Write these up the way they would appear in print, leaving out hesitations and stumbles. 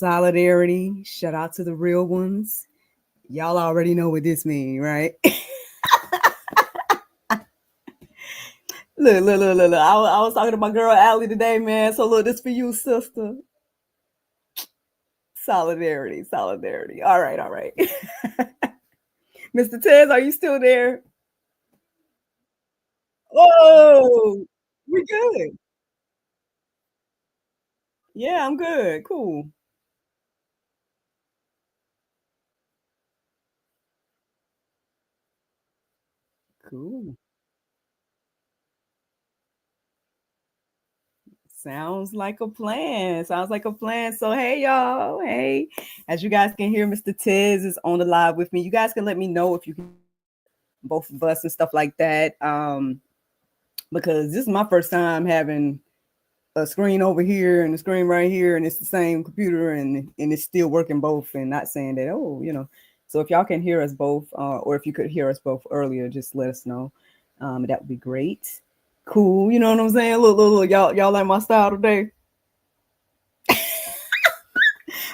Solidarity. Shout out to the real ones. Y'all already know what this means, right? Look. I was talking to my girl Allie today, man. So look, this for you, sister. Solidarity. All right. Mr. Tezz, are you still there? Oh, we good. Yeah, I'm good. Cool. Cool. Sounds like a plan. Sounds like a plan. So, hey, y'all. Hey, as you guys can hear, Mr. Tiz is on the live with me. You guys can let me know if you can, both of us and stuff like that. Because this is my first time having a screen over here and a screen right here, and it's the same computer, and it's still working both. And not saying that, oh, you know. So, if y'all can hear us both, or if you could hear us both earlier, just let us know. That would be great. Cool. You know what I'm saying? Look, y'all like my style today.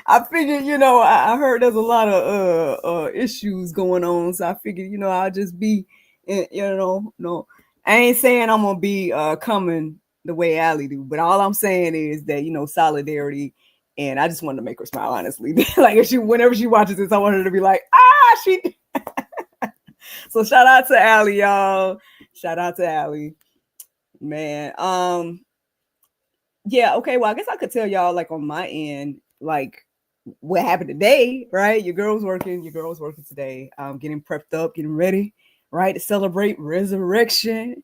I figured, I heard there's a lot of issues going on, so I figured, I'll just be, no, I ain't saying I'm gonna be coming the way Allie do, but all I'm saying is that solidarity, and I just wanted to make her smile, honestly. Like if whenever she watches this, I want her to be like, she. So shout out to Allie, y'all. Shout out to Allie, man. Yeah, okay. Well, I guess I could tell y'all like on my end, like what happened today, right? Your girl's working today. Getting prepped up, getting ready, right, to celebrate Resurrection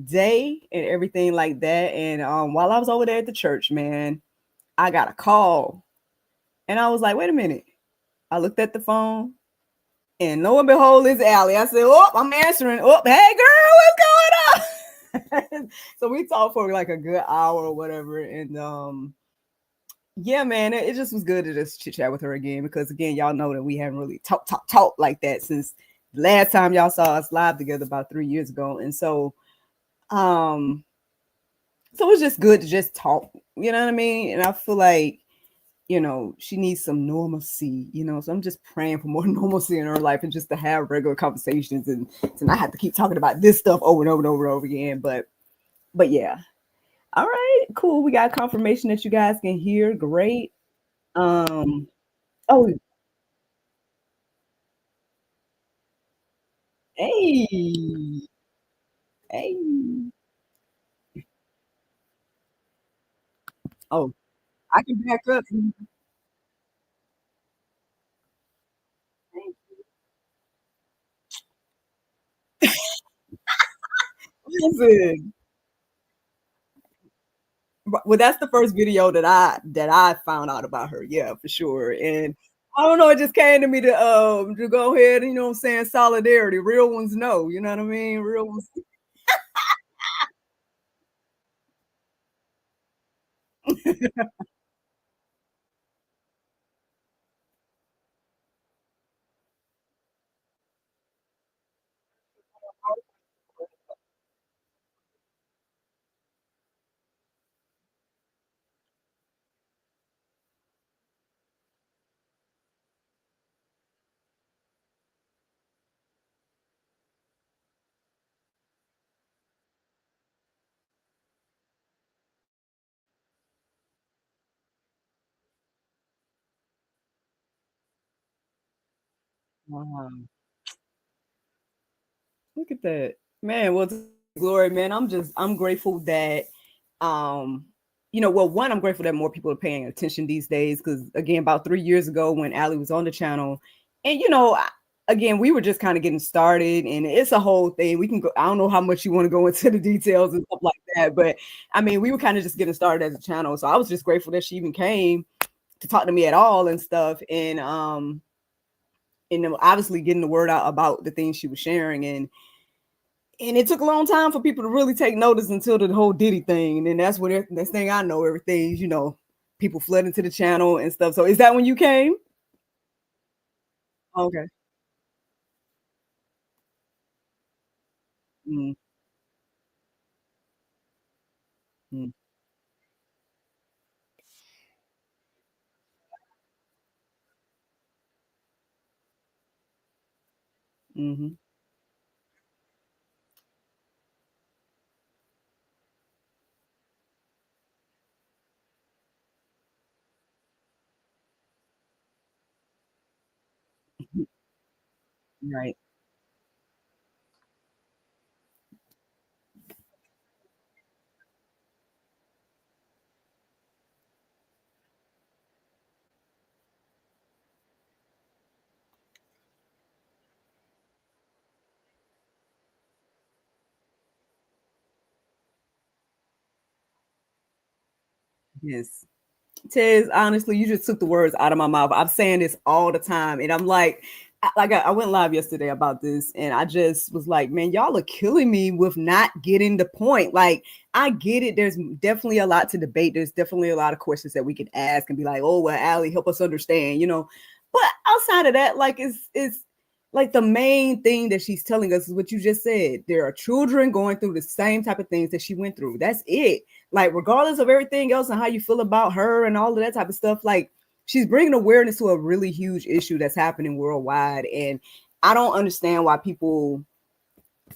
Day and everything like that. And while I was over there at the church, man, I got a call, and I was like, wait a minute. I looked at the phone, and lo and behold, it's Allie. I said, oh, I'm answering. Oh, hey girl, what's going on? So we talked for like a good hour or whatever, and yeah, man, it just was good to just chit chat with her again because again, y'all know that we haven't really talk like that since the last time y'all saw us live together about 3 years ago. And um, so it was just good to just talk, you know what I mean? And I feel like, she needs some normalcy, So I'm just praying for more normalcy in her life and just to have regular conversations and to not have to keep talking about this stuff over and over and over and over again. But yeah. All right, cool. We got confirmation that you guys can hear. Great. Um, oh, hey, hey. Oh, I can back up. Listen, well, that's the first video that I found out about her. Yeah, for sure. And I don't know, it just came to me to go ahead and what I'm saying, solidarity. Real ones know, you know what I mean? Real ones. Wow. Look at that. Man, well, glory, man. I'm grateful that well, one, I'm grateful that more people are paying attention these days because again, about 3 years ago when Allie was on the channel, and again, we were just kind of getting started, and it's a whole thing. We can go, I don't know how much you want to go into the details and stuff like that, but I mean, we were kind of just getting started as a channel. So I was just grateful that she even came to talk to me at all and stuff. And obviously getting the word out about the things she was sharing. And it took a long time for people to really take notice until the whole Diddy thing. And then that's when next thing I know, everything's, people flood into the channel and stuff. So is that when you came? Okay. Mm, mm. Hmm. Right. Yes. Tez, honestly, you just took the words out of my mouth. I'm saying this all the time, and I'm like, I went live yesterday about this, and I just was like, man, y'all are killing me with not getting the point. Like, I get it. There's definitely a lot to debate. There's definitely a lot of questions that we could ask and be like, oh, well, Allie, help us understand, you know. But outside of that, like, it's like the main thing that she's telling us is what you just said. There are children going through the same type of things that she went through. That's it. Like, regardless of everything else and how you feel about her and all of that type of stuff, like, she's bringing awareness to a really huge issue that's happening worldwide. And I don't understand why people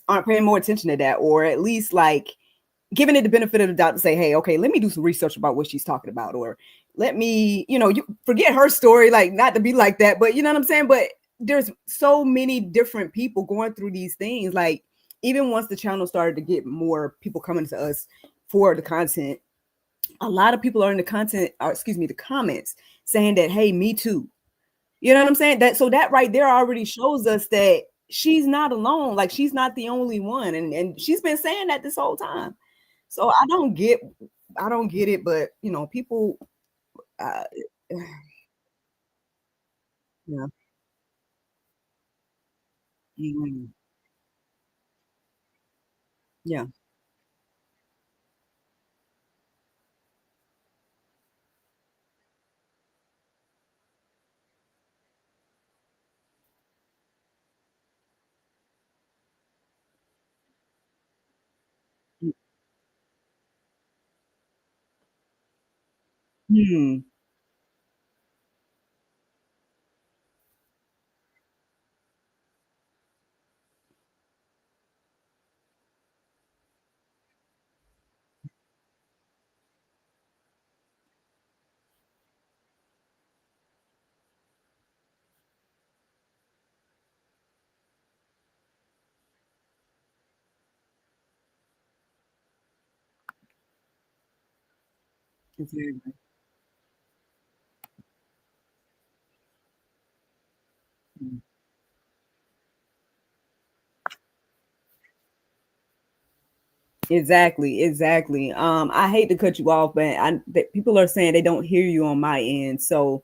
aren't paying more attention to that, or at least like giving it the benefit of the doubt to say, hey, okay, let me do some research about what she's talking about, or let me, you forget her story, like, not to be like that, but you know what I'm saying? But there's so many different people going through these things. Like, even once the channel started to get more people coming to us for the content, a lot of people are in the content, or excuse me, the comments saying that, hey, me too. You know what I'm saying? That, so that right there already shows us that she's not alone. Like, she's not the only one. And she's been saying that this whole time. So I don't get it, but people uh yeah. Mhm. Yeah. Hmm. Exactly. Exactly, exactly. I hate to cut you off, but people are saying they don't hear you on my end. So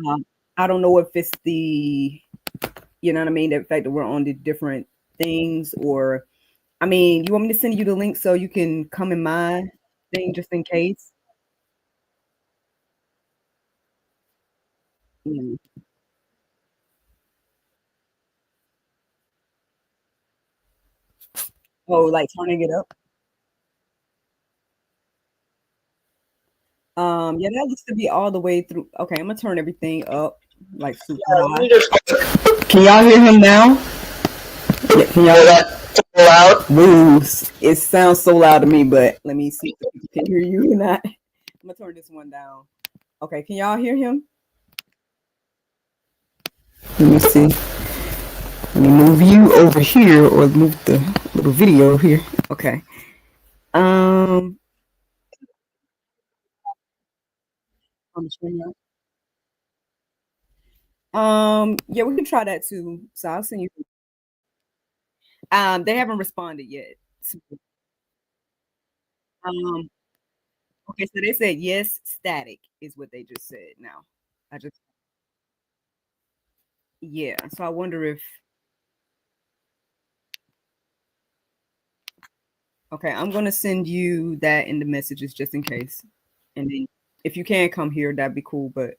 um, I don't know if it's the, you know what I mean, the fact that we're on the different things, or I mean, you want me to send you the link so you can come in my thing just in case? Mm. Oh, like turning it up. Yeah, that looks to be all the way through. Okay, I'm gonna turn everything up like super high. Can y'all hear him now? Yeah, can y'all hear that loud? Woo. It sounds so loud to me, but let me see if people can hear you or not. I'm gonna turn this one down. Okay, can y'all hear him? Let me see. Let me move you over here, or move the little video here. Okay. Um, on the screen now. Yeah, we can try that too. So I'll send you. They haven't responded yet. Um, okay, so they said yes, static is what they just said. Now, I just yeah. So I wonder if okay, I'm gonna send you that in the messages just in case, and then if you can come here, that'd be cool. But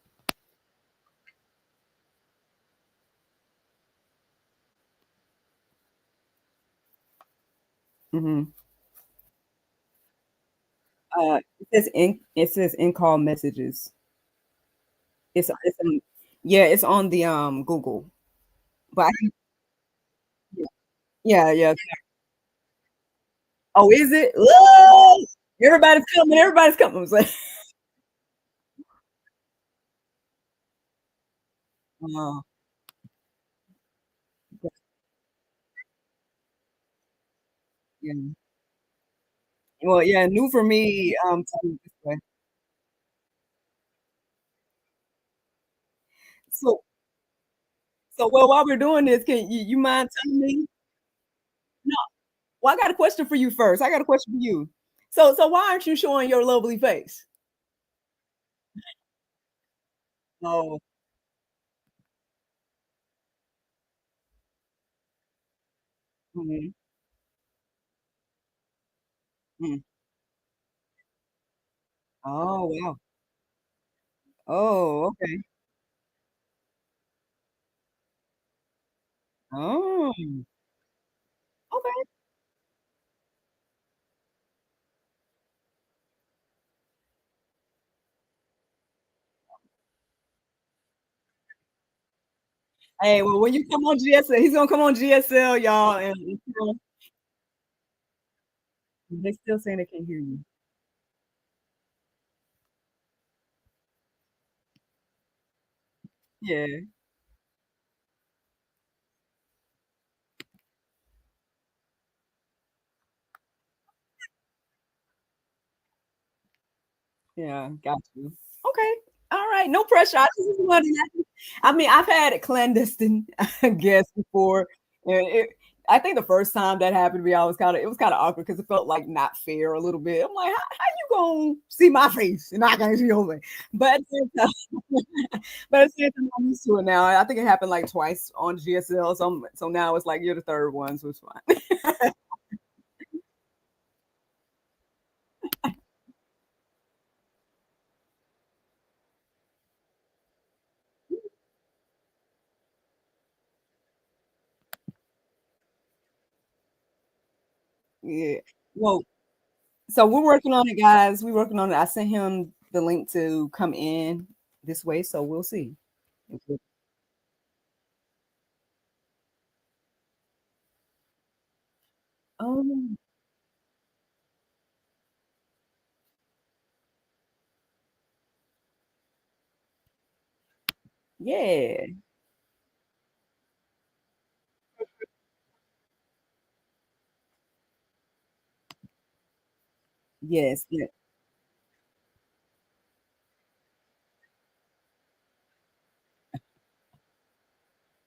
mhm. It says in call messages. It's yeah, it's on the Google, but Yeah, yeah. Oh, is it? Whoa! Everybody's coming. Everybody's coming. I was like, oh, yeah. Well, yeah, new for me. To do it this way. So, so well, while we're doing this, can you mind telling me? No, well, I got a question for you first. I got a question for you. So why aren't you showing your lovely face? Oh, mhm, mm. Oh, wow. Oh, okay. Oh, okay. Hey, well, when you come on GSL, he's gonna come on GSL, y'all, and you know, they still saying they can't hear you. Yeah, yeah, got you. Okay, all right, no pressure. I just wanted to I mean, I've had it clandestine, I guess, before, and I think the first time that happened to me, I was kinda it was kinda awkward because it felt, like, not fair a little bit. I'm like, how you gonna see my face and I can't see your face?" But at the same time but at the same time, I'm used to it now. I think it happened, like, twice on GSL, so now it's like you're the 3rd one, so it's fine. Yeah. Well, so we're working on it, guys. We're working on it. I sent him the link to come in this way, so we'll see. Oh, yeah. Yes, yeah.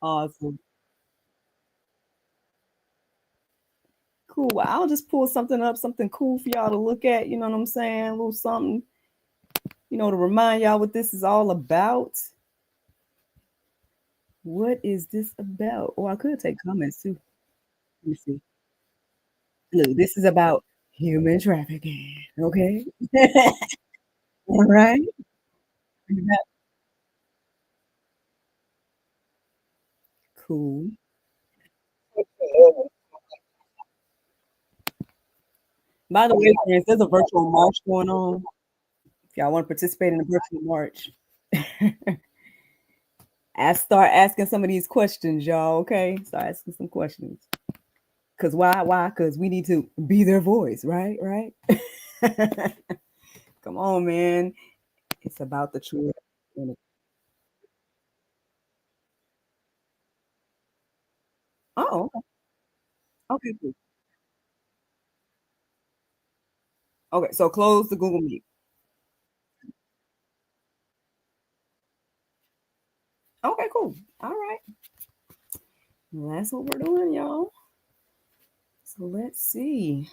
Awesome. Cool. Well, I'll just pull something up, something cool for y'all to look at. You know what I'm saying? A little something, to remind y'all what this is all about. What is this about? Oh, I could take comments too. Let me see. Look, this is about human trafficking. Okay. All right. Cool. By the way, friends, there's a virtual march going on. If y'all want to participate in the virtual march, start asking some of these questions, y'all. Okay, start asking some questions. Cause why? Why? Cause we need to be their voice, right? Right. Come on, man. It's about the truth. Oh, okay. Okay, cool. Okay, so close the Google Meet. Okay, cool. All right. Well, that's what we're doing, y'all. So let's see.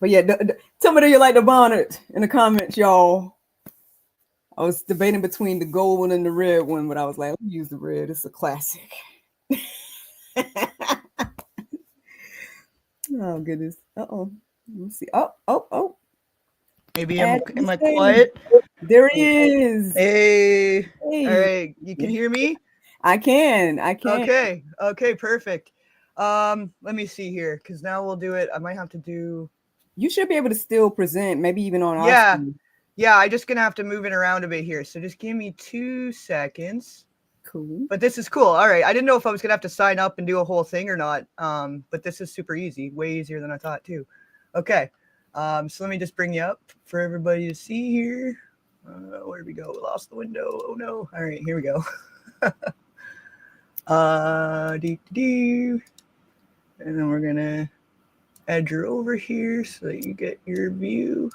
But yeah, tell me, do you like the bonnet in the comments, y'all? I was debating between the gold one and the red one, but I was like, let me use the red. It's a classic. Oh goodness. Uh-oh. Let's see. Oh, oh, oh. Maybe Add to the am I stage. quiet? There he is. Hey, all Hey. right. You can hear me? I can. I can. Okay. Okay, perfect. Let me see here cuz now we'll do it. I might have to do. You should be able to still present, maybe even on our Yeah. screen. Yeah, I just going to have to move it around a bit here. So just give me 2 seconds. Cool. But this is cool. All right. I didn't know if I was gonna have to sign up and do a whole thing or not. But this is super easy, way easier than I thought too. Okay. So let me just bring you up for everybody to see here. Where did we go? We lost the window. Oh no. All right, here we go. And then we're gonna add your over here so that you get your view.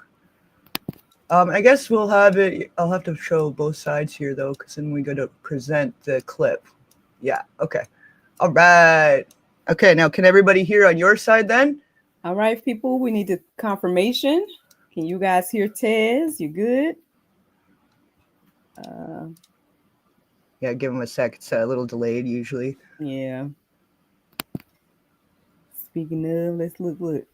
I guess we'll have it. I'll have to show both sides here though, because then we got to present the clip. Yeah. Okay. All right. Okay. Now, can everybody hear on your side then? All right, people. We need the confirmation. Can you guys hear Tezz? You good? Yeah. Give them a sec. It's a little delayed usually. Yeah. Speaking of, let's look.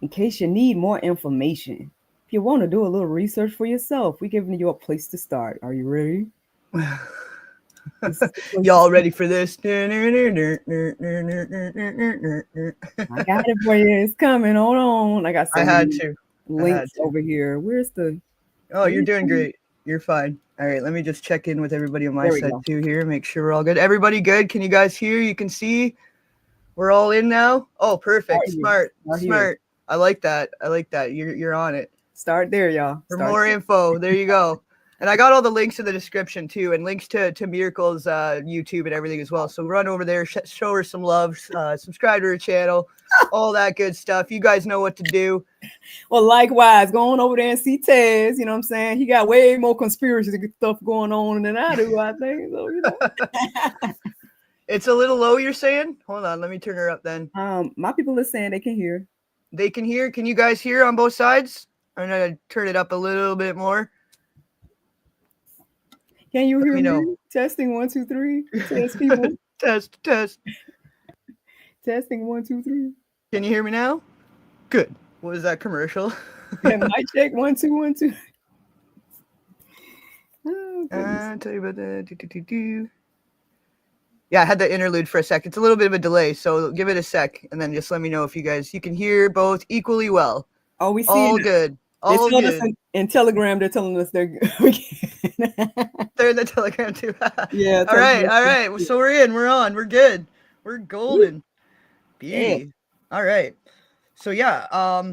In case you need more information, if you want to do a little research for yourself, we're giving you a place to start. Are you ready? Y'all ready for this? I got it for you. It's coming. Hold on. I got some links over here. Where's the... Oh, you're doing great. You're fine. All right, let me just check in with everybody on my side too here. Make sure we're all good. Everybody good? Can you guys hear? You can see? We're all in now? Oh, perfect. Smart. I like that. You're on it. Start there, y'all. For more info, there you go. And I got all the links in the description too, and links to Miracle's YouTube and everything as well. So run over there, show her some love, subscribe to her channel, all that good stuff. You guys know what to do. Well, likewise, go on over there and see Tezz. You know what I'm saying? He got way more conspiracy stuff going on than I do, I think. So, you know. It's a little low, you're saying? Hold on, let me turn her up then. My people are saying they can hear. They can hear? Can you guys hear on both sides? I'm going to turn it up a little bit more. Can you hear me? Testing 1, 2, 3. Test people. Test. Testing 1, 2, 3. Can you hear me now? Good. What was that commercial? Yeah, mic check 1, 2, 1, 2. I'll tell you about that. Yeah, I had the interlude for a sec. It's a little bit of a delay, so give it a sec, and then just let me know if you can hear both equally well. Oh, we see all good. All good. Us in Telegram, they're telling us they're good. They're in the Telegram too. Yeah. All right. So we're in. We're on. We're good. We're golden. Beauty. Yeah. All right. So yeah.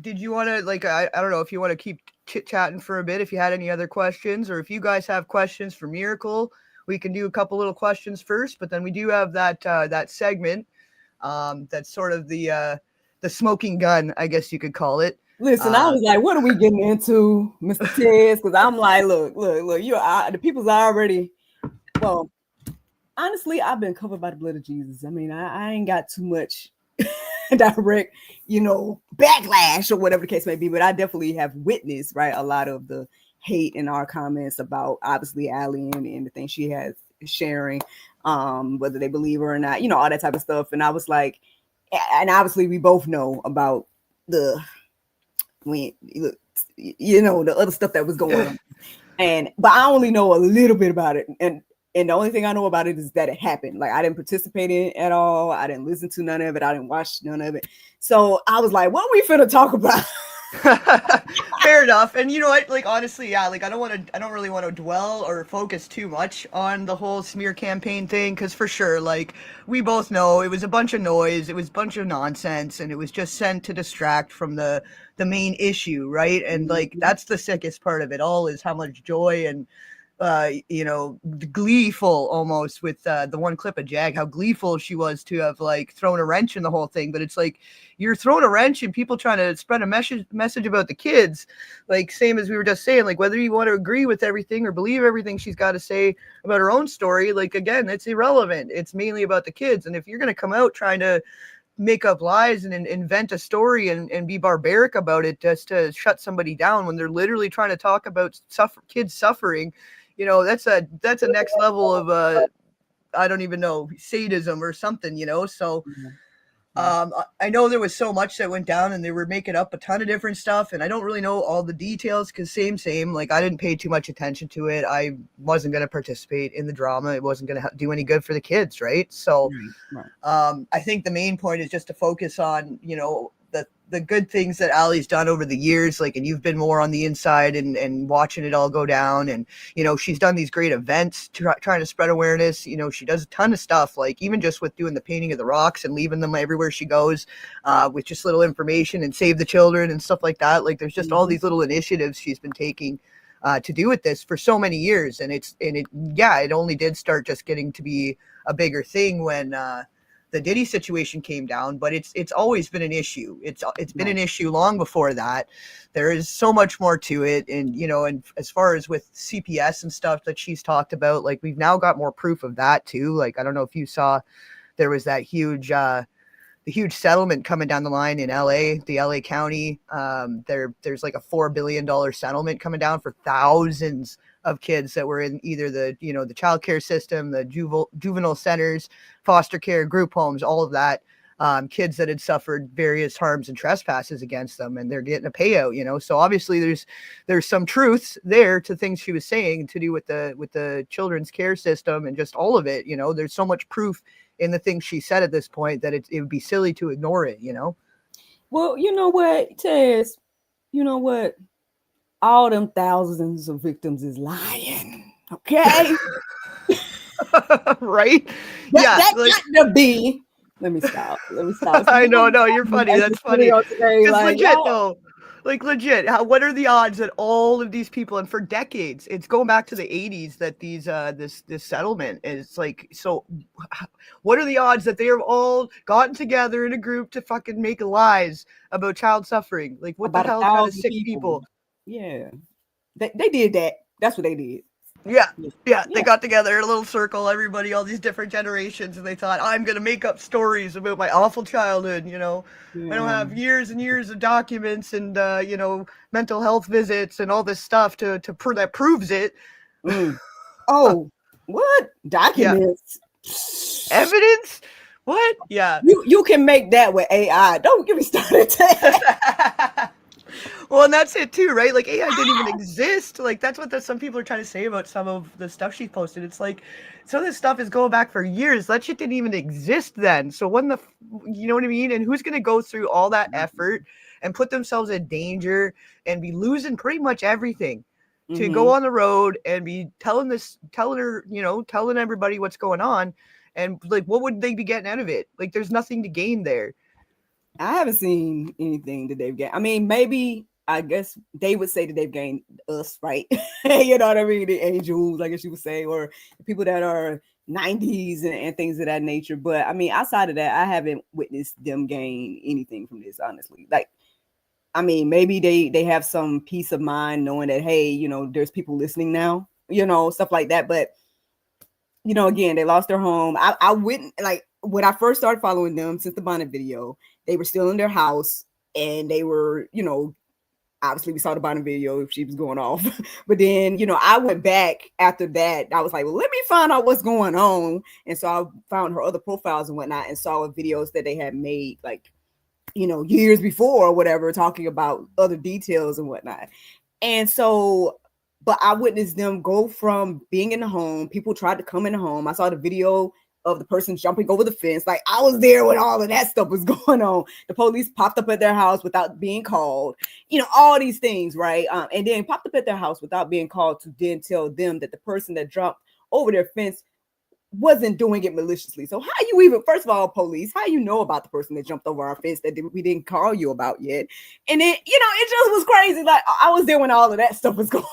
Did you want to I don't know if you want to keep chit-chatting for a bit, if you had any other questions, or if you guys have questions for Miracle, we can do a couple little questions first, but then we do have that segment that's sort of the smoking gun, I guess you could call it. Listen, I was like, what are we getting into, Mr. Tezz? Because I'm like, look, the people's already, well, honestly, I've been covered by the blood of Jesus. I mean, I ain't got too much direct, backlash or whatever the case may be, but I definitely have witnessed, right, a lot of the hate in our comments about, obviously, Allie and the things she has sharing, whether they believe her or not, all that type of stuff. And I was like, and obviously we both know about the other stuff that was going on, but I only know a little bit about it, and the only thing I know about it is that it happened. Like, I didn't participate in it at all. I didn't listen to none of it. I didn't watch none of it. So I was like, what are we finna talk about? Fair enough. And you know what, honestly, yeah, I don't really want to dwell or focus too much on the whole smear campaign thing, because for sure, we both know it was a bunch of noise, it was a bunch of nonsense, and it was just sent to distract from the main issue, right? And that's the sickest part of it all, is how much joy and gleeful almost with the one clip of Jag, how gleeful she was to have thrown a wrench in the whole thing. But it's you're throwing a wrench and people trying to spread a message about the kids, same as we were just saying, whether you want to agree with everything or believe everything she's got to say about her own story, again, it's irrelevant. It's mainly about the kids. And if you're going to come out trying to make up lies and invent a story and be barbaric about it just to shut somebody down when they're literally trying to talk about kids suffering, that's a next level of I don't even know, sadism or something, so I know there was so much that went down, and they were making up a ton of different stuff, and I don't really know all the details, because same I didn't pay too much attention to it. I wasn't going to participate in the drama. It wasn't going to do any good for the kids, right? So I think the main point is just to focus on the good things that Allie's done over the years, like, and you've been more on the inside and watching it all go down. And, you know, she's done these great events trying to spread awareness. You know, she does a ton of stuff, like even just with doing the painting of the rocks and leaving them everywhere she goes, with just little information and save the children and stuff like that. Like there's just all these little initiatives she's been taking to do with this for so many years. And it only did start just getting to be a bigger thing when, the Diddy situation came down, but it's always been an issue. It's been an issue long before that. There is so much more to it. And, you know, and as far as with CPS and stuff that she's talked about, like we've now got more proof of that too. Like, I don't know if you saw, there was that huge settlement coming down the line in LA, the LA County. There's like a $4 billion settlement coming down for thousands of kids that were in either the child care system, the juvenile centers, foster care, group homes, all of that, kids that had suffered various harms and trespasses against them, and they're getting a payout, you know. So obviously there's some truths there to things she was saying to do with the children's care system and just all of it, you know. There's so much proof in the things she said at this point that it would be silly to ignore it, you know. Well, you know what, Tezz, you know what? All them thousands of victims is lying. Okay. Right? That got to be. Let me stop. I know, no, you're funny. That's funny. It's like, legit though. Like legit. What are the odds that all of these people, and for decades, it's going back to the 80s that these this settlement is like, so what are the odds that they have all gotten together in a group to fucking make lies about child suffering? Like what about the hell kind of sick people? Yeah. They did that. That's what they did. Yeah. They got together in a little circle, everybody, all these different generations, and they thought, I'm going to make up stories about my awful childhood, you know. I don't have years and years of documents and, you know, mental health visits and all this stuff that proves it. Oh, what? Documents? Yeah. Evidence? What? Yeah. You can make that with AI. Don't get me started. Well, and that's it too, right? Like AI didn't even exist. Like that's what some people are trying to say about some of the stuff she posted. It's like some of this stuff is going back for years. That shit didn't even exist then. So you know what I mean? And who's going to go through all that effort and put themselves in danger and be losing pretty much everything to go on the road and be telling everybody what's going on, and like what would they be getting out of it? Like there's nothing to gain there. I haven't seen anything that they've gained. I mean, maybe I guess they would say that they've gained us, right? You know what I mean? The angels, I guess you would say, or people that are 90s and things of that nature. But I mean, outside of that, I haven't witnessed them gain anything from this, honestly. Like, I mean, maybe they have some peace of mind knowing that, hey, you know, there's people listening now, you know, stuff like that. But, you know, again, they lost their home. I wouldn't, like, when I first started following them since the Bonnet video, they were still in their house and they were, you know, obviously we saw the Bonnet video if she was going off. But then, you know, I went back after that. I was like, well, let me find out what's going on. And so I found her other profiles and whatnot and saw videos that they had made, like, you know, years before or whatever, talking about other details and whatnot. And so, but I witnessed them go from being in the home. People tried to come in the home. I saw the video of the person jumping over the fence. Like, I was there when all of that stuff was going on. The police popped up at their house without being called, you know, all these things, right? And then popped up at their house without being called to then tell them that the person that jumped over their fence wasn't doing it maliciously. So how you even, first of all, police, how you know about the person that jumped over our fence that we didn't call you about yet? And then, you know, it just was crazy. Like, I was there when all of that stuff was going on.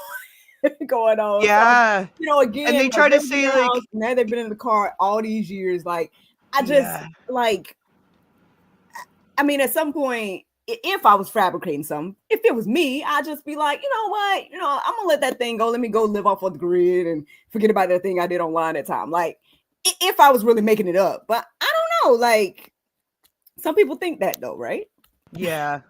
Yeah. So, you know, again, and they try to say like, now they've been in the car all these years. Like, I just like, I mean, at some point, if I was fabricating something, if it was me, I'd just be like, you know what, you know, I'm gonna let that thing go. Let me go live off of the grid and forget about that thing I did online at time. Like, if I was really making it up, but I don't know. Like, some people think that though, right? Yeah.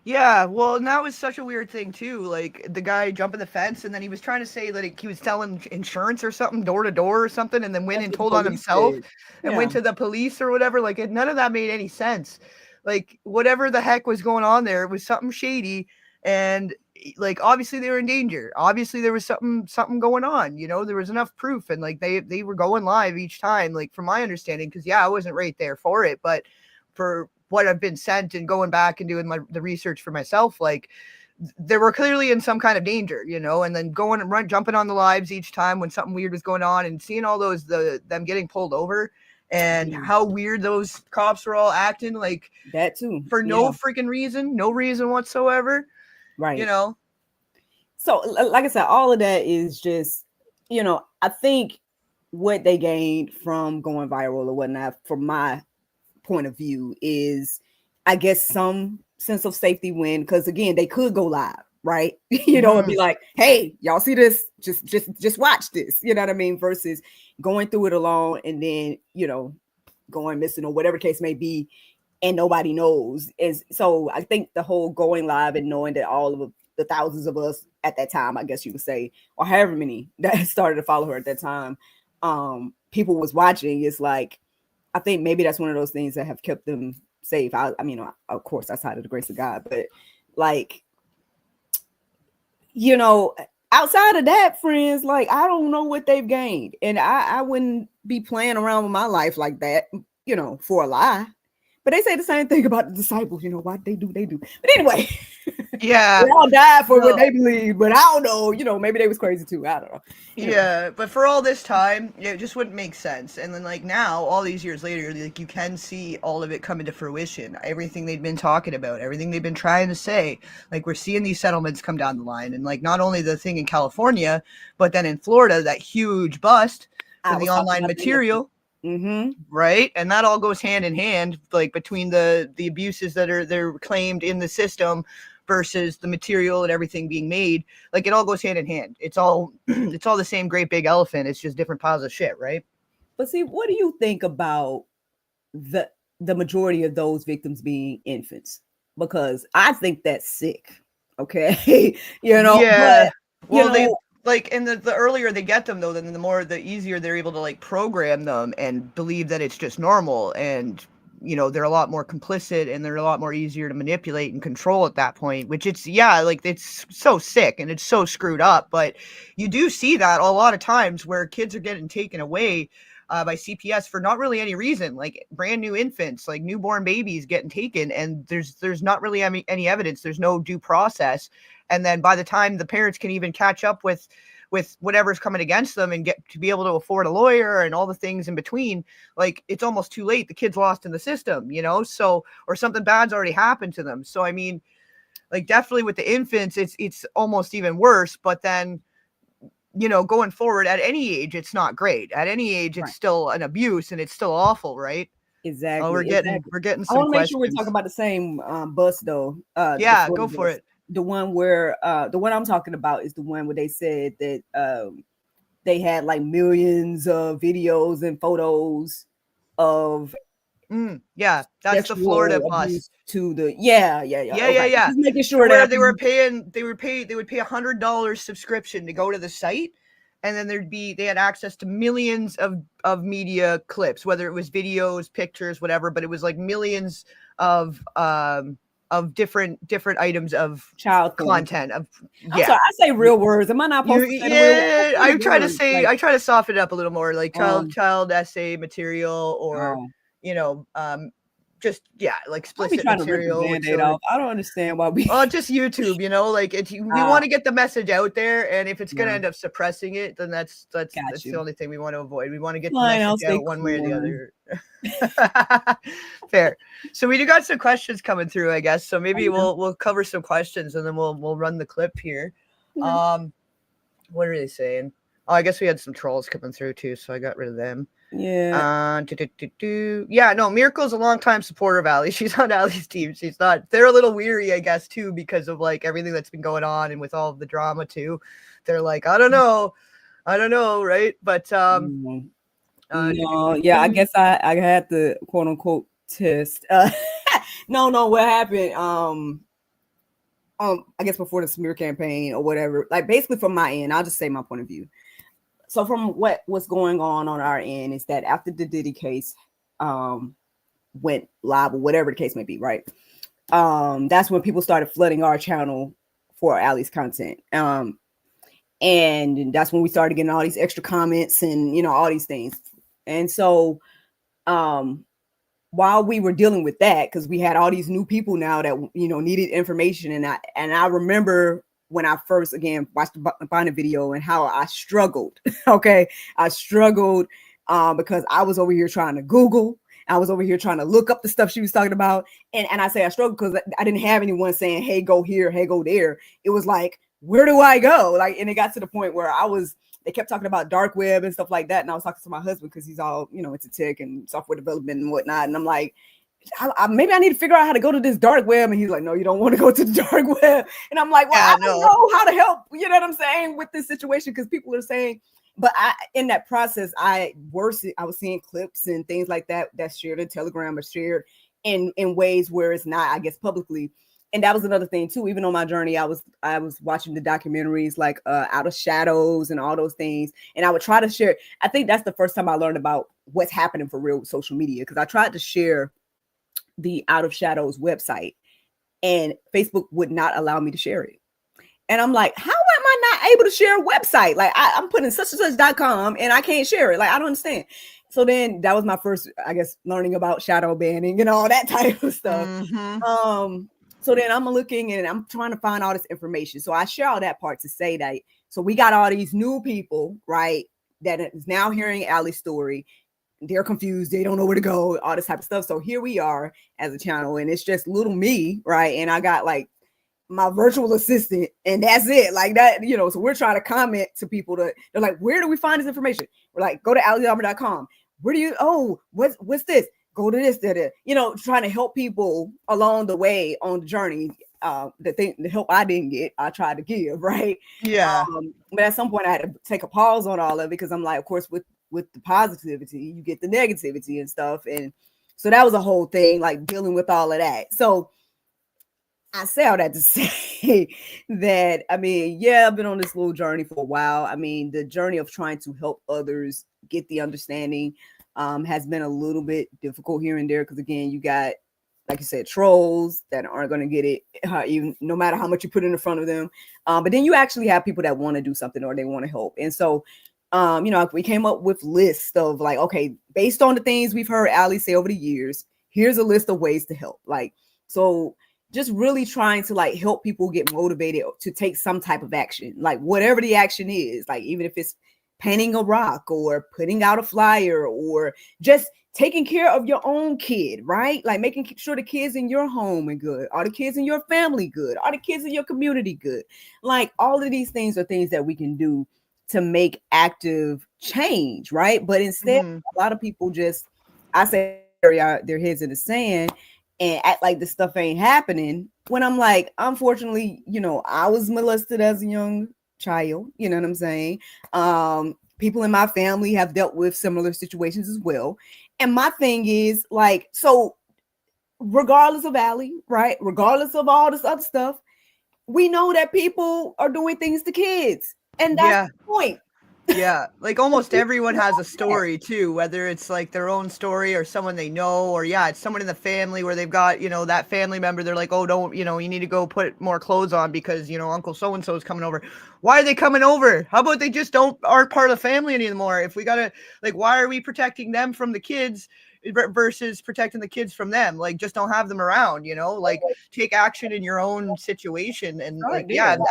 Yeah, well, and that was such a weird thing too. Like the guy jumping the fence, and then he was trying to say that he was selling insurance or something, door to door or something, and then went and told on himself and went to the police or whatever. Like none of that made any sense. Like whatever the heck was going on there, it was something shady, and like obviously they were in danger. Obviously there was something going on. You know, there was enough proof, and like they were going live each time. Like from my understanding, because I wasn't right there for it, but for what I've been sent and going back and doing the research for myself, like they were clearly in some kind of danger, you know, and then going and jumping on the lives each time when something weird was going on, and seeing all those them getting pulled over and how weird those cops were all acting, like that too, for no freaking reason, no reason whatsoever, right? You know. So, like I said, all of that is just, you know, I think what they gained from going viral or whatnot, from my point of view, is, I guess, some sense of safety win, because again, they could go live, right? You know, and be like, hey, y'all see this? Just watch this. You know what I mean? Versus going through it alone and then, you know, going missing or whatever case may be, and nobody knows. Is so I think the whole going live and knowing that all of the thousands of us at that time, I guess you would say, or however many that started to follow her at that time, people was watching, is like, I think maybe that's one of those things that have kept them safe. I mean, of course, outside of the grace of God, but like, you know, outside of that, friends, like, I don't know what they've gained, and I wouldn't be playing around with my life like that, you know, for a lie. But they say the same thing about the disciples, you know, why they do. But anyway, yeah, they all died for what they believed, but I don't know, you know, maybe they was crazy too. I don't know. Anyway. Yeah, but for all this time, it just wouldn't make sense. And then, like, now, all these years later, like, you can see all of it coming to fruition. Everything they've been talking about, everything they've been trying to say. Like, we're seeing these settlements come down the line. And, like, not only the thing in California, but then in Florida, that huge bust for the online material. Right, and that all goes hand in hand, like between the abuses that they're claimed in the system versus the material and everything being made. Like, it all goes hand in hand. It's all the same great big elephant. It's just different piles of shit, right? But see, what do you think about the majority of those victims being infants? Because I think that's sick. Okay, you know. Yeah. But, well, they like, and the earlier they get them, though, then the easier they're able to, like, program them and believe that it's just normal, and, you know, they're a lot more complicit and they're a lot more easier to manipulate and control at that point, which like, it's so sick and it's so screwed up. But you do see that a lot of times where kids are getting taken away by CPS for not really any reason, like brand new infants, like newborn babies getting taken, and there's not really any evidence. There's no due process. And then by the time the parents can even catch up with whatever's coming against them and get to be able to afford a lawyer and all the things in between, like, it's almost too late. The kid's lost in the system, you know, so, or something bad's already happened to them. So, I mean, like, definitely with the infants, it's almost even worse. But then, you know, going forward at any age, it's not great. At any age, it's still an abuse and it's still awful, right? Exactly. Oh, we're getting some I want to make questions. sure we're talking about the same bus though. Yeah, go for it. The one where the one I'm talking about is the one where they said that they had like millions of videos and photos of yeah, that's the Florida bus. To the yeah. Just making sure where that they would pay $100 subscription to go to the site, and then they had access to millions of media clips, whether it was videos, pictures, whatever, but it was like millions of different items of child content. I'm sorry, I say real words. Am I not supposed to say real words? I try to soften it up a little more, like child essay material, or you know, just like explicit material. I don't understand why we. Just YouTube, you know, like we want to get the message out there, and if it's going to end up suppressing it, then that's the only thing we want to avoid. We want to get the message out one way or the other. Fair. So we do got some questions coming through, I guess. So maybe we'll cover some questions and then we'll run the clip here. What are they saying? Oh, I guess we had some trolls coming through too, so I got rid of them. Yeah. Yeah, no, Miracle's a longtime supporter of Allie. She's on Allie's team. She's not. They're a little weary, I guess, too, because of like everything that's been going on and with all of the drama too. They're like, I don't know, right? But no, yeah, I guess I had the quote unquote test. No, what happened? I guess before the smear campaign or whatever, like basically from my end, I'll just say my point of view. So from what was going on our end is that after the Diddy case went live or whatever the case may be, right? That's when people started flooding our channel for Allie's content. And that's when we started getting all these extra comments and, you know, all these things. And so while we were dealing with that, because we had all these new people now that, you know, needed information, and I remember when I first again watched the Bonnet video and how I struggled. Okay, I struggled because I was over here trying to Google. I was over here trying to look up the stuff she was talking about, and I say I struggled because I didn't have anyone saying, "Hey, go here, hey, go there." It was like, where do I go? Like, and it got to the point where they kept talking about dark web and stuff like that. And I was talking to my husband because he's all, you know, into tech and software development and whatnot. And I'm like, maybe I need to figure out how to go to this dark web. And he's like, no, you don't want to go to the dark web. And I'm like, well, I don't know how to help. You know what I'm saying, with this situation? Because people are saying, but in that process, I was seeing clips and things like that that's shared in Telegram or shared in ways where it's not, I guess, publicly. And that was another thing too. Even on my journey, I was watching the documentaries like Out of Shadows and all those things, and I would try to share. I think that's the first time I learned about what's happening for real with social media, because I tried to share the Out of Shadows website, and Facebook would not allow me to share it. And I'm like, how am I not able to share a website? Like I'm putting such and such.com and I can't share it. Like, I don't understand. So then that was my first, I guess, learning about shadow banning and all that type of stuff. Mm-hmm. So then I'm looking and I'm trying to find all this information. So I share all that part to say that, so we got all these new people, right, that is now hearing Allie's story. They're confused. They don't know where to go, all this type of stuff. So here we are as a channel, and it's just little me, right? And I got like my virtual assistant, and that's it. Like that, you know, so we're trying to comment to people they're like, where do we find this information? We're like, go to alliearmor.com. Where do you, what's this? Go to this, you know, trying to help people along the way on the journey. The help I didn't get, I tried to give, right? Yeah. But at some point I had to take a pause on all of it, because I'm like, of course, with the positivity, you get the negativity and stuff. And so that was a whole thing, like dealing with all of that. So I say all that to say that, I mean, yeah, I've been on this little journey for a while. I mean, the journey of trying to help others get the understanding has been a little bit difficult here and there, because again, you got, like you said, trolls that aren't going to get it, even no matter how much you put in front of them. But then you actually have people that want to do something or they want to help. And so, you know, we came up with lists of like, okay, based on the things we've heard Allie say over the years, here's a list of ways to help. Like, so just really trying to like help people get motivated to take some type of action, like whatever the action is, like even if it's painting a rock or putting out a flyer or just taking care of your own kid, right? Like making sure the kids in your home are good. Are the kids in your family good? Are the kids in your community good? Like all of these things are things that we can do to make active change, right? But instead, a lot of people just, I say, bury their heads in the sand and act like this stuff ain't happening. When I'm like, unfortunately, you know, I was molested as a young child, you know what I'm saying? People in my family have dealt with similar situations as well. And my thing is like, so regardless of Allie, right? Regardless of all this other stuff, we know that people are doing things to kids. And that's the point. Yeah, like almost everyone has a story too, whether it's like their own story or someone they know, or it's someone in the family where they've got, you know, that family member, they're like, oh, don't, you know, you need to go put more clothes on because, you know, Uncle so-and-so is coming over. Why are they coming over? How about they just aren't part of the family anymore? If we gotta, like, why are we protecting them from the kids versus protecting the kids from them? Like, just don't have them around, you know, like take action in your own situation and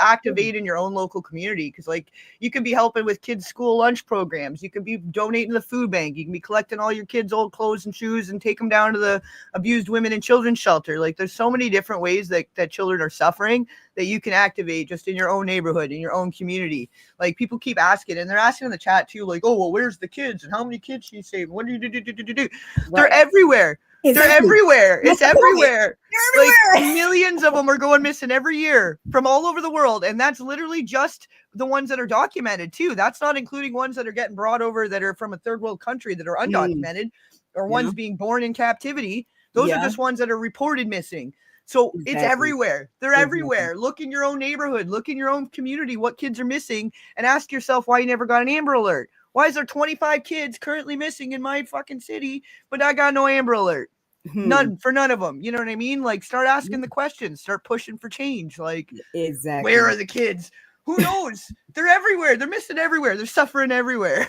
activate in your own local community. Cause like you can be helping with kids' school lunch programs. You can be donating to the food bank. You can be collecting all your kids' old clothes and shoes and take them down to the abused women and children's shelter. Like there's so many different ways that children are suffering that you can activate just in your own neighborhood, in your own community. Like people keep asking, and they're asking in the chat too, like, oh, well, where's the kids and how many kids she saved? What do you do? They're everywhere. They're everywhere. It's everywhere. Like millions of them are going missing every year from all over the world. And that's literally just the ones that are documented too. That's not including ones that are getting brought over that are from a third world country that are undocumented or ones being born in captivity. Those are just ones that are reported missing. So it's everywhere. They're everywhere. Look in your own neighborhood. Look in your own community what kids are missing and ask yourself why you never got an Amber Alert. Why is there 25 kids currently missing in my fucking city, but I got no Amber Alert? None of them. You know what I mean? Like start asking the questions, start pushing for change. Like, where are the kids? Who knows? They're everywhere. They're missing everywhere. They're suffering everywhere.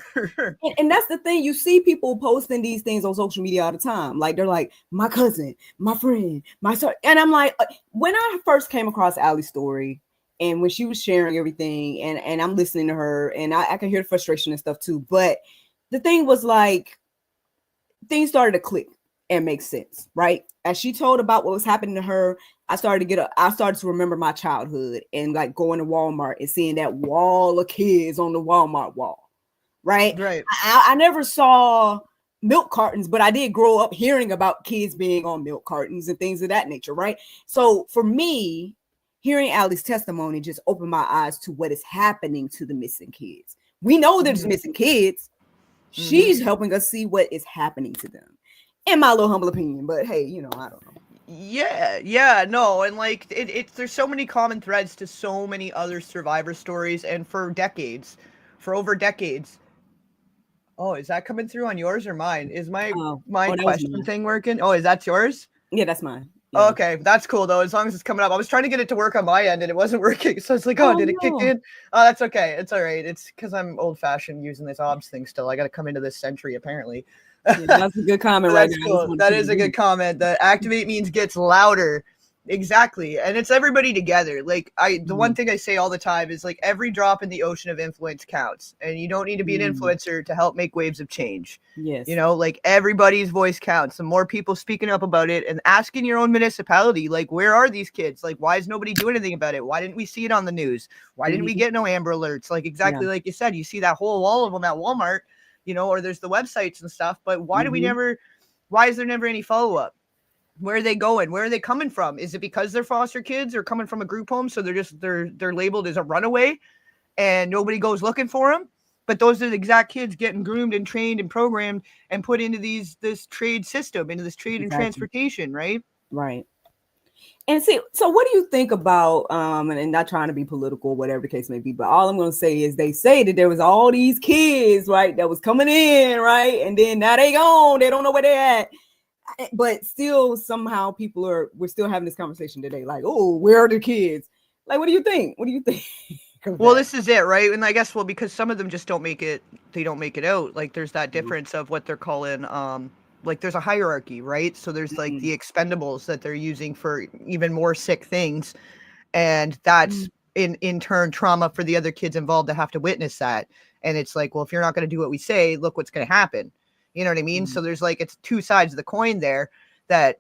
And that's the thing. You see people posting these things on social media all the time. Like they're like, my cousin, my friend, my son. And I'm like, when I first came across Allie's story and when she was sharing everything and I'm listening to her and I can hear the frustration and stuff too. But the thing was like, things started to click and make sense, right? As she told about what was happening to her, I started to remember my childhood and like going to Walmart and seeing that wall of kids on the Walmart wall, right? Right. I never saw milk cartons, but I did grow up hearing about kids being on milk cartons and things of that nature, right? So for me, hearing Allie's testimony just opened my eyes to what is happening to the missing kids. We know there's missing kids. She's helping us see what is happening to them, in my little humble opinion. But hey, you know, I don't know. Yeah, no, and like it's there's so many common threads to so many other survivor stories, and for over decades. Oh, is that coming through on yours or mine? Is my question thing working? Oh, is that yours? Yeah, that's mine. Yeah. Okay, that's cool though. As long as it's coming up, I was trying to get it to work on my end and it wasn't working. So it's like, did it kick in? Oh, that's okay. It's all right. It's because I'm old fashioned using this OBS thing still. I got to come into this century apparentry. Yeah, that's a good comment right now. Cool. That is a good comment. The activate means gets louder. Exactly. And it's everybody together. Like the one thing I say all the time is like every drop in the ocean of influence counts. And you don't need to be an influencer to help make waves of change. Yes. You know, like everybody's voice counts. The more people speaking up about it and asking your own municipality, like, where are these kids? Like, why is nobody doing anything about it? Why didn't we see it on the news? Why didn't we get no Amber Alerts? Like exactly like you said, you see that whole wall of them at Walmart, you know, or there's the websites and stuff. But why is there never any follow-up? Where are they going? Where are they coming from? Is it because they're foster kids or coming from a group home? So they're labeled as a runaway and nobody goes looking for them. But those are the exact kids getting groomed and trained and programmed and put into this trade system, into this trade and transportation, right? Right. And see, so what do you think about, and not trying to be political, whatever the case may be, but all I'm going to say is they say that there was all these kids, right, that was coming in, right? And then now they gone. They don't know where they're at. But still, somehow we're still having this conversation today. Like, oh, where are the kids? Like, what do you think? What do you think? Well, this is it, right? And I guess, because some of them just don't make it, they don't make it out. Like, there's that difference of what they're calling, like, there's a hierarchy, right? So there's like the expendables that they're using for even more sick things. And that's in turn trauma for the other kids involved to have to witness that. And it's like, well, if you're not going to do what we say, look what's going to happen. You know what I mean? So there's like, it's two sides of the coin there that,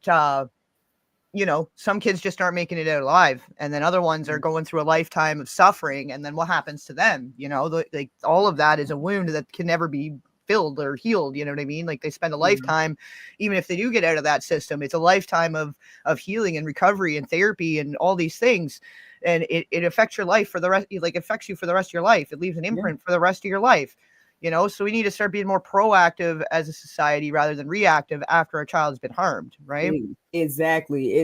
you know, some kids just aren't making it out alive. And then other ones are going through a lifetime of suffering. And then what happens to them? You know, like all of that is a wound that can never be filled or healed. You know what I mean? Like they spend a lifetime, even if they do get out of that system, it's a lifetime of healing and recovery and therapy and all these things. And it affects your life for the rest, like it affects you for the rest of your life. It leaves an imprint for the rest of your life. You know, so we need to start being more proactive as a society rather than reactive after a child's been harmed, right? Exactly.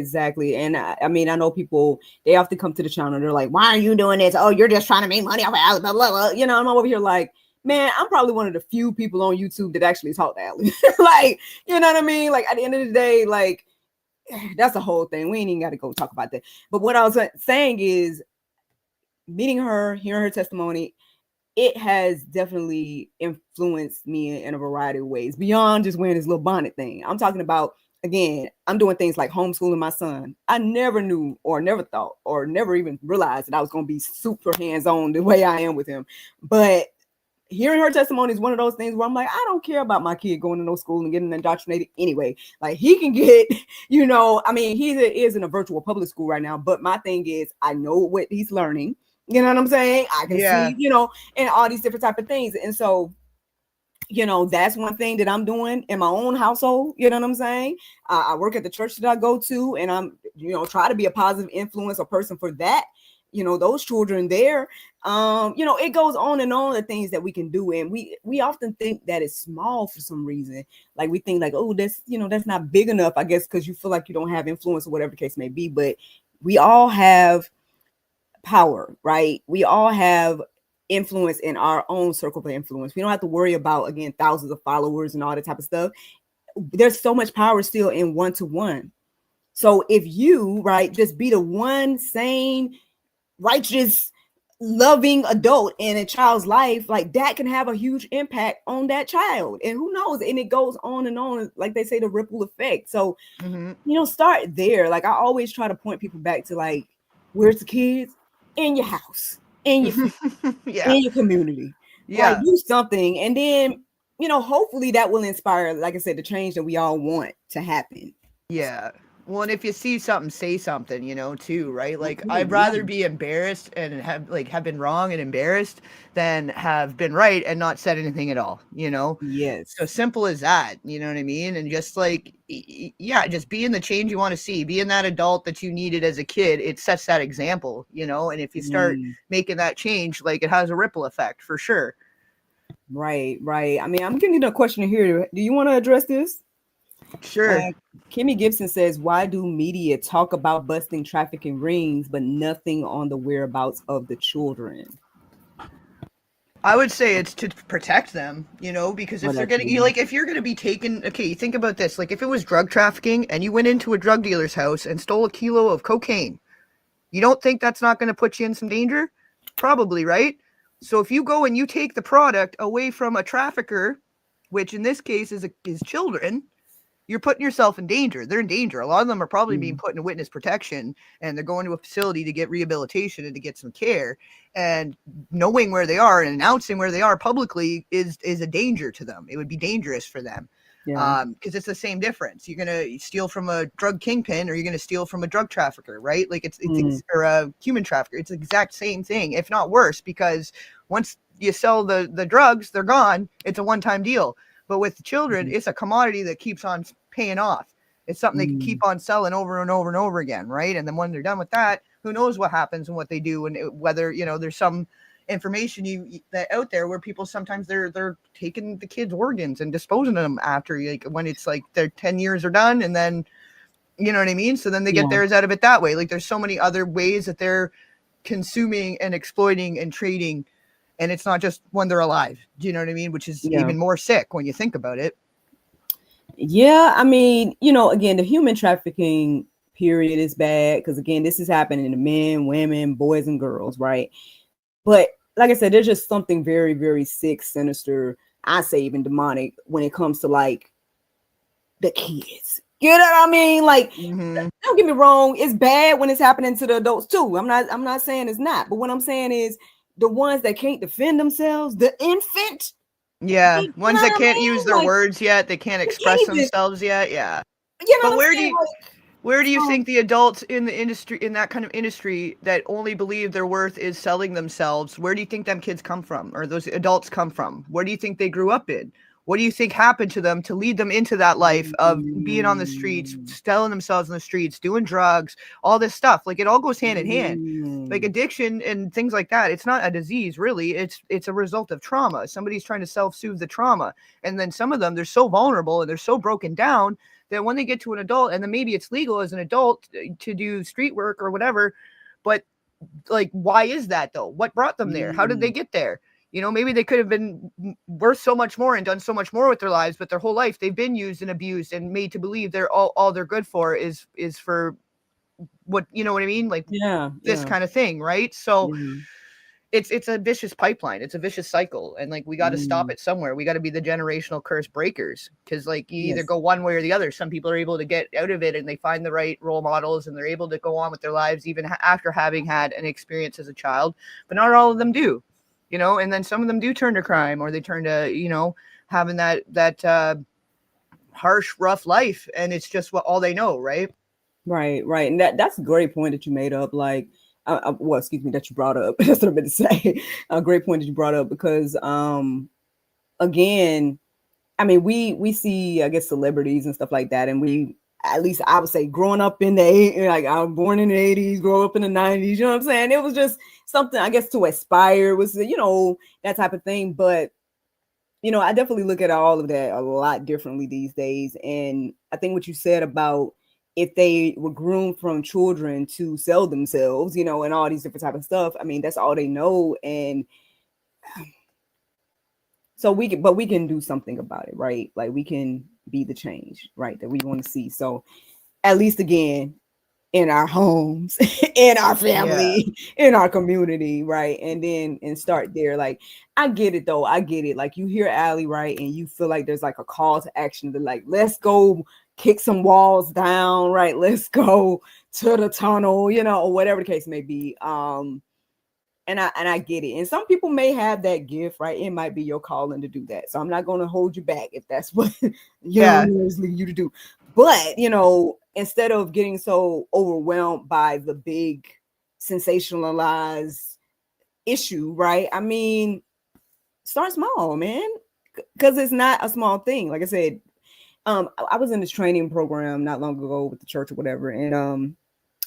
And I mean, I know people, they often come to the channel and they're like, why are you doing this? Oh, you're just trying to make money off of Ally, blah, blah, blah. You know, I'm over here like, man, I'm probably one of the few people on YouTube that actually talk to Ally. Like, you know what I mean? Like at the end of the day, like, that's the whole thing. We ain't even got to go talk about that. But what I was saying is meeting her, hearing her testimony, it has definitely influenced me in a variety of ways beyond just wearing this little bonnet thing. I'm talking about, again, I'm doing things like homeschooling my son. I never knew or never thought or never even realized that I was going to be super hands-on the way I am with him. But hearing her testimony is one of those things where I'm like, I don't care about my kid going to no school and getting indoctrinated anyway. Like he can get, you know, I mean, he is in a virtual public school right now, but my thing is I know what he's learning. You know what I'm saying? I can see, you know, and all these different type of things. And so, you know, that's one thing that I'm doing in my own household. You know what I'm saying? I work at the church that I go to, and I'm, you know, try to be a positive influence or person for that, you know, those children there. You know, it goes on and on, the things that we can do. And we often think that it's small for some reason. Like we think like, oh, that's, you know, that's not big enough, I guess, because you feel like you don't have influence or whatever the case may be. But we all have power, right? We all have influence in our own circle of influence. We don't have to worry about, again, thousands of followers and all that type of stuff. There's so much power still in one-to-one. So if you, right, just be the one sane, righteous, loving adult in a child's life, like that can have a huge impact on that child. And who knows? And it goes on and on, like they say, the ripple effect. So, start there. Like I always try to point people back to like, where's the kids? In your house, in your Yeah. in your community. Like do something. And then, hopefully that will inspire, like I said, the change that we all want to happen. Yeah. Well, and if you see something, say something, too, right? Like I'd Yeah. rather be embarrassed and have been wrong and embarrassed than have been right and not said anything at all, Yes. So simple as that, you know what I mean? And just like, yeah, just being the change you want to see, being that adult that you needed as a kid, it sets that example, And if you start making that change, like it has a ripple effect for sure. Right. I mean, I'm getting a question here. Do you want to address this? Sure. Kimmy Gibson says, why do media talk about busting trafficking rings, but nothing on the whereabouts of the children? I would say it's to protect them, because if they're getting, if you're going to be taken, okay, you think about this, like if it was drug trafficking and you went into a drug dealer's house and stole a kilo of cocaine, you don't think that's not going to put you in some danger? Probably, right? So if you go and you take the product away from a trafficker, which in this case is children, you're putting yourself in danger. They're in danger. A lot of them are probably being put in witness protection, and they're going to a facility to get rehabilitation and to get some care. And knowing where they are and announcing where they are publicly is a danger to them. It would be dangerous for them. Because it's the same difference. You're gonna steal from a drug kingpin, or you're gonna steal from a drug trafficker, right? Like it's or a human trafficker. It's the exact same thing, if not worse. Because once you sell the drugs, they're gone. It's a one-time deal. But with the children, it's a commodity that keeps on paying off. It's something they can keep on selling over and over and over again, right? And then when they're done with that, who knows what happens and what they do, and whether there's some information that out there where people sometimes they're taking the kids' organs and disposing of them after, like when it's like their 10 years are done, and then you know what I mean. So then they get theirs out of it that way. Like there's so many other ways that they're consuming and exploiting and trading. And it's not just when they're alive. Do you know what I mean? Which is even more sick when you think about it. Yeah. I mean, again, the human trafficking period is bad because, again, this is happening to men, women, boys, and girls, right? But like I said, there's just something very, very sick, sinister, I say even demonic when it comes to like the kids. You know what I mean? Like, don't get me wrong, it's bad when it's happening to the adults too. I'm not saying it's not, but what I'm saying is the ones that can't defend themselves, the infant. Yeah, ones that can't use their words yet, they can't express themselves yet. Yeah. But where do you think the adults in the industry, in that kind of industry, that only believe their worth is selling themselves, where do you think them kids come from, or those adults come from? Where do you think they grew up in? What do you think happened to them to lead them into that life of being on the streets, selling themselves on the streets, doing drugs, all this stuff? Like it all goes hand in hand. Like addiction and things like that. It's not a disease, really. It's a result of trauma. Somebody's trying to self-soothe the trauma. And then some of them, they're so vulnerable and they're so broken down that when they get to an adult, and then maybe it's legal as an adult to do street work or whatever, but like, why is that though? What brought them there? How did they get there? Maybe they could have been worth so much more and done so much more with their lives, but their whole life they've been used and abused and made to believe they're all they're good for is for what, you know what I mean? Like this kind of thing, right? So it's a vicious pipeline. It's a vicious cycle. And like, we got to stop it somewhere. We got to be the generational curse breakers. Cause like you either go one way or the other. Some people are able to get out of it and they find the right role models and they're able to go on with their lives, even after having had an experience as a child, but not all of them do. And then some of them do turn to crime, or they turn to, having that harsh, rough life. And it's just all they know. Right. Right. And that's a great point that you made up. Like, that you brought up. That's what I meant to say. A great point that you brought up because, again, I mean, we see, I guess, celebrities and stuff like that. And at least I would say growing up in the 80s, like I was born in the 80s, grew up in the 90s, you know what I'm saying? It was just something, I guess, to aspire was, that type of thing. But, I definitely look at all of that a lot differently these days. And I think what you said about if they were groomed from children to sell themselves, and all these different type of stuff, I mean, that's all they know. And so we can do something about it, right? Like we can be the change, right, that we want to see. So at least again, in our homes, in our Yeah. family, in our community, right? And start there. Like, I get it though. I get it. Like, you hear Allie, right? And you feel like there's like a call to action to like, let's go kick some walls down, right? Let's go to the tunnel, or whatever the case may be. And I get it. And some people may have that gift, right? It might be your calling to do that. So I'm not going to hold you back if that's what Yeah. is leading you to do. But instead of getting so overwhelmed by the big sensationalized issue, right? I mean, start small, man, because it's not a small thing. Like I said, I was in this training program not long ago with the church or whatever, and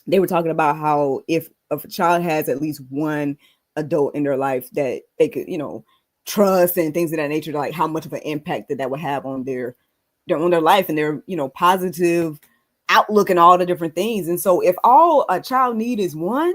they were talking about how if a child has at least one adult in their life that they could, trust and things of that nature, like how much of an impact that would have on their life and their, positive outlook and all the different things. And so if all a child need is one,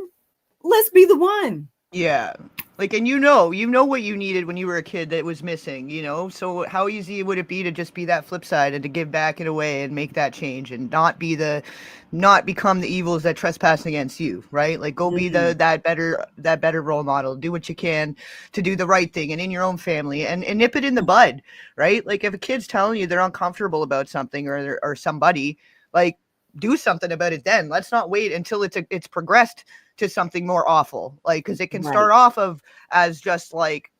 let's be the one. Yeah. Like, and you know what you needed when you were a kid that was missing, So how easy would it be to just be that flip side and to give back in a way and make that change and not become the evils that trespass against you, right? Like, go be that better role model. Do what you can to do the right thing and in your own family and nip it in the bud, right? Like, if a kid's telling you they're uncomfortable about something or somebody, like, do something about it then. Let's not wait until it's progressed to something more awful, like, because it can start off as just like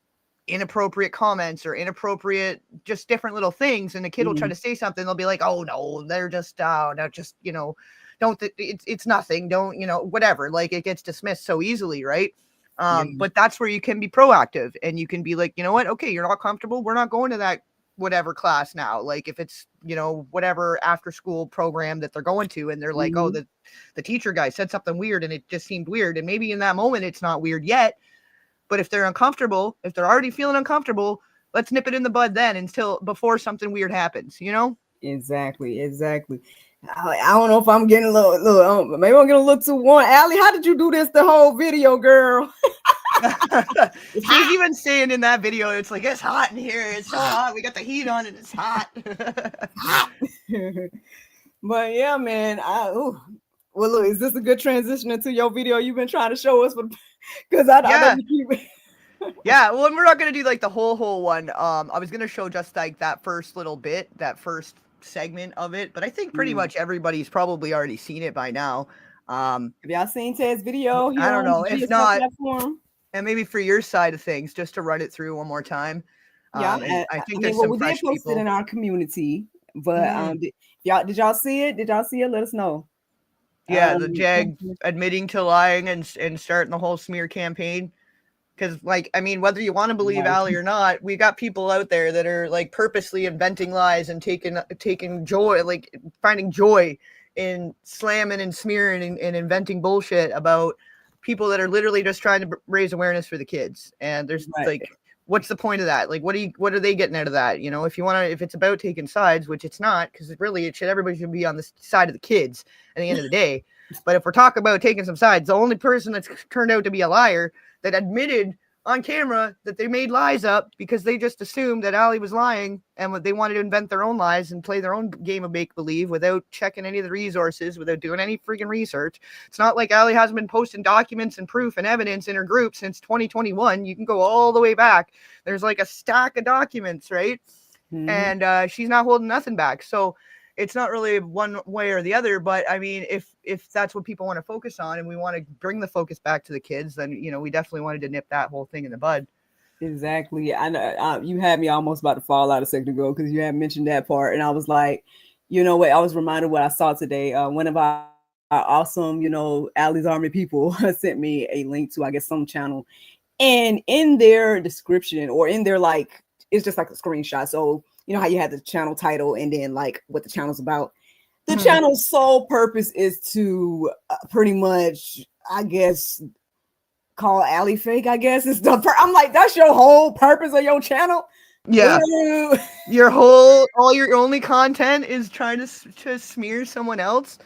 inappropriate comments or inappropriate, just different little things, and the kid will try to say something. They'll be like, oh no, they're just no, just don't it's nothing, don't whatever, like, it gets dismissed so easily, right? But that's where you can be proactive and you can be like, you know what, okay, you're not comfortable, we're not going to that whatever class now. Like, if it's whatever after school program that they're going to, and they're like, oh, the teacher guy said something weird and it just seemed weird, and maybe in that moment it's not weird yet, but if they're uncomfortable, if they're already feeling uncomfortable, let's nip it in the bud then, until before something weird happens. Exactly. I don't know if I'm getting a little maybe I'm getting a little too warm. Allie, how did you do this the whole video, girl? She's even saying in that video, it's like, it's hot in here, it's so hot, we got the heat on and it's hot. But yeah, man, well, look, is this a good transition into your video you've been trying to show us? Because I know you keep yeah, well, and we're not gonna do like the whole one. I was gonna show just like that first little bit, that first segment of it, but I think pretty much everybody's probably already seen it by now. Have y'all seen Tez's video here? I don't know, if not, platform? and maybe for your side of things, just to run it through one more time. Yeah, I think there's some we fresh did post people it in our community, but did y'all see it? Did y'all see it? Let us know. Yeah, the JAG admitting to lying and starting the whole smear campaign. Because, like, I mean, whether you want to believe Allie or not, we got people out there that are like purposely inventing lies and taking joy, like finding joy in slamming and smearing and inventing bullshit about people that are literally just trying to raise awareness for the kids. And there's like, what's the point of that? Like, what are they getting out of that? If it's about taking sides, which it's not, because everybody should be on the side of the kids at the end of the day. But if we're talking about taking some sides, the only person that's turned out to be a liar that admitted on camera that they made lies up because they just assumed that Allie was lying, and they wanted to invent their own lies and play their own game of make-believe without checking any of the resources, without doing any freaking research. It's not like Allie hasn't been posting documents and proof and evidence in her group since 2021. You can go all the way back. There's like a stack of documents, right? And she's not holding nothing back. So it's not really one way or the other, but I mean, if that's what people want to focus on and we want to bring the focus back to the kids, then, we definitely wanted to nip that whole thing in the bud. Exactly. I know you had me almost about to fall out a second ago because you had mentioned that part. And I was like, you know what? I was reminded what I saw today. One of our awesome, Allie's Army people sent me a link to, I guess, some channel. And in their description, or in their, like, it's just like a screenshot. So, you know how you have the channel title and then like what the channel's about. The channel's sole purpose is to pretty much, I guess, call Allie fake, I guess. I'm like, that's your whole purpose of your channel? Yeah. Your only content is trying to smear someone else.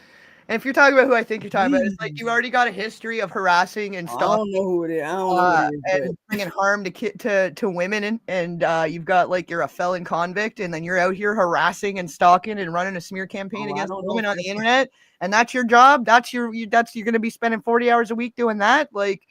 And if you're talking about who I think you're talking about, it's like you already got a history of harassing and I stalking. don't know who it is. I don't know who it is, And bringing harm to women, and you've got like you're a felon convict, and then you're out here harassing and stalking and running a smear campaign against women on the internet, and that's your job. You're going to be spending 40 hours a week doing that. Like,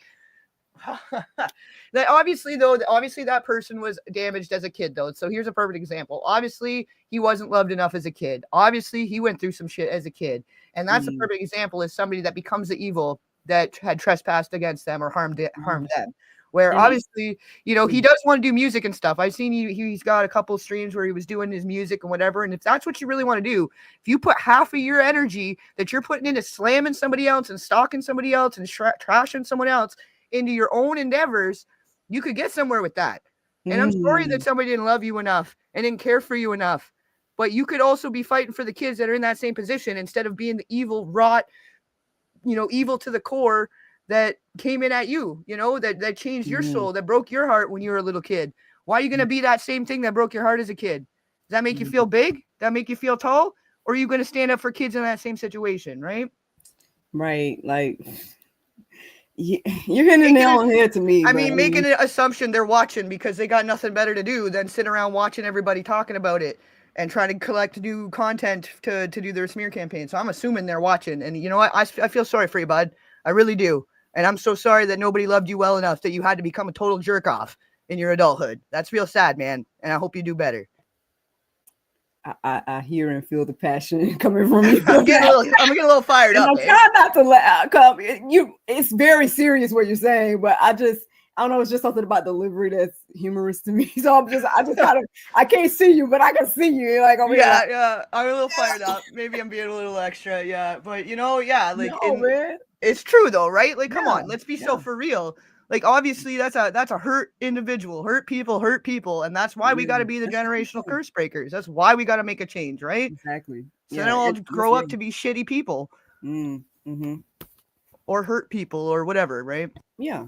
that obviously that person was damaged as a kid though. So here's a perfect example. Obviously he wasn't loved enough as a kid. Obviously he went through some shit as a kid, and that's a perfect example is somebody that becomes the evil that had trespassed against them or harmed them. Where obviously, he does want to do music and stuff. I've seen he's got a couple streams where he was doing his music and whatever. And if that's what you really want to do, if you put half of your energy that you're putting into slamming somebody else and stalking somebody else and trashing someone else into your own endeavors, you could get somewhere with that. And I'm sorry that somebody didn't love you enough and didn't care for you enough. But you could also be fighting for the kids that are in that same position instead of being the evil, rot, evil to the core that came in at you, that changed your soul, that broke your heart when you were a little kid. Why are you going to be that same thing that broke your heart as a kid? Does that make you feel big? Does that make you feel tall? Or are you going to stand up for kids in that same situation, right? Right. Like, you're hitting the nail on the head to me. Making an assumption they're watching because they got nothing better to do than sit around watching everybody talking about it and trying to collect new content to do their smear campaign. So I'm assuming they're watching. And you know what? I feel sorry for you, bud. I really do. And I'm so sorry that nobody loved you well enough that you had to become a total jerk off in your adulthood. That's real sad, man. And I hope you do better. I hear and feel the passion coming from you. I'm getting a little fired up. I'm trying not to let come. It's very serious what you're saying, but I don't know. It's just something about delivery that's humorous to me. So I just kind of, I can't see you, but I can see you. Like, I'm a little fired up. Maybe I'm being a little extra. Yeah, but man. It's true though, right? Like, come on, let's be so for real. Like, obviously, that's a hurt individual, hurt people, and that's why we got to be the generational curse breakers. That's why we got to make a change, right? Exactly. So they don't grow up to be shitty people, or hurt people, or whatever, right? Yeah.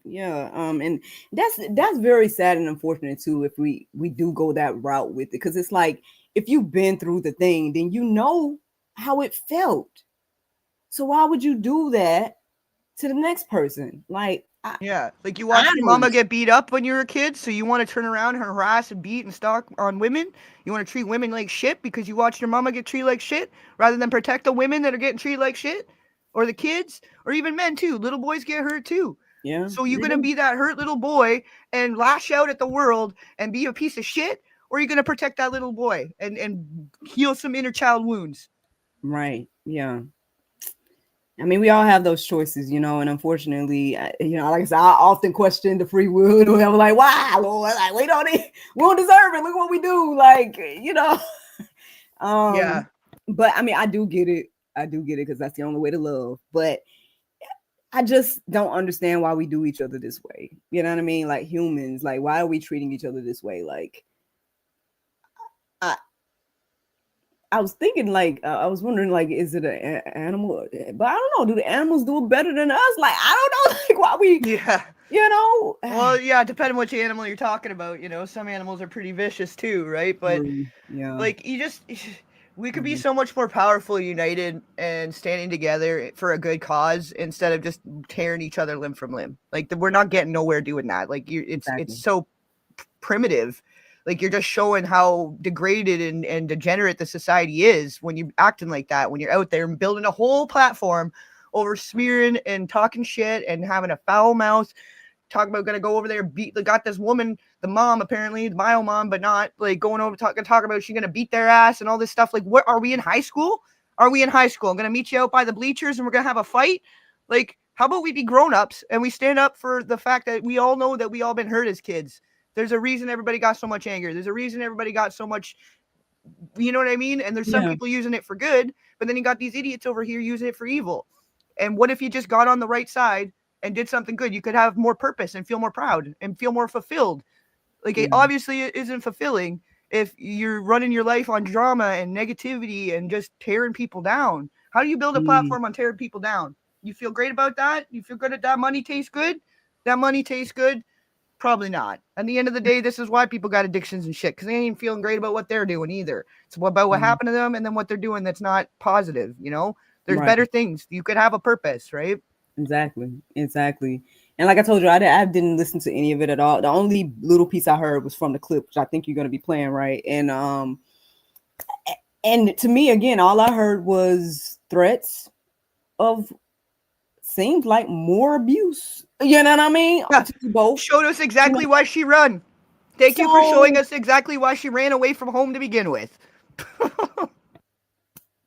And that's very sad and unfortunate too. If we do go that route with it, because it's like if you've been through the thing, then you know how it felt. So why would you do that to the next person? Like, like you watched your mama get beat up when you were a kid, so you want to turn around and harass and beat and stalk on women. You want to treat women like shit because you watched your mama get treated like shit, rather than protect the women that are getting treated like shit, or the kids, or even men too. Little boys get hurt too. Yeah. So you're gonna be that hurt little boy and lash out at the world and be a piece of shit, or are you gonna protect that little boy and heal some inner child wounds? Right. Yeah. I mean, we all have those choices, and unfortunately, like I said, I often question the free will. I'm like, wow, Lord, like, we don't deserve it. Look what we do. Like, But I mean, I do get it because that's the only way to love. But I just don't understand why we do each other this way. You know what I mean? Like humans, like, why are we treating each other this way? Like, I was thinking, like, I was wondering, like, is it an animal? But I don't know. Do the animals do it better than us? Like, I don't know. Like, why we? Yeah. Well, yeah, depending on which animal you're talking about. Some animals are pretty vicious too, right? But like, we could be so much more powerful, united, and standing together for a good cause instead of just tearing each other limb from limb. Like, we're not getting nowhere doing that. Like, it's so primitive. Like, you're just showing how degraded and degenerate the society is when you're acting like that, when you're out there and building a whole platform over smearing and talking shit and having a foul mouth, talking about going to go over there and beat, got this woman, the mom, apparently, the bio mom, but not, like, going over talk about she's going to beat their ass and all this stuff. Like, what, are we in high school? Are we in high school? I'm going to meet you out by the bleachers and we're going to have a fight? Like, how about we be grown-ups and we stand up for the fact that we all know that we all been hurt as kids. There's a reason everybody got so much anger. There's a reason everybody got so much, you know what I mean? And there's some people using it for good, but then you got these idiots over here using it for evil. And what if you just got on the right side and did something good? You could have more purpose and feel more proud and feel more fulfilled. Like, it obviously isn't fulfilling if you're running your life on drama and negativity and just tearing people down. How do you build a platform on tearing people down? You feel great about that? You feel good at that money tastes good? That money tastes good? Probably not. At the end of the day, this is why people got addictions and shit, because they ain't feeling great about what they're doing either. It's about what happened to them and then what they're doing that's not positive, There's Right. better things. You could have a purpose, right? Exactly. Exactly. And like I told you, I didn't listen to any of it at all. The only little piece I heard was from the clip, which I think you're going to be playing, right? And to me, again, all I heard was threats of seemed like more abuse. You know what I mean? Yeah. To both. Showed us You exactly know, why she run. Thank you for showing so us exactly why she ran away from home to begin with.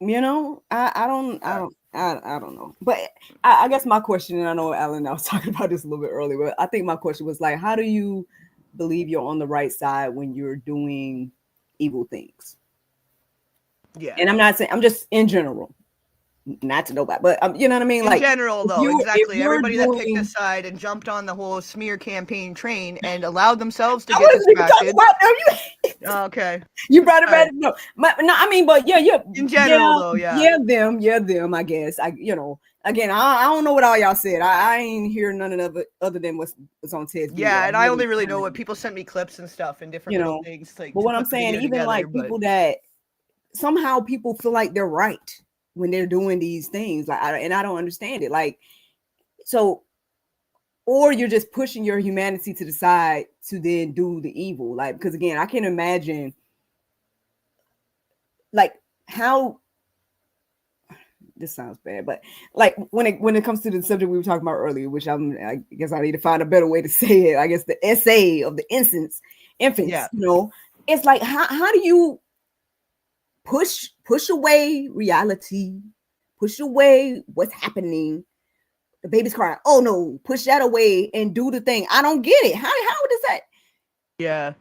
you know, I don't know. But I guess my question, and I know Alan, I was talking about this a little bit earlier, but I think my question was like, how do you believe you're on the right side when you're doing evil things? Yeah. And I'm not saying, I'm just in general, not to nobody, but you know what I mean? In Like general, though, if exactly. you're Everybody that picked a doing, side and jumped on the whole smear campaign train and allowed themselves to I get wasn't even talking distracted. about them. Okay. You brought it All back. right. No, no, I mean, but yeah, In general, though, yeah. them. I guess again, I don't know what all y'all said. I ain't hear none of it other than what's on Tezz video. Yeah, and I only really know what people sent me clips and stuff and different little things like But to what I'm put the saying, video even together. like people that somehow people feel like they're right when they're doing these things, like, and I don't understand it. Like, so, or you're just pushing your humanity to the side to then do the evil, like, because again, I can't imagine, like, how. This sounds bad, but like when it comes to the subject we were talking about earlier, which I guess I need to find a better way to say it. I guess the essay of the infants, Yeah. you know, it's like how do you push away reality, push away what's happening? The baby's crying. Oh no, push that away and do the thing. I don't get it. How does that? Yeah.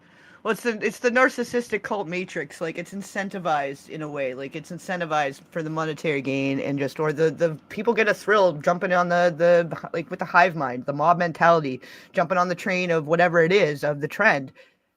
Well, it's the narcissistic cult matrix. Like, it's incentivized in a way. Like, it's incentivized for the monetary gain and just, or the people get a thrill jumping on the like with the hive mind, the mob mentality, jumping on the train of whatever it is of the trend,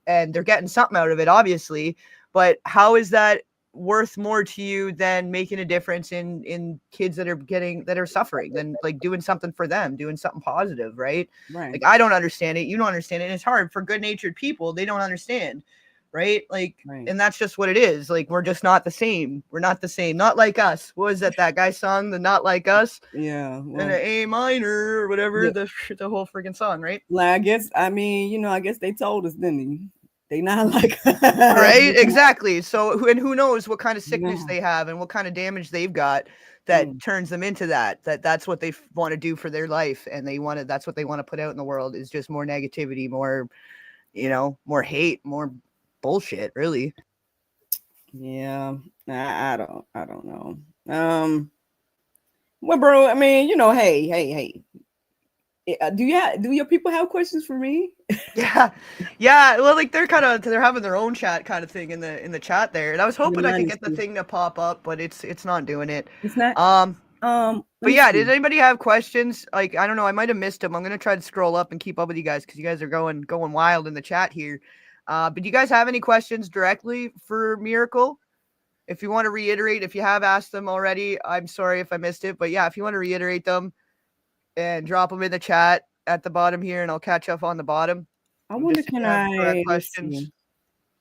and they're getting something out of it, obviously. But how is that worth more to you than making a difference in kids that are suffering, than like doing something for them, doing something positive, right? Right. Like, I don't understand it, you don't understand it, and it's hard for good-natured people. They don't understand, right? Like, Right. and that's just what it is. Like, we're just not the same. We're not the same. Not like us. What was that guy's song, the Not Like Us? Yeah. Well, And an A minor or whatever, yeah. the whole freaking song, right? Like, I guess, I mean, I guess they told us, didn't they not like Right, exactly. So, and who knows what kind of sickness Yeah. they have and what kind of damage they've got that Mm. turns them into that's what they want to do for their life, and that's what they want to put out in the world, is just more negativity, more, more hate, more bullshit, really. Yeah, I don't know. Well, bro, I mean, hey. Do your people have questions for me? Yeah. Well, like they're having their own chat kind of thing in the chat there, and I was hoping I could get the thing to pop up, but it's not doing it. It's not. But yeah, did anybody have questions? Like, I don't know, I might have missed them. I'm gonna try to scroll up and keep up with you guys because you guys are going wild in the chat here. But do you guys have any questions directly for Miracle? If you want to reiterate, if you have asked them already, I'm sorry if I missed it. But yeah, if you want to reiterate them and drop them in the chat at the bottom here, and I'll catch up on the bottom. I wonder, can questions?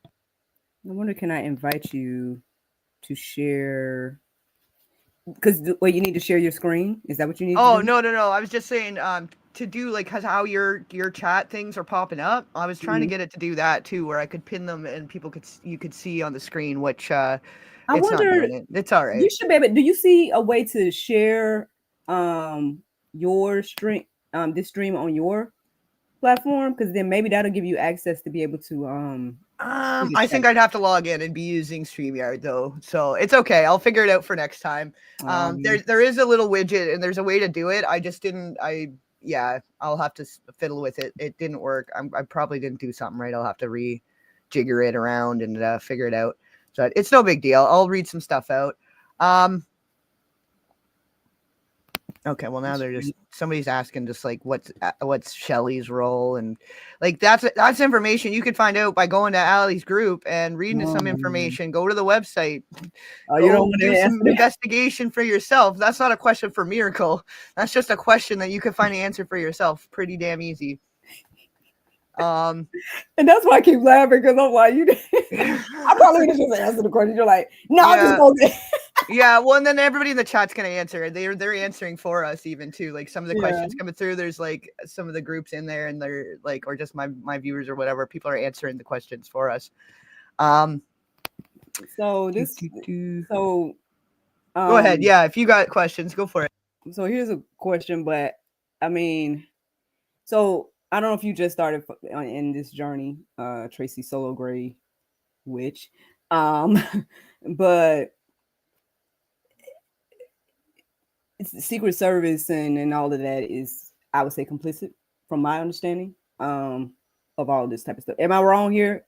I wonder, can I invite you to share? Because you need to share your screen. Is that what you need? Oh, to do? No. I was just saying, to do like how your chat things are popping up. I was trying to get it to do that too, where I could pin them and you could see on the screen, which I it's wonder, not doing it. It's all right. You should be able. Do you see a way to share your stream, this stream on your platform? Because then maybe that'll give you access to be able to I think I'd have to log in and be using StreamYard though, so it's okay. I'll figure it out for next time. There is a little widget and there's a way to do it. I just didn't. I'll have to fiddle with it. It didn't work. I probably didn't do something right. I'll have to rejigger it around and figure it out. So it's no big deal. I'll read some stuff out. Okay, well now somebody's asking just like what's Shelly's role, and like that's information you could find out by going to Allie's group and reading some information. Go to the website. You don't want do to some investigation for yourself. That's not a question for Miracle. That's just a question that you can find the answer for yourself. Pretty damn easy. And that's why I keep laughing, because I'm like, I probably would have just answered the question. You're like, no, I'm just going to. Yeah, well, and then everybody in the chat's gonna answer. They're answering for us even too. Like some of the Yeah. questions coming through, there's like some of the groups in there, and they're like, or just my viewers or whatever. People are answering the questions for us. So so Go ahead. Yeah, if you got questions, go for it. So here's a question, but I mean, so I don't know if you just started in this journey, Tracy Solo Gray witch, but it's Secret Service and all of that is, I would say, complicit from my understanding of all this type of stuff. Am I wrong here?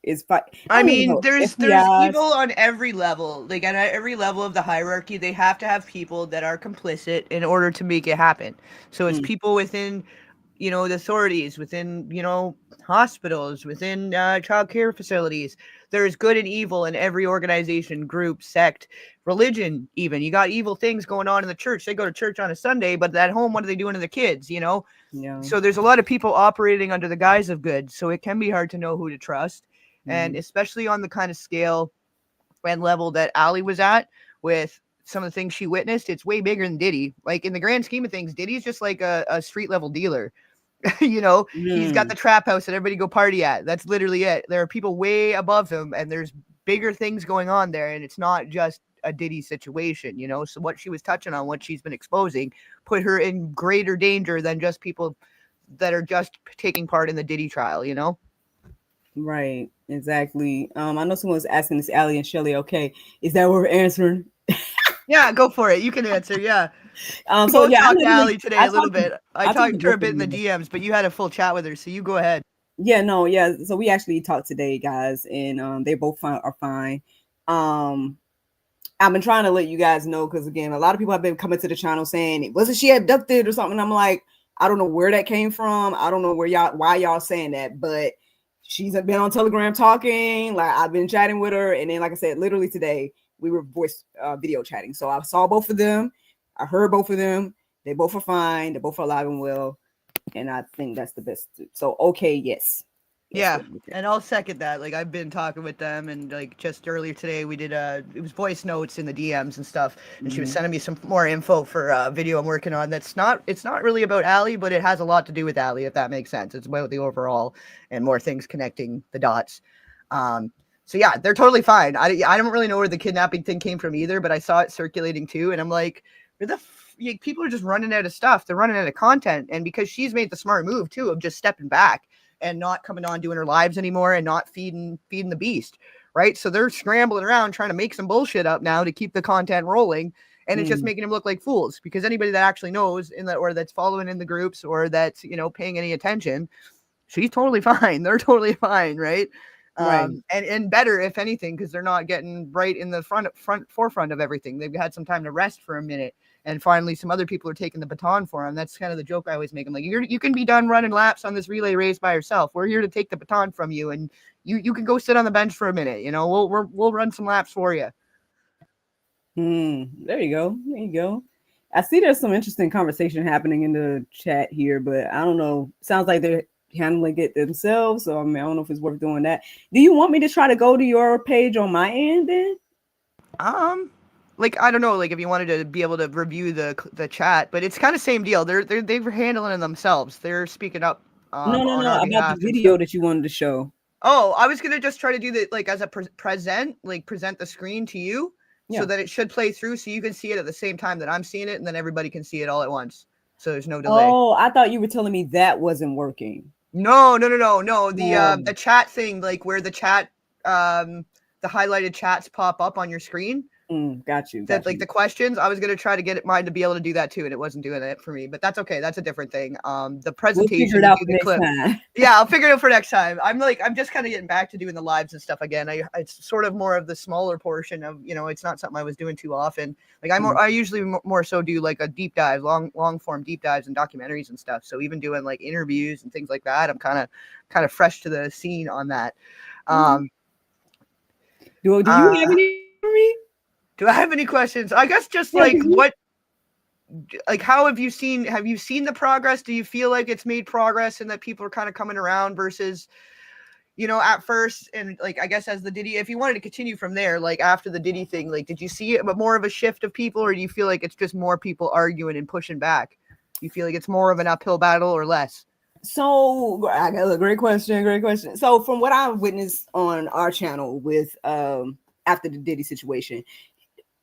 I mean, there's FBI's. evil on every level. Like at every level of the hierarchy, they have to have people that are complicit in order to make it happen. So it's people within, the authorities, within, hospitals, within child care facilities. There's good and evil in every organization, group, sect, religion, even. You got evil things going on in the church. They go to church on a Sunday, but at home, what are they doing to the kids, Yeah. So there's a lot of people operating under the guise of good. So it can be hard to know who to trust. And especially on the kind of scale and level that Ali was at with some of the things she witnessed, it's way bigger than Diddy. Like in the grand scheme of things, Diddy's just like a street level dealer. He's got the trap house that everybody go party at. That's literally it. There are people way above him, and there's bigger things going on there, and it's not just a Diddy situation, So what she was touching on, what she's been exposing, put her in greater danger than just people that are just taking part in the Diddy trial, Right, exactly. I know someone's asking this, Allie and Shelly. Okay, is that what we're answering? Yeah, go for it. You can answer. Yeah. So yeah, I talked to Allie today a little bit. I talked to her a bit in the them. DMs, but you had a full chat with her, so you go ahead. Yeah, no, yeah. So we actually talked today, guys, and they both are fine. I've been trying to let you guys know because again, a lot of people have been coming to the channel saying, wasn't she abducted or something? I'm like, I don't know where that came from. I don't know why y'all saying that, but she's been on Telegram talking. Like I've been chatting with her, and then like I said, literally today we were voice video chatting. So I saw both of them. I heard both of them. They both are fine. They both are alive and well, and I think that's the best. So okay, yes. Yeah, and I'll second that. Like I've been talking with them, and like just earlier today we did it was voice notes in the DMs and stuff, and she was sending me some more info for a video I'm working on. It's not really about Allie, but it has a lot to do with Allie, if that makes sense. It's about the overall and more things connecting the dots. So yeah, they're totally fine. I don't really know where the kidnapping thing came from either, but I saw it circulating too, and I'm like, people are just running out of stuff. They're running out of content, and because she's made the smart move too of just stepping back and not coming on doing her lives anymore and not feeding the beast, right? So they're scrambling around trying to make some bullshit up now to keep the content rolling, and it's just making them look like fools, because anybody that actually knows or that's following in the groups or that's paying any attention, she's totally fine. They're totally fine, right? Right. And better if anything, because they're not getting right in the forefront of everything. They've had some time to rest for a minute. And finally, some other people are taking the baton for him. That's kind of the joke I always make. I'm like, you can be done running laps on this relay race by yourself. We're here to take the baton from you, and you can go sit on the bench for a minute. We'll run some laps for you. There you go. There you go. I see there's some interesting conversation happening in the chat here, but I don't know. Sounds like they're handling it themselves. So I don't know if it's worth doing that. Do you want me to try to go to your page on my end then? Like, I don't know, like if you wanted to be able to review the chat, but it's kind of same deal. They're handling it themselves. They're speaking up. No, about the video that you wanted to show. Oh, I was gonna just try to do that like as a present the screen to you, so that it should play through, so you can see it at the same time that I'm seeing it, and then everybody can see it all at once, so there's no delay. Oh, I thought you were telling me that wasn't working. No. The chat thing, like where the chat, the highlighted chats pop up on your screen. Got you. Like the questions, I was gonna try to get mine to be able to do that too, and it wasn't doing it for me. But that's okay. That's a different thing. The presentation, we'll figure it out for next time. Yeah, I'll figure it out for next time. I'm just kind of getting back to doing the lives and stuff again. It's sort of more of the smaller portion of it's not something I was doing too often. Like I usually more so do like a deep dive, long form deep dives and documentaries and stuff. So even doing like interviews and things like that, I'm kind of fresh to the scene on that. Do you have any for me? Do I have any questions? I guess just like how have you seen the progress? Do you feel like it's made progress and that people are kind of coming around versus, you know, at first, and like, I guess as the Diddy, if you wanted to continue from there, like after the Diddy thing, like, did you see it, but more of a shift of people, or do you feel like it's just more people arguing and pushing back? You feel like it's more of an uphill battle or less? So I got a great question. Great question. So from what I witnessed on our channel with after the Diddy situation,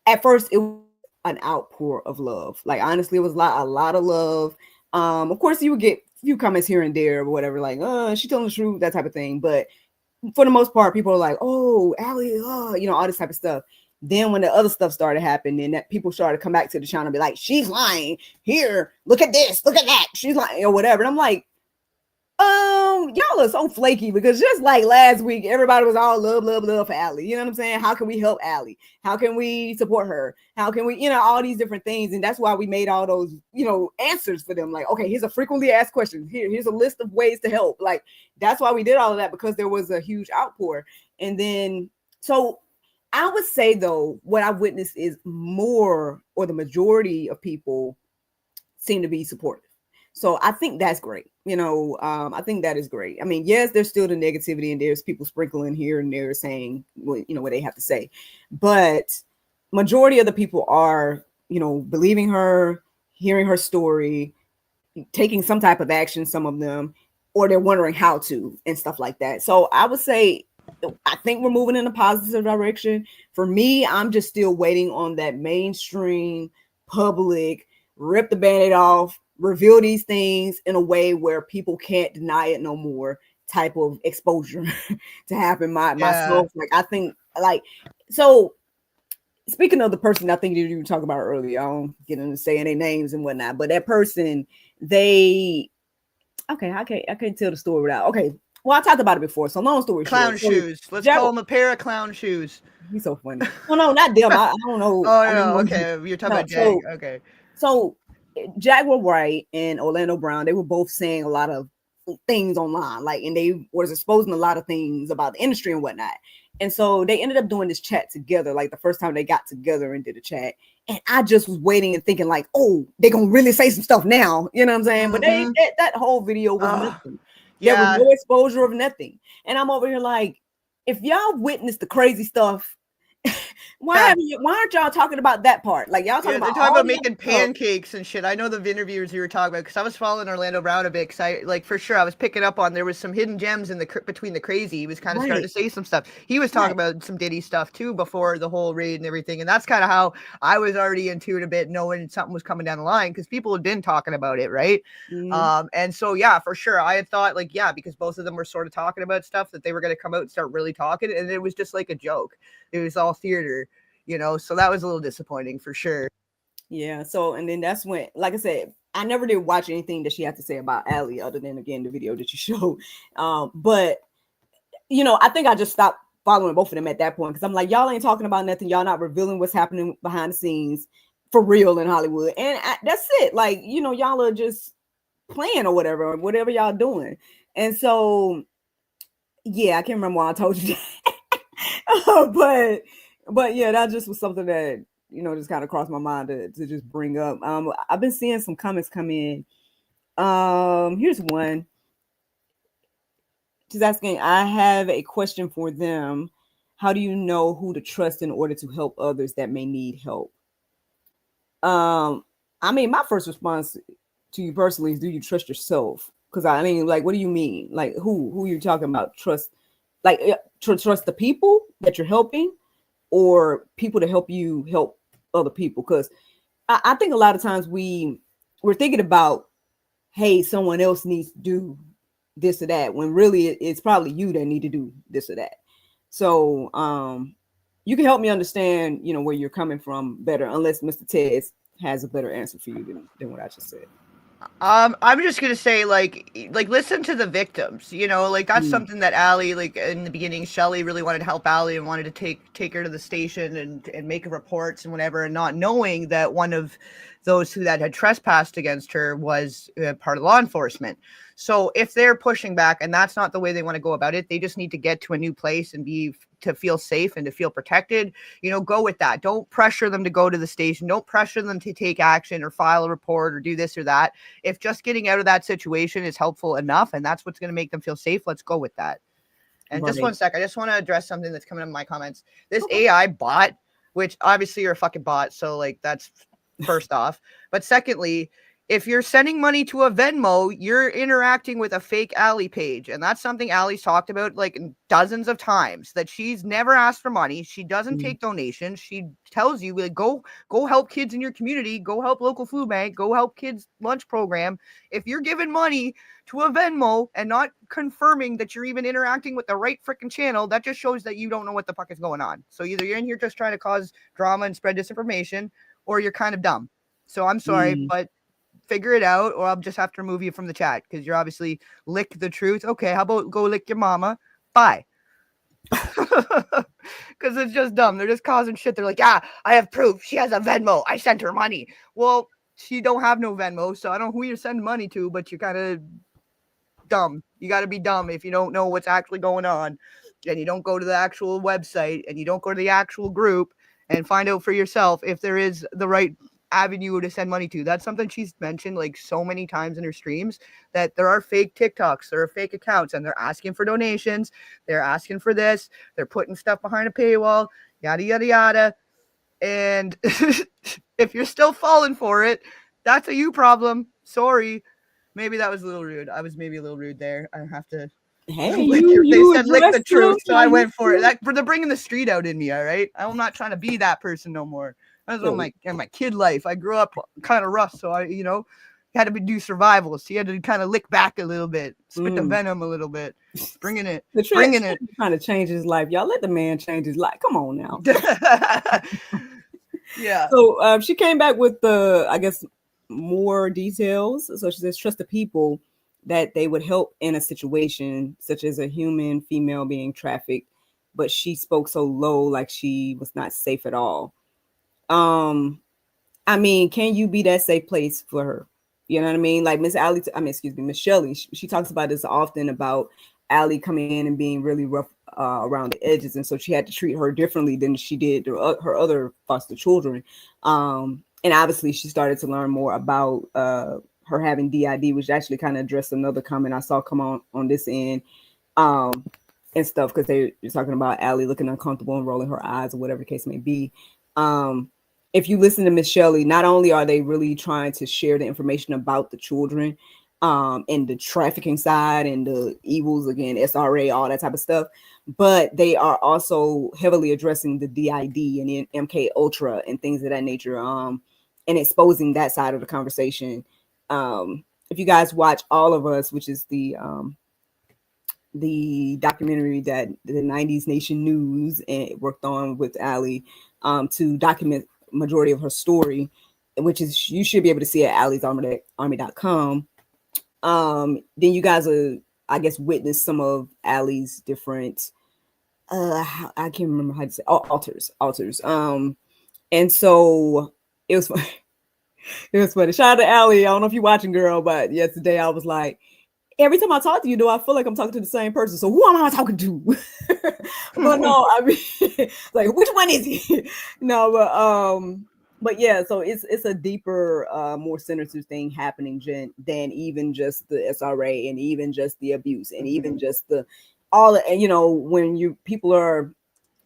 at first it was an outpour of love. Like honestly, it was a lot of love. Of course, you would get a few comments here and there or whatever, like she telling the truth, that type of thing. But for the most part, people are like, oh, Allie, you know, all this type of stuff. Then when the other stuff started happening, and that people started to come back to the channel and be like, she's lying. Here, look at this, look at that. She's lying or whatever. And I'm like, y'all are so flaky, because just like last week, everybody was all love for Allie. You know what I'm saying? How can we help Allie? How can we support her? How can we, you know, all these different things. And that's why we made all those, you know, answers for them. Like, okay, here's a frequently asked questions. Here's a list of ways to help. Like, that's why we did all of that, because there was a huge outpour. And then, so I would say though, what I witnessed is more, or the majority of people seem to be supportive. So I think that's great. You know, I think that is great. I mean, yes, there's still the negativity, and there's people sprinkling here and there saying, you know, what they have to say. But majority of the people are, you know, believing her, hearing her story, taking some type of action, some of them, or they're wondering how to and stuff like that. So I would say, I think we're moving in a positive direction. For me, I'm just still waiting on that mainstream public, rip the Band-Aid off, reveal these things in a way where people can't deny it no more type of exposure to happen. Myself, like, I think, like, so speaking of the person, I think you were talking about earlier, I don't get into saying their names and whatnot, but that person, I can't tell the story without, well, I talked about it before, so long story short. Clown shoes. Let's call him a pair of clown shoes. He's so funny. No, not them. I don't know. Oh, no, okay. You're talking about Jag. Okay. So Jaguar Wright and Orlando Brown, they were both saying a lot of things online, like, and they was exposing a lot of things about the industry and whatnot. And so they ended up doing this chat together, like the first time they got together and did a chat. And I just was waiting and thinking like, oh, they're going to really say some stuff now. You know what I'm saying? But that whole video was nothing. There was no exposure of nothing. And I'm over here like, if y'all witnessed the crazy stuff, why aren't y'all talking about that part? Like, y'all talking about making pancakes and shit. I know the interviewers you were talking about, because I was following Orlando Brown a bit, because I, like, for sure I was picking up on there was some hidden gems in the between the crazy. He was kind of starting to say some stuff. He was talking about some Diddy stuff too before the whole raid and everything, and that's kind of how I was already into it a bit, knowing something was coming down the line, because people had been talking about it, right? And so yeah, for sure, I had thought like, because both of them were sort of talking about stuff, that they were going to come out and start really talking, and it was just like a joke. It was all theater, you know, so that was a little disappointing for sure. Yeah. So, and then that's when, like I said, I never did watch anything that she had to say about Allie, other than, again, the video that you showed. But, you know, I think I just stopped following both of them at that point, because I'm like, y'all ain't talking about nothing. Y'all not revealing what's happening behind the scenes for real in Hollywood. And that's it. Like, you know, y'all are just playing or whatever y'all doing. And so, yeah, I can't remember why I told you that. But yeah, that just was something that, you know, just kind of crossed my mind to just bring up. I've been seeing some comments come in. Here's one. She's asking, I have a question for them. How do you know who to trust in order to help others that may need help? I mean, my first response to you personally is, do you trust yourself? Because I mean, like, what do you mean? Like, who you're talking about? Trust, like, trust the people that you're helping, or people to help you help other people? Because I think a lot of times we're thinking about, hey, someone else needs to do this or that, when really it's probably you that need to do this or that. So you can help me understand, you know, where you're coming from better, unless Mr. Tezz has a better answer for you than what I just said. I'm just gonna say, like listen to the victims, you know, like that's something that Allie, like in the beginning, Shelly really wanted to help Allie and wanted to take her to the station and make reports and whatever, and not knowing that one of those that had trespassed against her was part of law enforcement. So if they're pushing back and that's not the way they want to go about it, they just need to get to a new place and to feel safe and to feel protected. You know, go with that. Don't pressure them to go to the station. Don't pressure them to take action or file a report or do this or that. If just getting out of that situation is helpful enough and that's what's going to make them feel safe, let's go with that. And just Right. 1 sec, I just want to address something that's coming up in my comments. This Okay. AI bot, which obviously you're a fucking bot, so like that's first off. But secondly, if you're sending money to a Venmo, you're interacting with a fake Allie page. And that's something Allie's talked about like dozens of times, that she's never asked for money. She doesn't take donations. She tells you, like, go help kids in your community, go help local food bank, go help kids lunch program. If you're giving money to a Venmo and not confirming that you're even interacting with the right freaking channel, that just shows that you don't know what the fuck is going on. So either you're in here just trying to cause drama and spread disinformation, or you're kind of dumb. So I'm sorry, but figure it out, or I'll just have to remove you from the chat because you're obviously lick the truth. Okay, how about go lick your mama? Bye. Because it's just dumb. They're just causing shit. They're like, yeah, I have proof. She has a Venmo. I sent her money. Well, she don't have no Venmo, so I don't know who you're sending money to, but you're kind of dumb. You got to be dumb if you don't know what's actually going on, and you don't go to the actual website, and you don't go to the actual group and find out for yourself if there is the right avenue to send money to. That's something she's mentioned like so many times in her streams, that there are fake TikToks, there are fake accounts, and they're asking for donations, they're asking for this, they're putting stuff behind a paywall, yada yada yada. And if you're still falling for it, that's a you problem. Sorry. Maybe that was a little rude. I was maybe a little rude there. I have to. Hey, They said lick the addressed truth, so I them. went for it. They're bringing the street out in me. All right, I'm not trying to be that person no more. That's what my kid life. I grew up kind of rough, so I had to do survival. So you had to kind of lick back a little bit, spit the venom a little bit, bringing it. Trying to change his life. Y'all let the man change his life. Come on now. Yeah. So she came back with I guess, more details. So she says, trust the people that they would help in a situation such as a human female being trafficked, but she spoke so low, like she was not safe at all. I mean, can you be that safe place for her? You know what I mean? Like Miss Shelley, she talks about this often, about Allie coming in and being really rough around the edges, and so she had to treat her differently than she did her other foster children. And obviously, she started to learn more about her having DID, which actually kind of addressed another comment I saw come on this end, and stuff, because they're talking about Allie looking uncomfortable and rolling her eyes or whatever the case may be. If you listen to Miss Shelley, not only are they really trying to share the information about the children and the trafficking side and the evils, again, SRA, all that type of stuff, but they are also heavily addressing the DID and MK Ultra and things of that nature, and exposing that side of the conversation. If you guys watch All of Us, which is the documentary that the 90s Nation News worked on with Allie to document majority of her story, which is, you should be able to see at alliesarmy.com. Then you guys will, I guess, witness some of Allie's different I can't remember how to say alters. And so it was funny. It was funny. Shout out to Allie. I don't know if you're watching, girl, but yesterday I was like, every time I talk to you, do I feel like I'm talking to the same person? So who am I talking to? But no, I mean, like, which one is he? No, but yeah, so it's a deeper, more sinister thing happening than even just the SRA and even just the abuse and even just when people are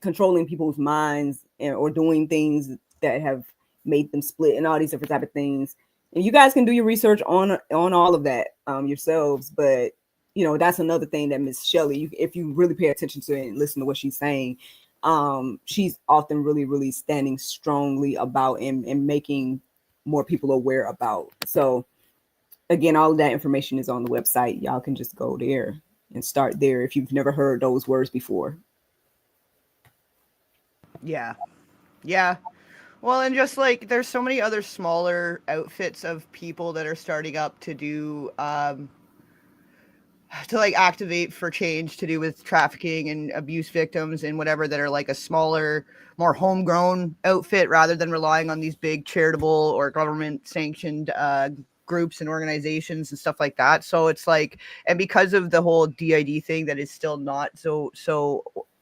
controlling people's minds or doing things that have made them split and all these different type of things. And you guys can do your research on all of that yourselves, but that's another thing that Miss Shelley, if you really pay attention to it and listen to what she's saying, she's often really, really standing strongly about and making more people aware about. So again, all of that information is on the website. Y'all can just go there and start there if you've never heard those words before. Yeah. Well, and just like there's so many other smaller outfits of people that are starting up to do to like activate for change to do with trafficking and abuse victims and whatever, that are like a smaller, more homegrown outfit rather than relying on these big charitable or government sanctioned groups and organizations and stuff like that. So it's like, and because of the whole DID thing that is still not so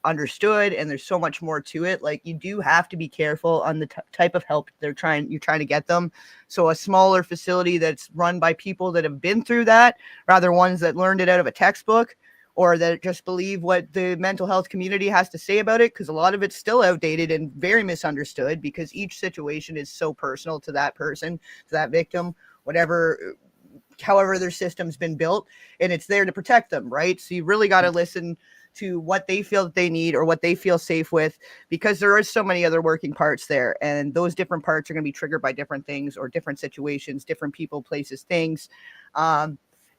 understood, and there's so much more to it, like you do have to be careful on the type of help you're trying to get them. So a smaller facility that's run by people that have been through that, rather ones that learned it out of a textbook, or that just believe what the mental health community has to say about it, because a lot of it's still outdated and very misunderstood, because each situation is so personal to that person, to that victim, whatever, however their system's been built, and it's there to protect them, right? So you really got to listen to what they feel that they need or what they feel safe with, because there are so many other working parts there, and those different parts are going to be triggered by different things or different situations, different people, places, things.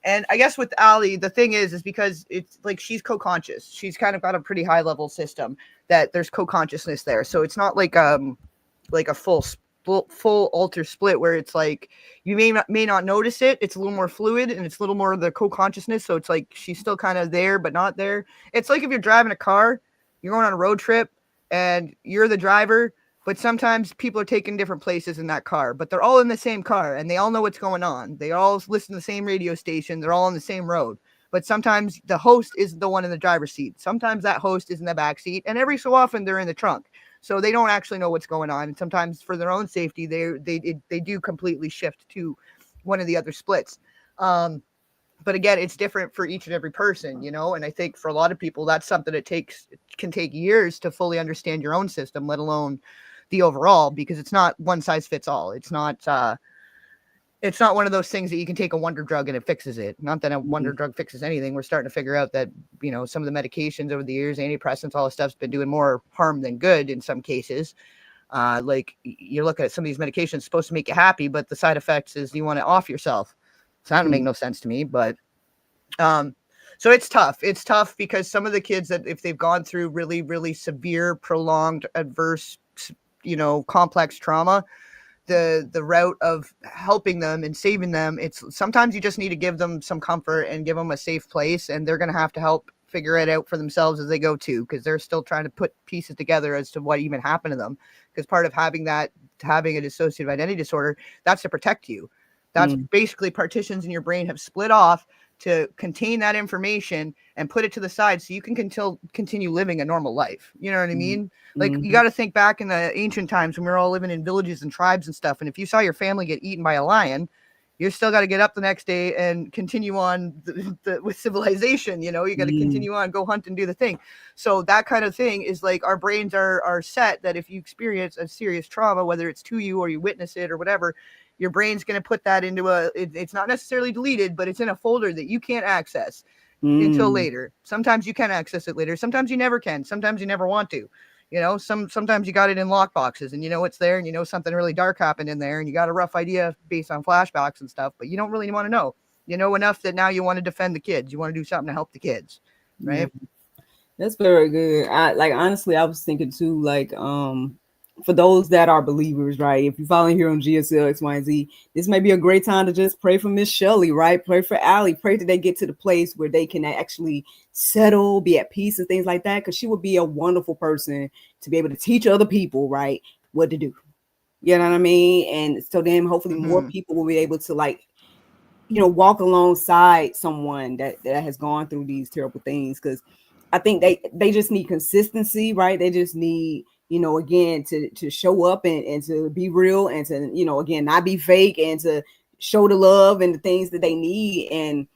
And I guess with Ali, the thing is because it's like she's co-conscious. She's kind of got a pretty high level system that there's co-consciousness there. So it's not like a full alter split where it's like you may not notice it. It's a little more fluid and it's a little more of the co-consciousness. So it's like she's still kind of there but not there. It's like if you're driving a car, you're going on a road trip and you're the driver, but sometimes people are taking different places in that car, but they're all in the same car and they all know what's going on. They all listen to the same radio station. They're all on the same road. But sometimes the host isn't the one in the driver's seat. Sometimes that host is in the back seat, and every so often they're in the trunk. So they don't actually know what's going on. And sometimes for their own safety, they do completely shift to one of the other splits. But again, it's different for each and every person, you know? And I think for a lot of people, that's something that can take years to fully understand your own system, let alone the overall, because it's not one size fits all. It's not one of those things that you can take a wonder drug and it fixes it. Not that a wonder drug fixes anything. We're starting to figure out that, you know, some of the medications over the years, antidepressants, all this stuff's been doing more harm than good in some cases. Like you look at some of these medications supposed to make you happy, but the side effects is you want to off yourself. So that doesn't make no sense to me, but, so it's tough. It's tough because some of the kids that if they've gone through really, really severe, prolonged, adverse, you know, complex trauma, the route of helping them and saving them, it's sometimes you just need to give them some comfort and give them a safe place, and they're going to have to help figure it out for themselves as they go to, because they're still trying to put pieces together as to what even happened to them, because part of having a dissociative identity disorder, that's to protect you. That's basically partitions in your brain have split off to contain that information and put it to the side so you can continue living a normal life. You know what I mean? Like you got to think back in the ancient times when we were all living in villages and tribes and stuff. And if you saw your family get eaten by a lion, you still got to get up the next day and continue on with civilization. You know, you got to continue on, go hunt and do the thing. So that kind of thing is like our brains are set that if you experience a serious trauma, whether it's to you or you witness it or whatever, your brain's going to put that into it's not necessarily deleted, but it's in a folder that you can't access until later. Sometimes you can access it later. Sometimes you never can. Sometimes you never want to. You know, sometimes you got it in lock boxes and you know it's there and you know something really dark happened in there and you got a rough idea based on flashbacks and stuff, but you don't really want to know. You know enough that now you want to defend the kids. You want to do something to help the kids, right? That's very good. Honestly, I was thinking too, for those that are believers, right? If you're following here on GSL X, Y, and Z, this may be a great time to just pray for Miss Shelley, right? Pray for Allie. Pray that they get to the place where they can actually settle, be at peace and things like that. Because she would be a wonderful person to be able to teach other people, right, what to do. You know what I mean? And so then hopefully more people will be able to walk alongside someone that has gone through these terrible things. Because I think they just need consistency, right? They just need, again, to show up and to be real and to, again, not be fake and to show the love and the things that they need and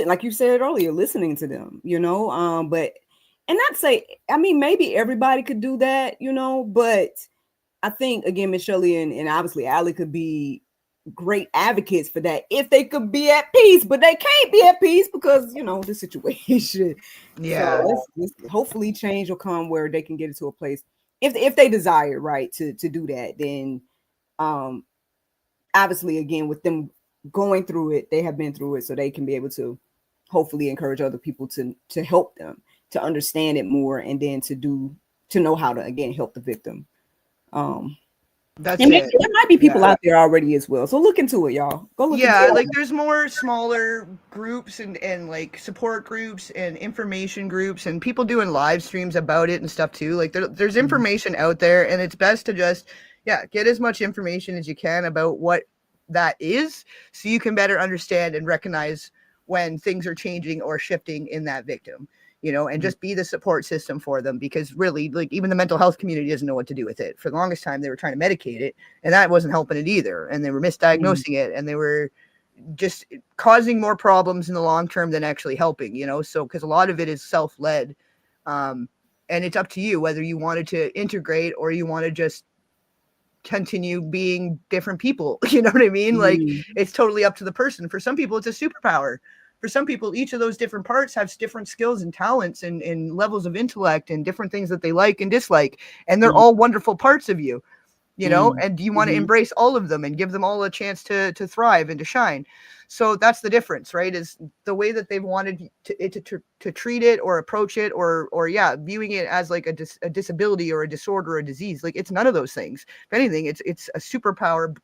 like you said earlier, listening to them, but not say, I mean, maybe everybody could do that, but I think again, Miss Shelley and obviously Allie could be great advocates for that if they could be at peace, but they can't be at peace because the situation. Yeah. So hopefully change will come where they can get it to a place if they desire, right, to do that. Then obviously again with them going through it, they have been through it, so they can be able to hopefully encourage other people to help them to understand it more and then to know how to again help the victim. That's and it. There might be people out there already as well. So look into it, y'all. Go look into it. Like there's more smaller groups and like support groups and information groups and people doing live streams about it and stuff too. Like there's information out there, and it's best to just get as much information as you can about what that is so you can better understand and recognize when things are changing or shifting in that victim. And just be the support system for them, because really, like, even the mental health community doesn't know what to do with it. For the longest time, they were trying to medicate it, and that wasn't helping it either. And they were misdiagnosing it, and they were, just causing more problems in the long term than actually helping, you know? So, because a lot of it is self-led. And it's up to you whether you wanted to integrate or you want to just continue being different people. You know what I mean? Like, it's totally up to the person. For some people, it's a superpower. For some people, each of those different parts has different skills and talents and levels of intellect and different things that they like and dislike. And they're all wonderful parts of you, you know, and you want to embrace all of them and give them all a chance to thrive and to shine. So that's the difference, right? Is the way that they've wanted to treat it or approach it or viewing it as like a disability or a disorder or a disease. Like, it's none of those things. If anything, it's a superpower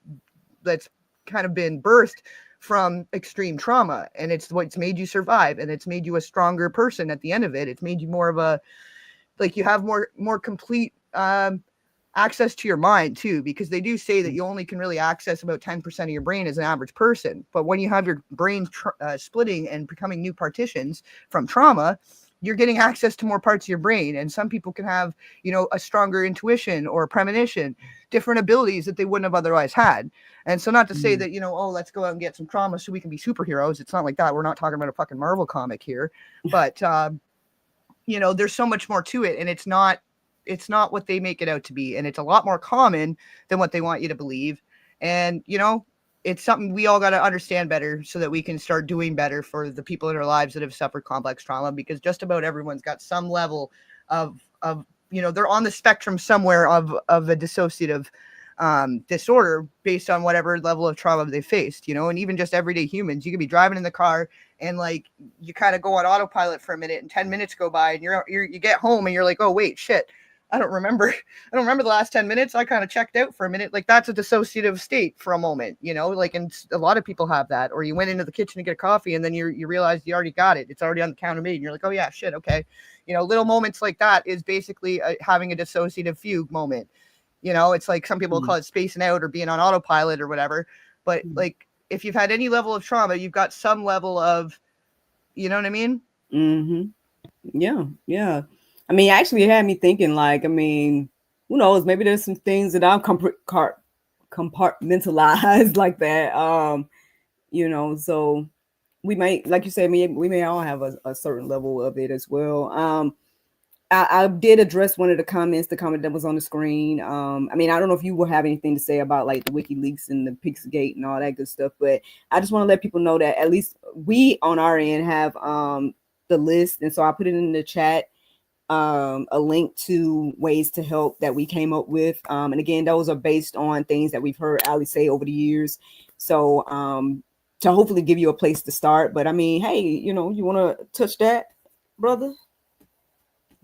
that's kind of been birthed from extreme trauma, and it's what's made you survive, and it's made you a stronger person at the end of it. It's made you more of a, like, you have more complete access to your mind too, because they do say that you only can really access about 10% of your brain as an average person. But when you have your brain splitting and becoming new partitions from trauma, you're getting access to more parts of your brain. And some people can have, you know, a stronger intuition or premonition, different abilities that they wouldn't have otherwise had. And so, not to say that, you know, oh, let's go out and get some trauma so we can be superheroes. It's not like that. We're not talking about a fucking Marvel comic here, but you know, there's so much more to it, and it's not what they make it out to be. And it's a lot more common than what they want you to believe. And, you know, it's something we all got to understand better so that we can start doing better for the people in our lives that have suffered complex trauma, because just about everyone's got some level of, you know, they're on the spectrum somewhere of a dissociative disorder based on whatever level of trauma they faced, you know. And even just everyday humans, you could be driving in the car and like you kind of go on autopilot for a minute and 10 minutes go by and you get home and you're like, oh wait, shit, I don't remember the last 10 minutes. I kind of checked out for a minute. Like, that's a dissociative state for a moment, you know, like, and a lot of people have that. Or you went into the kitchen to get a coffee and then you realize you already got it. It's already on the counter made. And you're like, oh yeah, shit. Okay. You know, little moments like that is basically having a dissociative fugue moment. You know, it's like some people call it spacing out or being on autopilot or whatever. But like, if you've had any level of trauma, you've got some level of, you know what I mean? Yeah. Yeah. I mean, actually, it had me thinking, like, I mean, who knows? Maybe there's some things that I'm compartmentalized like that. You know, so we might, like you said, we may all have a certain level of it as well. I did address one of the comment that was on the screen. I mean, I don't know if you will have anything to say about like the WikiLeaks and the Pizzagate and all that good stuff, but I just want to let people know that at least we on our end have the list, and so I put it in the chat. A link to ways to help that we came up with. And again, those are based on things that we've heard Ali say over the years. So to hopefully give you a place to start. But I mean, hey, you know, you want to touch that, brother?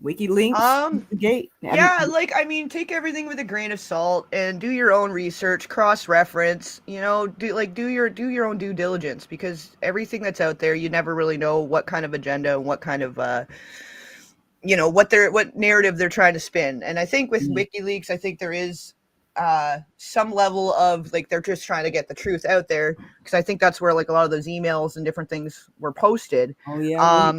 WikiLeaks, Gate. Yeah, like, I mean, take everything with a grain of salt and do your own research, cross-reference, you know, do your own due diligence, because everything that's out there, you never really know what kind of agenda and what kind of you know, what narrative they're trying to spin. And I think with WikiLeaks, I think there is some level of like, they're just trying to get the truth out there, because I think that's where like a lot of those emails and different things were posted. Oh yeah.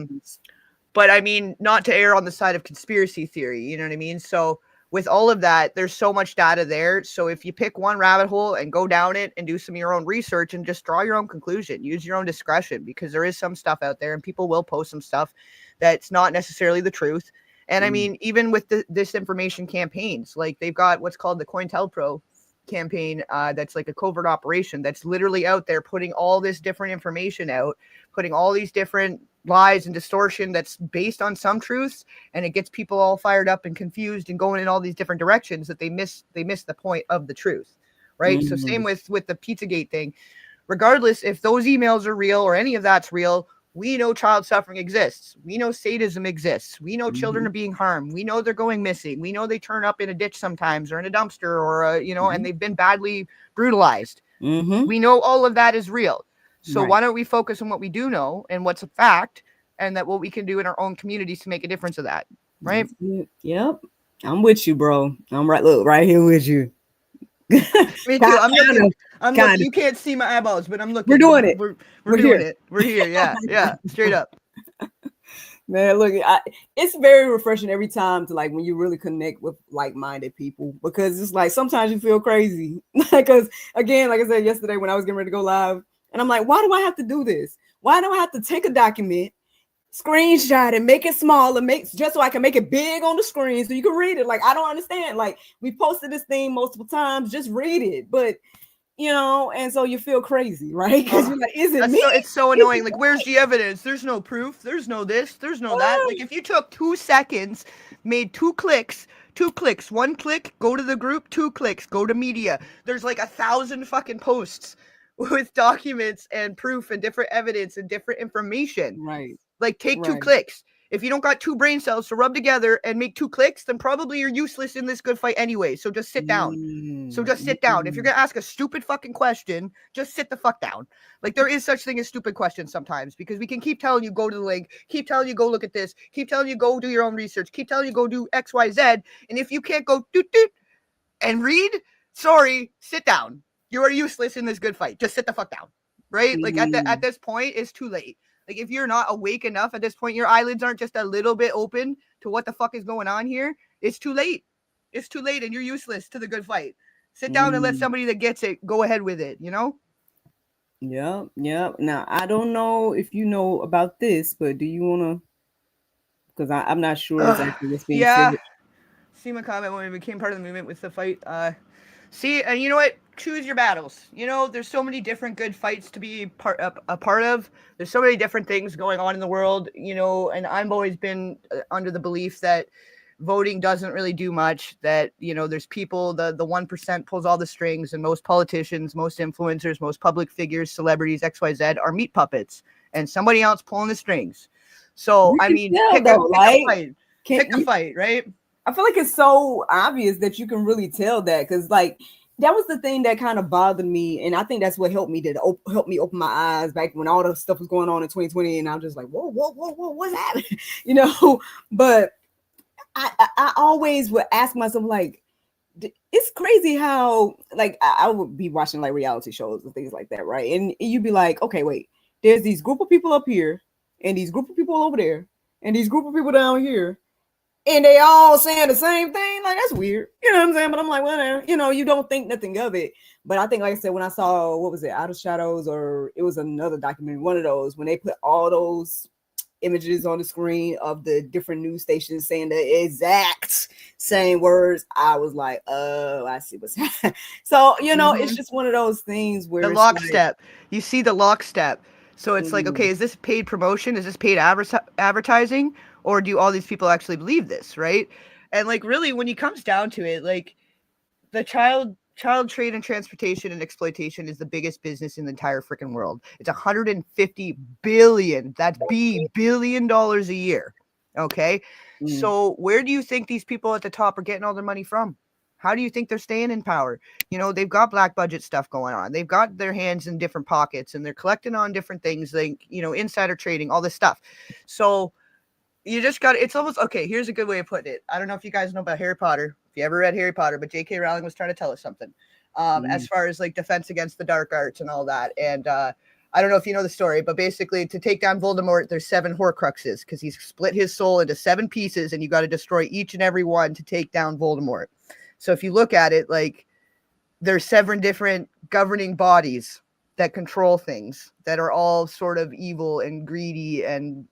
But I mean, not to err on the side of conspiracy theory, you know what I mean? So with all of that, there's so much data there. So if you pick one rabbit hole and go down it and do some of your own research and just draw your own conclusion, use your own discretion, because there is some stuff out there and people will post some stuff that's not necessarily the truth. And I mean, even with the disinformation campaigns, like they've got what's called the COINTELPRO campaign, that's like a covert operation that's literally out there putting all this different information out, putting all these different lies and distortion that's based on some truths, and it gets people all fired up and confused and going in all these different directions that they miss the point of the truth, right? So same with the Pizzagate thing. Regardless if those emails are real or any of that's real, we know child suffering exists. We know sadism exists. We know children are being harmed. We know they're going missing. We know they turn up in a ditch sometimes or in a dumpster or, you know, and they've been badly brutalized. We know all of that is real. So why don't we focus on what we do know and what's a fact, and that what we can do in our own communities to make a difference of that, right? Yep. I'm with you, bro. I'm right here with you. Me too. I'm looking. You can't see my eyeballs, but I'm looking. We're doing it. We're doing it. We're here. Yeah. Yeah. Straight up. Man, look, it's very refreshing every time to like when you really connect with like-minded people, because it's like sometimes you feel crazy. Because again, like I said yesterday when I was getting ready to go live, And I'm like, why do I have to do this? Why do I have to take a document, screenshot and make it small and make just so I can make it big on the screen so you can read it? Like, I don't understand. Like, we posted this thing multiple times, just read it. But and so you feel crazy, right? Because you're like, is it me? It's so annoying. Like, where's the evidence? There's no proof. There's no this. There's no that. Like, if you took 2 seconds, made 2 clicks, 1 click, go to the group, 2 clicks, go to media. There's like 1,000 fucking posts with documents and proof and different evidence and different information. Right. Like, take 2 clicks. If you don't got 2 brain cells to rub together and make 2 clicks, then probably you're useless in this good fight anyway. So just sit down. So just sit down. If you're going to ask a stupid fucking question, just sit the fuck down. Like, there is such thing as stupid questions sometimes, because we can keep telling you, go to the link, keep telling you, go look at this, keep telling you, go do your own research, keep telling you, go do X, Y, Z. And if you can't go doot doot and read, sorry, sit down. You are useless in this good fight. Just sit the fuck down. Right? Like, at this point, it's too late. Like, if you're not awake enough at this point, your eyelids aren't just a little bit open to what the fuck is going on here, it's too late. It's too late, and you're useless to the good fight. Sit down and let somebody that gets it go ahead with it, Yeah. Now, I don't know if you know about this, but do you want to? Because I'm not sure exactly what's being said. See my comment when we became part of the movement with the fight. See, and you know what? Choose your battles. There's so many different good fights to be a part of. There's so many different things going on in the world, and I've always been under the belief that voting doesn't really do much, that, there's people, the 1% pulls all the strings, and most politicians, most influencers, most public figures, celebrities, XYZ are meat puppets, and somebody else pulling the strings. So, I mean, pick a fight, right? I feel like it's so obvious that you can really tell that, because like that was the thing that kind of bothered me, and I think that's what helped me open my eyes back when all the stuff was going on in 2020, and I was just like, whoa, what's happening? But I always would ask myself, like, it's crazy how, like, I would be watching like reality shows and things like that, right? And you'd be like, okay, wait, there's these group of people up here, and these group of people over there, and these group of people down here, and they all saying the same thing. Like, that's weird. You know what I'm saying? But I'm like, well, you don't think nothing of it. But I think, like I said, when I saw, what was it, Out of Shadows, or it was another documentary, one of those, when they put all those images on the screen of the different news stations saying the exact same words, I was like, oh, I see what's happening. So, it's just one of those things where the lockstep. Like, you see the lockstep. So it's like, okay, is this paid promotion? Is this paid advertising? Or do all these people actually believe this, right? And like, really, when it comes down to it, like, the child trade and transportation and exploitation is the biggest business in the entire freaking world. It's $150 billion. That's billion dollars a year. Okay. So where do you think these people at the top are getting all their money from? How do you think they're staying in power? They've got black budget stuff going on. They've got their hands in different pockets, and they're collecting on different things, like, insider trading, all this stuff. So you just got, it's almost, okay, here's a good way of putting it. I don't know if you guys know about Harry Potter, if you ever read Harry Potter, but J.K. Rowling was trying to tell us something as far as like defense against the dark arts and all that. And I don't know if you know the story, but basically to take down Voldemort, there's 7 Horcruxes, because he's split his soul into 7 pieces, and you got to destroy each and every one to take down Voldemort. So if you look at it, like, there's 7 different governing bodies that control things that are all sort of evil and greedy and,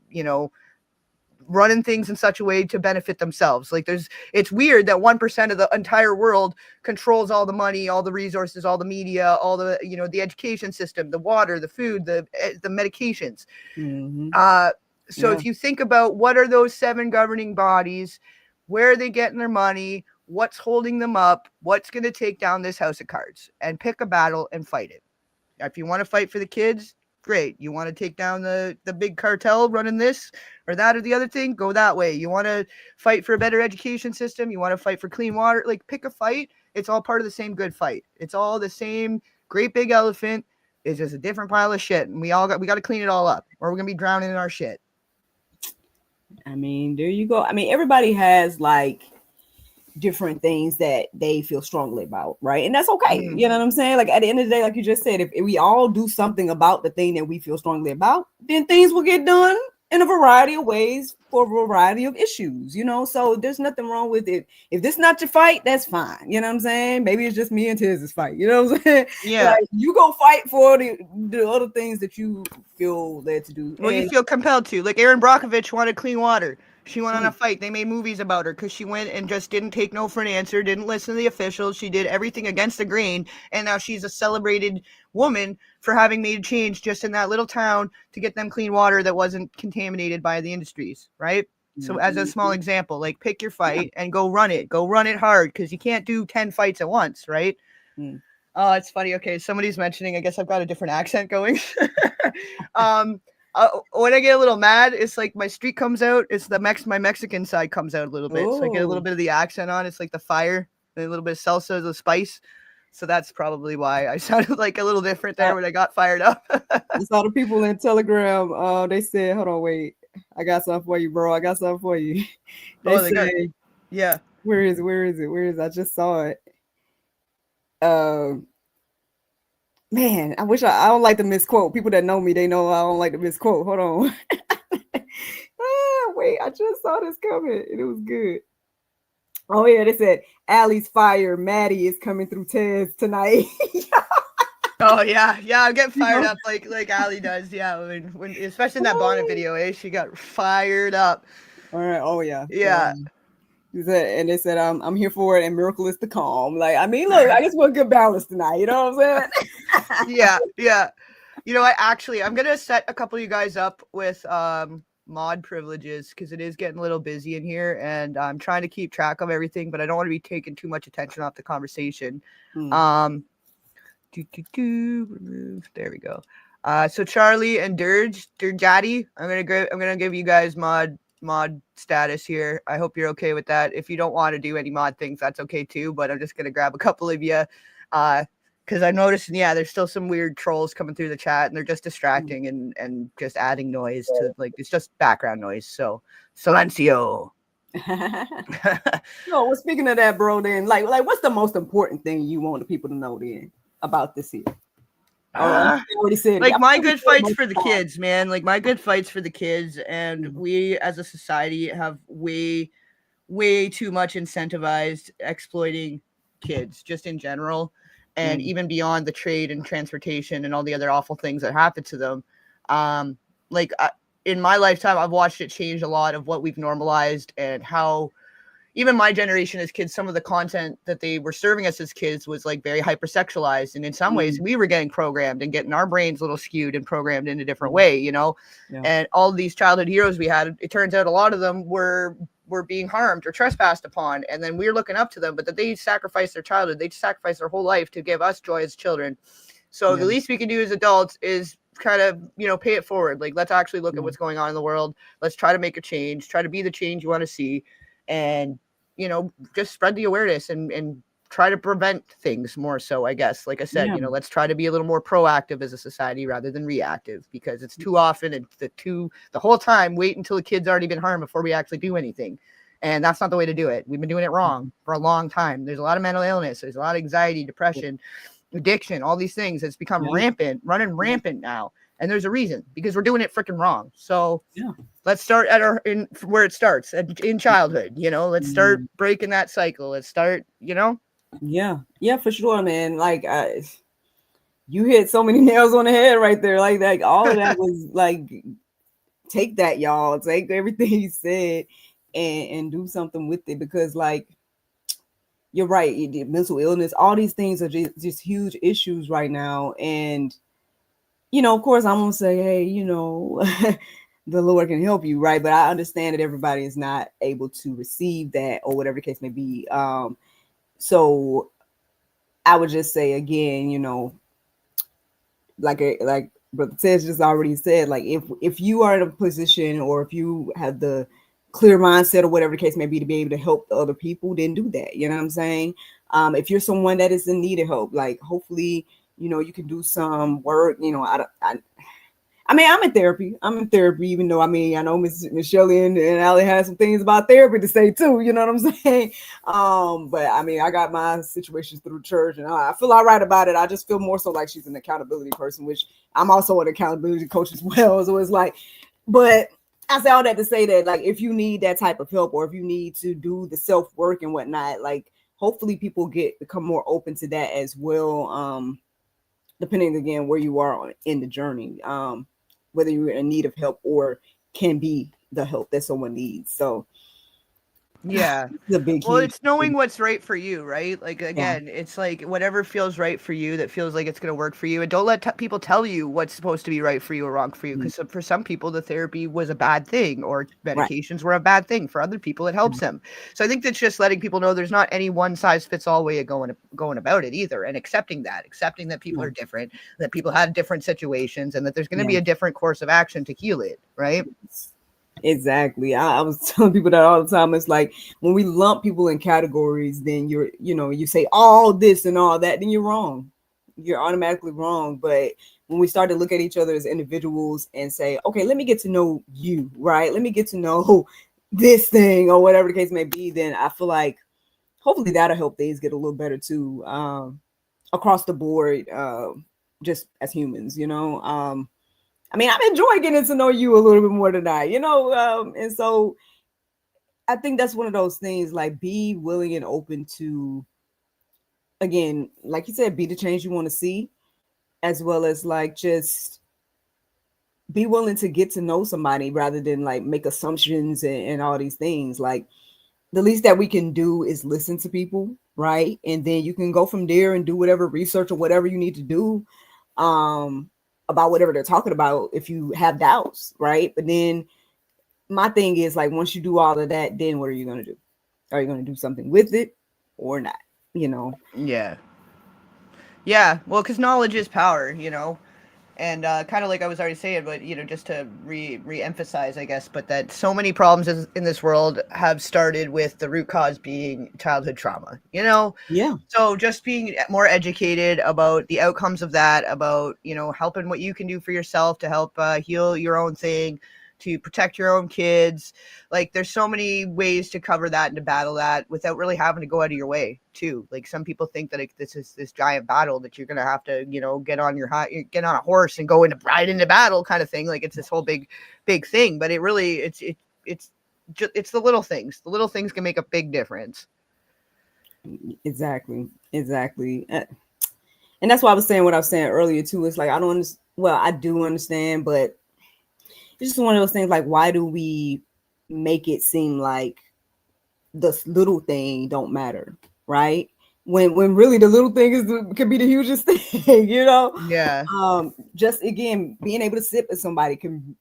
running things in such a way to benefit themselves. Like, it's weird that 1% of the entire world controls all the money, all the resources, all the media, all the, the education system, the water, the food, the medications. So if you think about what are those 7 governing bodies, where are they getting their money, what's holding them up, what's going to take down this house of cards, and pick a battle and fight it. If you want to fight for the kids, great. You want to take down the big cartel running this or that or the other thing, go that way. You want to fight for a better education system, you want to fight for clean water, like, pick a fight. It's all part of the same good fight. It's all the same great big elephant. It's just a different pile of shit, and we got to clean it all up, or we're going to be drowning in our shit. I mean, there you go. I mean, everybody has like different things that they feel strongly about, right? And that's okay. You know what I'm saying? Like, at the end of the day, like you just said, if we all do something about the thing that we feel strongly about, then things will get done in a variety of ways for a variety of issues, you know. So there's nothing wrong with it. If this not your fight, that's fine. You know what I'm saying? Maybe it's just me and Tezz's fight. You know what I'm saying? Yeah. Like you go fight for the other things that you feel led to do. Well, you And feel compelled to. Like Erin Brockovich wanted clean water. She went on a fight. They made movies about her because she went and just didn't take no for an answer, didn't listen to the officials. She did everything against the grain. And now she's a celebrated woman for having made a change just in that little town to get them clean water that wasn't contaminated by the industries, right? So as a small example, like pick your fight and go run it. Go run it hard because you can't do 10 fights at once, right? Oh, it's funny. Okay, somebody's mentioning, I guess I've got a different accent going. When I get a little mad, it's like my streak comes out. It's my Mexican side comes out a little bit. So I get a little bit of the accent on. It's like the fire, and a little bit of salsa, the spice. So that's probably why I sounded like a little different there when I got fired up. I saw the people in Telegram. They said, "Hold on, wait, I got something for you, bro. I got something for you." They say, yeah. Where is it? I just saw it. Man, I wish I don't like to misquote. People that know me, they know I don't like to misquote. Hold on. Wait, I just saw this coming and it was good. Oh yeah, they said Allie's fire. Maddie is coming through Tezz tonight. Oh yeah, I get fired up like Allie does. Yeah, when especially in that bonnet video, she got fired up. All right. Oh yeah. Yeah. And they said, I'm here for it, and miracle is to calm. Like, I mean, look, I just want good balance tonight. You know what I'm saying? Yeah. You know, I'm gonna set a couple of you guys up with mod privileges because it is getting a little busy in here, and I'm trying to keep track of everything, but I don't want to be taking too much attention off the conversation. Remove. There we go. So Charlie and Dirjaddy, I'm gonna give you guys mod status here. I hope you're okay with that. If you don't want to do any mod things, that's okay too, but I'm just going to grab a couple of you because I noticed, there's still some weird trolls coming through the chat and they're just distracting and just adding noise to, like, it's just background noise. So silencio. No, well, speaking of that, bro, then like what's the most important thing you want the people to know then about this here? Already said like my good fights for the kids, man. Like my good fights for the kids, and we as a society have way too much incentivized exploiting kids just in general, and even beyond the trade and transportation and all the other awful things that happen to them. In my lifetime, I've watched it change a lot of what we've normalized and how even my generation as kids, some of the content that they were serving us as kids was like very hypersexualized. And in some ways we were getting programmed and getting our brains a little skewed and programmed in a different way, you know? Yeah. And all these childhood heroes we had, it turns out a lot of them were being harmed or trespassed upon. And then we were looking up to them, but that they sacrificed their childhood. They sacrificed their whole life to give us joy as children. So the least we can do as adults is kind of, pay it forward. Like, let's actually look at what's going on in the world. Let's try to make a change, try to be the change you want to see. And, just spread the awareness and try to prevent things more so, I guess. Like I said, let's try to be a little more proactive as a society rather than reactive, because it's too often and the whole time wait until the kid's already been harmed before we actually do anything. And that's not the way to do it. We've been doing it wrong for a long time. There's a lot of mental illness. There's a lot of anxiety, depression, addiction, all these things. It's become running rampant now. And there's a reason, because we're doing it freaking wrong. So let's start at where it starts in childhood. Let's start breaking that cycle. Let's start, Yeah, for sure, man. Like, you hit so many nails on the head right there. Like all of that was like, take that, y'all. Take everything he said and do something with it, because like, you're right. Mental illness, all these things are just huge issues right now. And of course, I'm gonna say, hey, the Lord can help you, right? But I understand that everybody is not able to receive that, or whatever the case may be. So I would just say again, like Brother Tezz just already said, like if you are in a position, or if you have the clear mindset, or whatever the case may be, to be able to help the other people, then do that. You know what I'm saying? If you're someone that is in need of help, like hopefully, you can do some work. I mean, I'm in therapy, even though, I know Miss Shelley and Allie has some things about therapy to say too, you know what I'm saying? But I got my situations through church, and I feel all right about it. I just feel more so like she's an accountability person, which I'm also an accountability coach as well. So it's like, but I say all that to say that, like, if you need that type of help, or if you need to do the self work and whatnot, like, hopefully people become more open to that as well. Depending again where you are in the journey, whether you're in need of help or can be the help that someone needs. So Yeah. the big, Well, huge, it's knowing what's right for you, right? Like, yeah, again, it's like whatever feels right for you, that feels like it's going to work for you. And don't let people tell you what's supposed to be right for you or wrong for you. mm, Because for some people, the therapy was a bad thing, or right, medications were a bad thing. For other people, it helps mm, them. So I think that's just letting people know there's not any one size fits all way of going about it either. And accepting that people yeah, are different, that people have different situations, and that there's going to yeah. be a different course of action to heal it, right? Exactly. I was telling people that all the time. It's like when we lump people in categories, then you say all this and all that, then you're wrong. You're automatically wrong. But when we start to look at each other as individuals and say, okay, let me get to know you, right? Let me get to know this thing or whatever the case may be, then I feel like hopefully that'll help things get a little better too, across the board, just as humans, I mean, I'm enjoying getting to know you a little bit more tonight, and so I think that's one of those things, like, be willing and open to, again, like you said, be the change you want to see, as well as like just be willing to get to know somebody rather than like make assumptions and all these things. Like, the least that we can do is listen to people, right? And then you can go from there and do whatever research or whatever you need to do, um, about whatever they're talking about if you have doubts, right? But then my thing is, like, once you do all of that, then what are you going to do? Are you going to do something with it or not? You know? Yeah. Yeah. Well, because knowledge is power, you know? And kind of like I was already saying, but just to re-emphasize, I guess, but that so many problems in this world have started with the root cause being childhood trauma. Yeah. So just being more educated about the outcomes of that, about helping what you can do for yourself to help heal your own thing, to protect your own kids. Like, there's so many ways to cover that and to battle that without really having to go out of your way too. Like, some people think that this is this giant battle that you're gonna have to get on get on a horse and go into ride into battle kind of thing. Like, it's this whole big thing, but it really it's the little things. The little things can make a big difference. Exactly. And that's why I was saying what I was saying earlier too. It's like, I don't well, I do understand, but it's just one of those things, like, why do we make it seem like this little thing don't matter, right? When really the little thing could be the hugest thing, Yeah. Just again, being able to sit with somebody can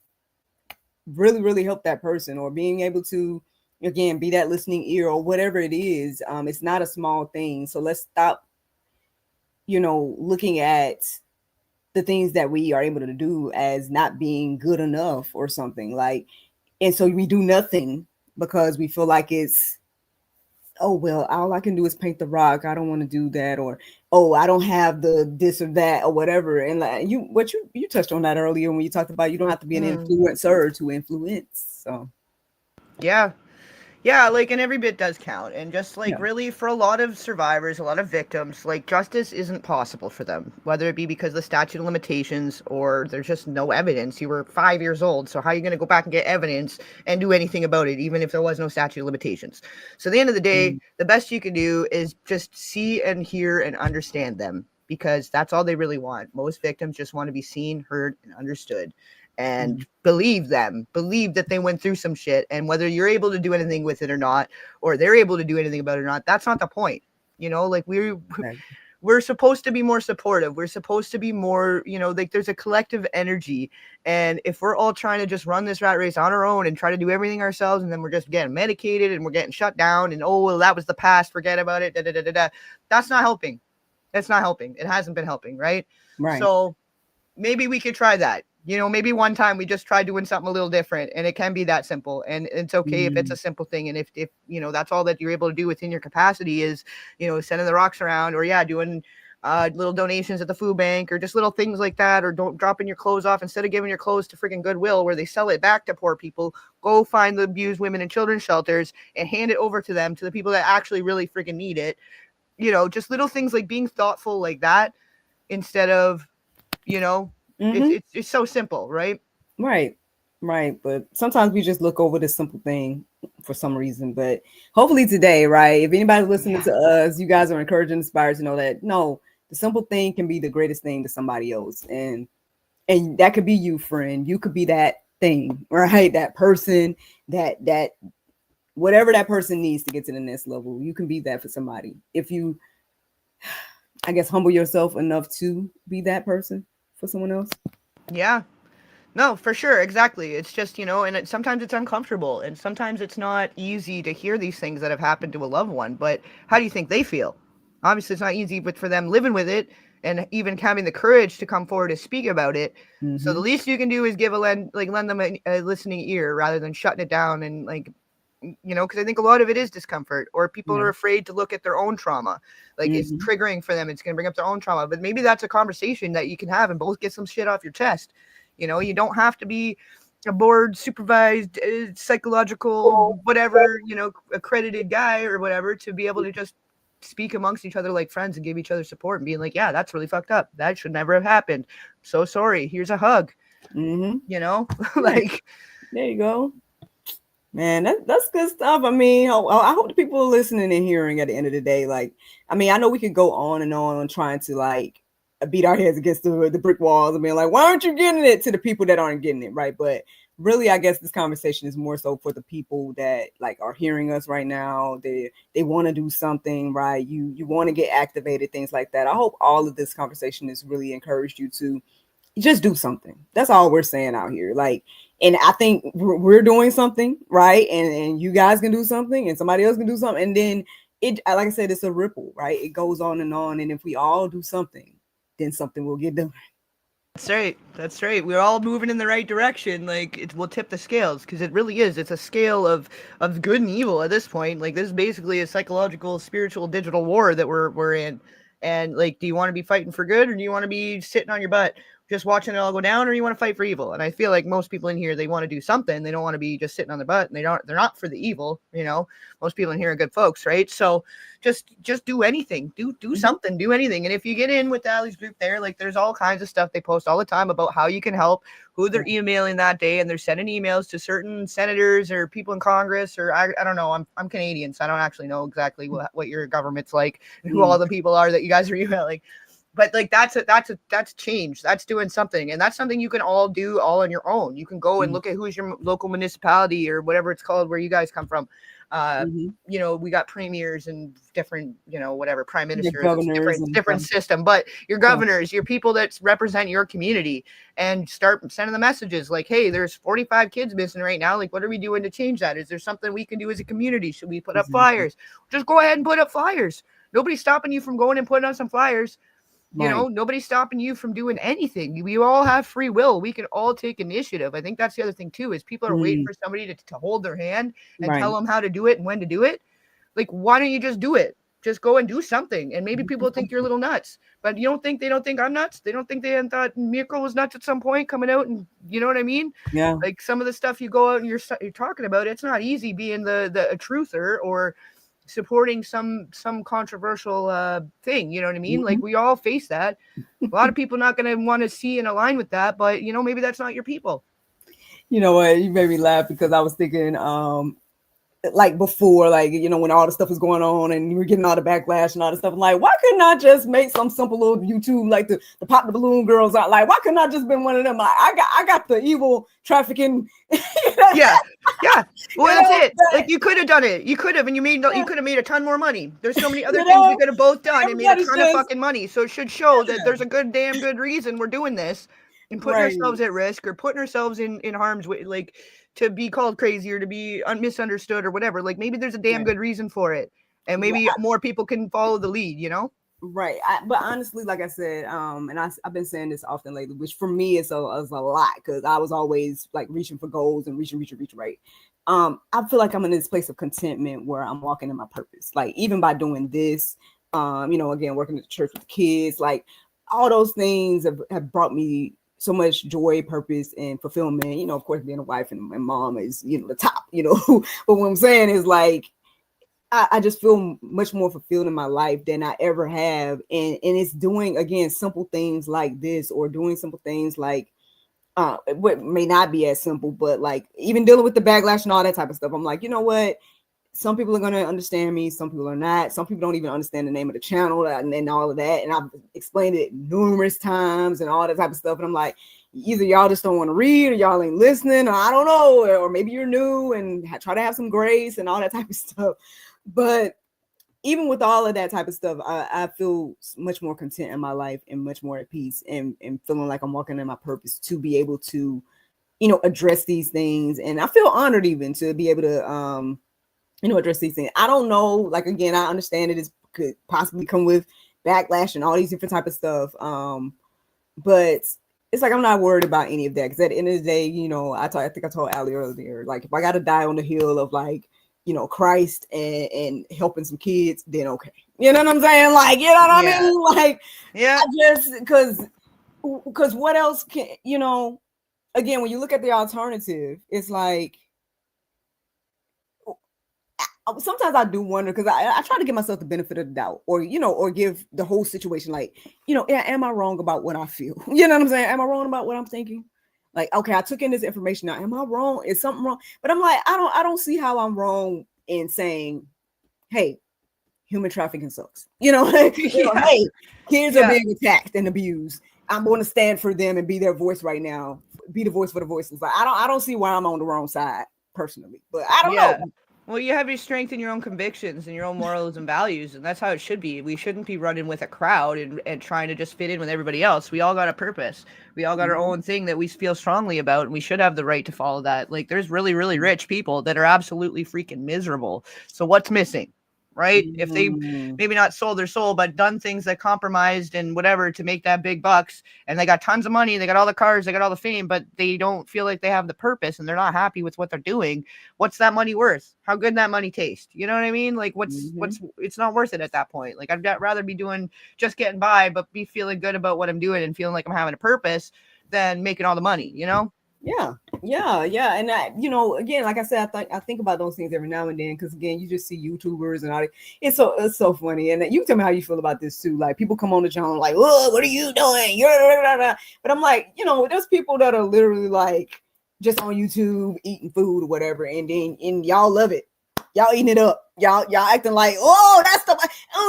really, really help that person, or being able to, again, be that listening ear or whatever it is. It's not a small thing. So let's stop, looking at the things that we are able to do as not being good enough or something, like, and so we do nothing because we feel like it's, oh well, all I can do is paint the rock, I don't want to do that, or, oh, I don't have the this or that or whatever. And like you touched on that earlier when you talked about you don't have to be an Mm. influencer to influence. So Yeah. Yeah, like, and every bit does count. And just like, yeah. really, for a lot of survivors, a lot of victims, like, justice isn't possible for them, whether it be because of the statute of limitations or there's just no evidence. You were 5 years old, so how are you going to go back and get evidence and do anything about it, even if there was no statute of limitations? So at the end of the day, Mm, the best you can do is just see and hear and understand them, because that's all they really want. Most victims just want to be seen, heard, and understood, and mm, believe that they went through some shit, and whether you're able to do anything with it or not, or they're able to do anything about it or not, that's not the point. Like, exactly. we're supposed to be more supportive. We're supposed to be more, like, there's a collective energy. And if we're all trying to just run this rat race on our own and try to do everything ourselves, and then we're just getting medicated and we're getting shut down, and, oh well, that was the past, forget about it, da, da, da, da, da, that's not helping. That's not helping. It hasn't been helping, right? Right. So maybe we could try that. Maybe one time we just try doing something a little different, and it can be that simple. And it's okay if it's Mm, a simple thing. And if that's all that you're able to do within your capacity is, sending the rocks around, or doing little donations at the food bank, or just little things like that, or don't dropping your clothes off instead of giving your clothes to freaking Goodwill where they sell it back to poor people. Go find the abused women and children's shelters and hand it over to them, to the people that actually really freaking need it. Just little things like being thoughtful like that, instead of, you know, mm-hmm. it's so simple, right? Right. Right. But sometimes we just look over this simple thing for some reason. But hopefully today, right? If anybody's listening to us, you guys are encouraged and inspired to know that no, the simple thing can be the greatest thing to somebody else. And that could be you, friend. You could be that thing, right? That person, that whatever that person needs to get to the next level. You can be that for somebody. If you, I guess, humble yourself enough to be that person for someone else. Yeah. No, for sure, exactly. It's just, and sometimes it's uncomfortable, and sometimes it's not easy to hear these things that have happened to a loved one. But how do you think they feel? Obviously, it's not easy, but for them living with it and even having the courage to come forward and speak about it. So the Mm-hmm. least you can do is lend them a listening ear rather than shutting it down and because I think a lot of it is discomfort, or people Yeah. are afraid to look at their own trauma. Like it's Mm-hmm. triggering for them. It's going to bring up their own trauma. But maybe that's a conversation that you can have and both get some shit off your chest. You don't have to be a board supervised psychological whatever, accredited guy or whatever to be able to just speak amongst each other like friends and give each other support and being like, yeah, that's really fucked up. That should never have happened. So sorry. Here's a hug. Mm-hmm. Right. Like, There you go. Man, that's good stuff. I mean, I hope the people are listening and hearing at the end of the day. Like, I mean, I know we could go on trying to like beat our heads against the brick walls and being like, why aren't you getting it to the people that aren't getting it, right? But really, I guess this conversation is more so for the people that like are hearing us right now. They want to do something, right? You want to get activated, things like that. I hope all of this conversation has really encouraged you to just do something. That's all we're saying out here. Like, and I think we're doing something, right? And you guys can do something, and somebody else can do something, and then it, like I said, it's a ripple, right? It goes on, and if we all do something, then something will get done. that's right. That's right. We're all moving in the right direction. Like it will tip the scales because it really is. It's a scale of good and evil at this point. Like this is basically a psychological, spiritual, digital war that we're in. And like, do you want to be fighting for good or do you want to be sitting on your butt just watching it all go down, or you want to fight for evil? And I feel like most people in here, they want to do something. They don't want to be just sitting on their butt, and they're not for the evil. Most people in here are good folks, right? So just do anything, do something, do anything. And if you get in with Allie's group there, like there's all kinds of stuff they post all the time about how you can help, who they're emailing that day, and they're sending emails to certain senators or people in Congress, or I don't know. I'm Canadian, so I don't actually know exactly what your government's like and who all the people are that you guys are emailing. But like that's change. That's doing something, and that's something you can all do all on your own. You can go and look at who's your local municipality or whatever it's called where you guys come from. We got premiers and different, whatever prime ministers. It's different system, but your governors, your people that represent your community, and start sending the messages like, hey, there's 45 kids missing right now. Like, what are we doing to change that? Is there something we can do as a community? Should we put up flyers? Just go ahead and put up flyers. Nobody's stopping you from going and putting up some flyers. Nobody's stopping you from doing anything. We all have free will. We can all take initiative. I think that's the other thing too, is people are waiting for somebody to hold their hand and tell them how to do it and when to do it. Like, why don't you just do it? Just go and do something. And maybe people think you're a little nuts, but they don't think I'm nuts. They don't think they thought Mirko was nuts at some point coming out, and you know what I mean? Yeah. Like some of the stuff you go out and you're talking about, it's not easy being a truther or supporting some controversial thing, you know what I mean? Like we all face that. A lot of people not going to want to see and align with that, but maybe that's not your people. You know what? You made me laugh because I was thinking, like before, like, when all the stuff was going on and you were getting all the backlash and all the stuff, I'm like, why couldn't I just make some simple little YouTube, like the pop the balloon girls out? Like, why couldn't I just been one of them? Like, I got the evil trafficking. Yeah. Well, that's it. Like you could have done it. You could have, and you could have made a ton more money. There's so many other things we could have both done and made a ton of fucking money. So it should show that there's a damn good reason we're doing this and putting ourselves at risk or putting ourselves in harm's way, like to be called crazy or to be misunderstood or whatever. Like maybe there's a damn good reason for it, and maybe more people can follow the lead. Right. But honestly, like I said, and I've been saying this often lately, which for me is a lot because I was always like reaching for goals and reaching, right. I feel like I'm in this place of contentment where I'm walking in my purpose. Like even by doing this, again, working at the church with the kids, like all those things have brought me so much joy, purpose, and fulfillment. Of course, being a wife and mom is, the top, but what I'm saying is like, I just feel much more fulfilled in my life than I ever have. And it's doing, again, simple things like this, or doing simple things like What may not be as simple, but like even dealing with the backlash and all that type of stuff, I'm like, you know what? Some people are going to understand me, some people are not. Some people don't even understand the name of the channel and all of that. And I've explained it numerous times and all that type of stuff. And I'm like, either y'all just don't want to read, or y'all ain't listening, or I don't know, or maybe you're new and try to have some grace and all that type of stuff. But even with all of that type of stuff, I feel much more content in my life and much more at peace, and feeling like I'm walking in my purpose to be able to, address these things. And I feel honored even to be able to, address these things. I don't know, like, again, I understand it could possibly come with backlash and all these different type of stuff. But it's like, I'm not worried about any of that. Because at the end of the day, I think I told Ali earlier, like, if I got to die on the hill of like, Christ and helping some kids, then okay. You know what I'm saying? Like, you know what I mean? Like, yeah, I just, because what else can, again, when you look at the alternative, it's like, sometimes I do wonder, because I try to give myself the benefit of the doubt, or or give the whole situation, like, am I wrong about what I feel? You know what I'm saying? Am I wrong about what I'm thinking? Like, okay, I took in this information. Now, am I wrong? Is something wrong? But I'm like, I don't see how I'm wrong in saying, hey, human trafficking sucks. Hey, kids are being attacked and abused. I'm going to stand for them and be their voice right now. Be the voice for the voiceless. Like, I don't see why I'm on the wrong side personally, but I don't know. Well, you have your strength in your own convictions and your own morals and values, and that's how it should be. We shouldn't be running with a crowd and trying to just fit in with everybody else. We all got a purpose. We all got our own thing that we feel strongly about, and we should have the right to follow that. Like, there's really, really rich people that are absolutely freaking miserable. So what's missing? Right? If they maybe not sold their soul, but done things that compromised and whatever to make that big bucks, and they got tons of money, they got all the cars, they got all the fame, but they don't feel like they have the purpose and they're not happy with what they're doing. What's that money worth? How good that money taste? You know what I mean? Like, what's it's not worth it at that point. Like, I'd rather be doing just getting by, but be feeling good about what I'm doing and feeling like I'm having a purpose than making all the money, Yeah. And I, again, like I said, I think about those things every now and then, because again, you just see YouTubers and all that. It's so funny. And you tell me how you feel about this too. Like, people come on the channel like, "Whoa, what are you doing?" But I'm like, there's people that are literally like just on YouTube eating food or whatever, and y'all love it. Y'all eating it up. Y'all acting like, "Oh, that's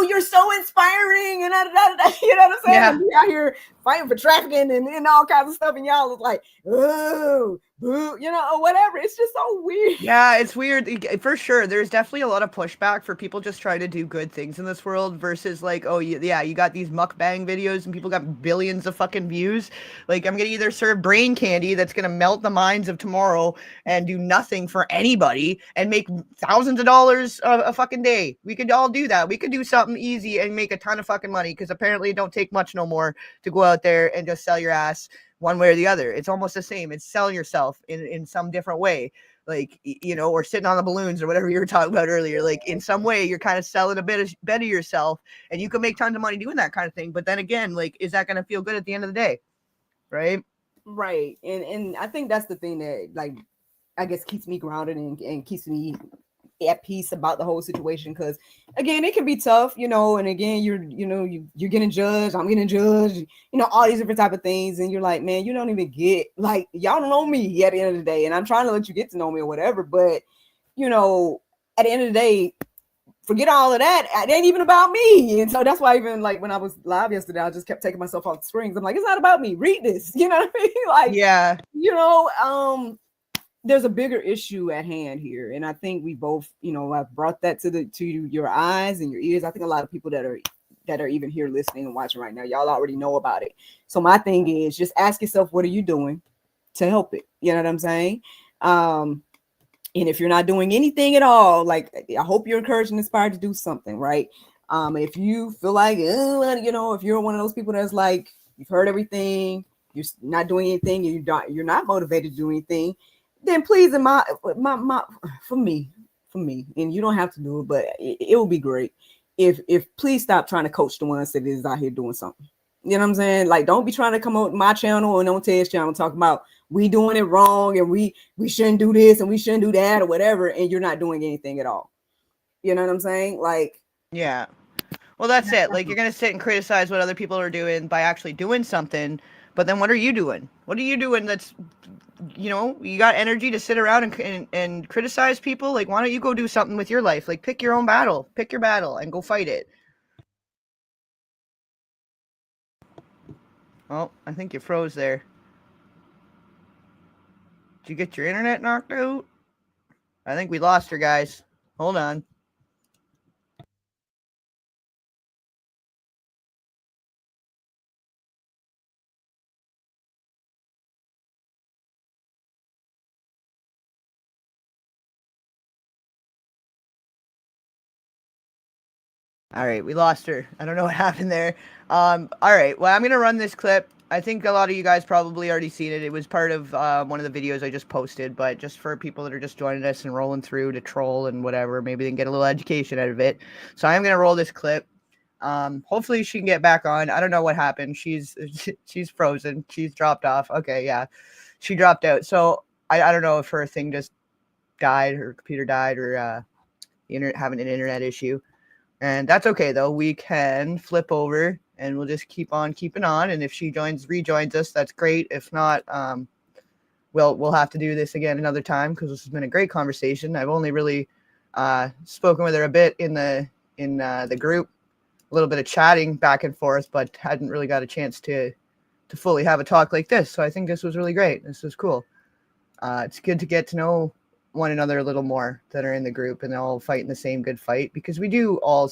you're so inspiring," and you know what I'm saying? Yeah. And we out here fighting for trafficking and all kinds of stuff, and y'all look like, "Oh, boo," or whatever. It's just so weird. Yeah, it's weird for sure. There's definitely a lot of pushback for people just trying to do good things in this world versus like, oh yeah, you got these mukbang videos and people got billions of fucking views. Like, I'm gonna either serve brain candy that's gonna melt the minds of tomorrow and do nothing for anybody and make thousands of dollars a fucking day. We could all do that. We could do something easy and make a ton of fucking money, because apparently it don't take much no more to go out there and just sell your ass one way or the other. It's almost the same. It's selling yourself in some different way, like, or sitting on the balloons or whatever you were talking about earlier. Like, in some way you're kind of selling a bit of yourself, and you can make tons of money doing that kind of thing. But then again, like, is that going to feel good at the end of the day? Right. And I think that's the thing that, like, I guess keeps me grounded and keeps me at peace about the whole situation, because again, it can be tough, and again, you're getting judged, I'm getting judged, all these different type of things, and you're like, man, you don't even get, like, y'all don't know me at the end of the day, and I'm trying to let you get to know me or whatever, but at the end of the day, forget all of that. It ain't even about me. And so that's why, even like when I was live yesterday, I just kept taking myself off the strings. I'm like, it's not about me. Read this. You know what I mean? Like, yeah, there's a bigger issue at hand here, and I think we both, I've brought that to your eyes and your ears. I think a lot of people that are even here listening and watching right now, y'all already know about it. So my thing is, just ask yourself, what are you doing to help it? You know what I'm saying? And if you're not doing anything at all, like, I hope you're encouraged and inspired to do something, right? If you feel like, if you're one of those people that's like, you've heard everything, you're not doing anything, and you're not motivated to do anything, then please, for me, and you don't have to do it, but it will be great if please stop trying to coach the ones that is out here doing something. You know what I'm saying? Like, don't be trying to come on my channel and on Tezz channel talking about we doing it wrong and we shouldn't do this and we shouldn't do that or whatever, and you're not doing anything at all. You know what I'm saying? Like, yeah. Well, that's it. Like, you're gonna sit and criticize what other people are doing by actually doing something, But then what are you doing? What are you doing that's, you got energy to sit around and criticize people? Like, why don't you go do something with your life? Like, pick your own battle. Pick your battle and go fight it. Oh, I think you froze there. Did you get your internet knocked out? I think we lost her, guys. Hold on. All right, we lost her. I don't know what happened there. All right, well, I'm gonna run this clip. I think a lot of you guys probably already seen it. It was part of one of the videos I just posted, but just for people that are just joining us and rolling through to troll and whatever, maybe they can get a little education out of it. So I'm gonna roll this clip. Hopefully she can get back on. I don't know what happened. She's frozen. She's dropped off. Okay, yeah, she dropped out. So I don't know if her thing just died, her computer died, or having an internet issue. And that's okay though. We can flip over and we'll just keep on keeping on. And if she rejoins us, that's great. If not, we'll have to do this again another time because this has been a great conversation. I've only really spoken with her a bit in the group, a little bit of chatting back and forth, but hadn't really got a chance to fully have a talk like this. So I think this was really great. This was cool. It's good to get to know one another a little more that are in the group and all fighting the same good fight, because we do all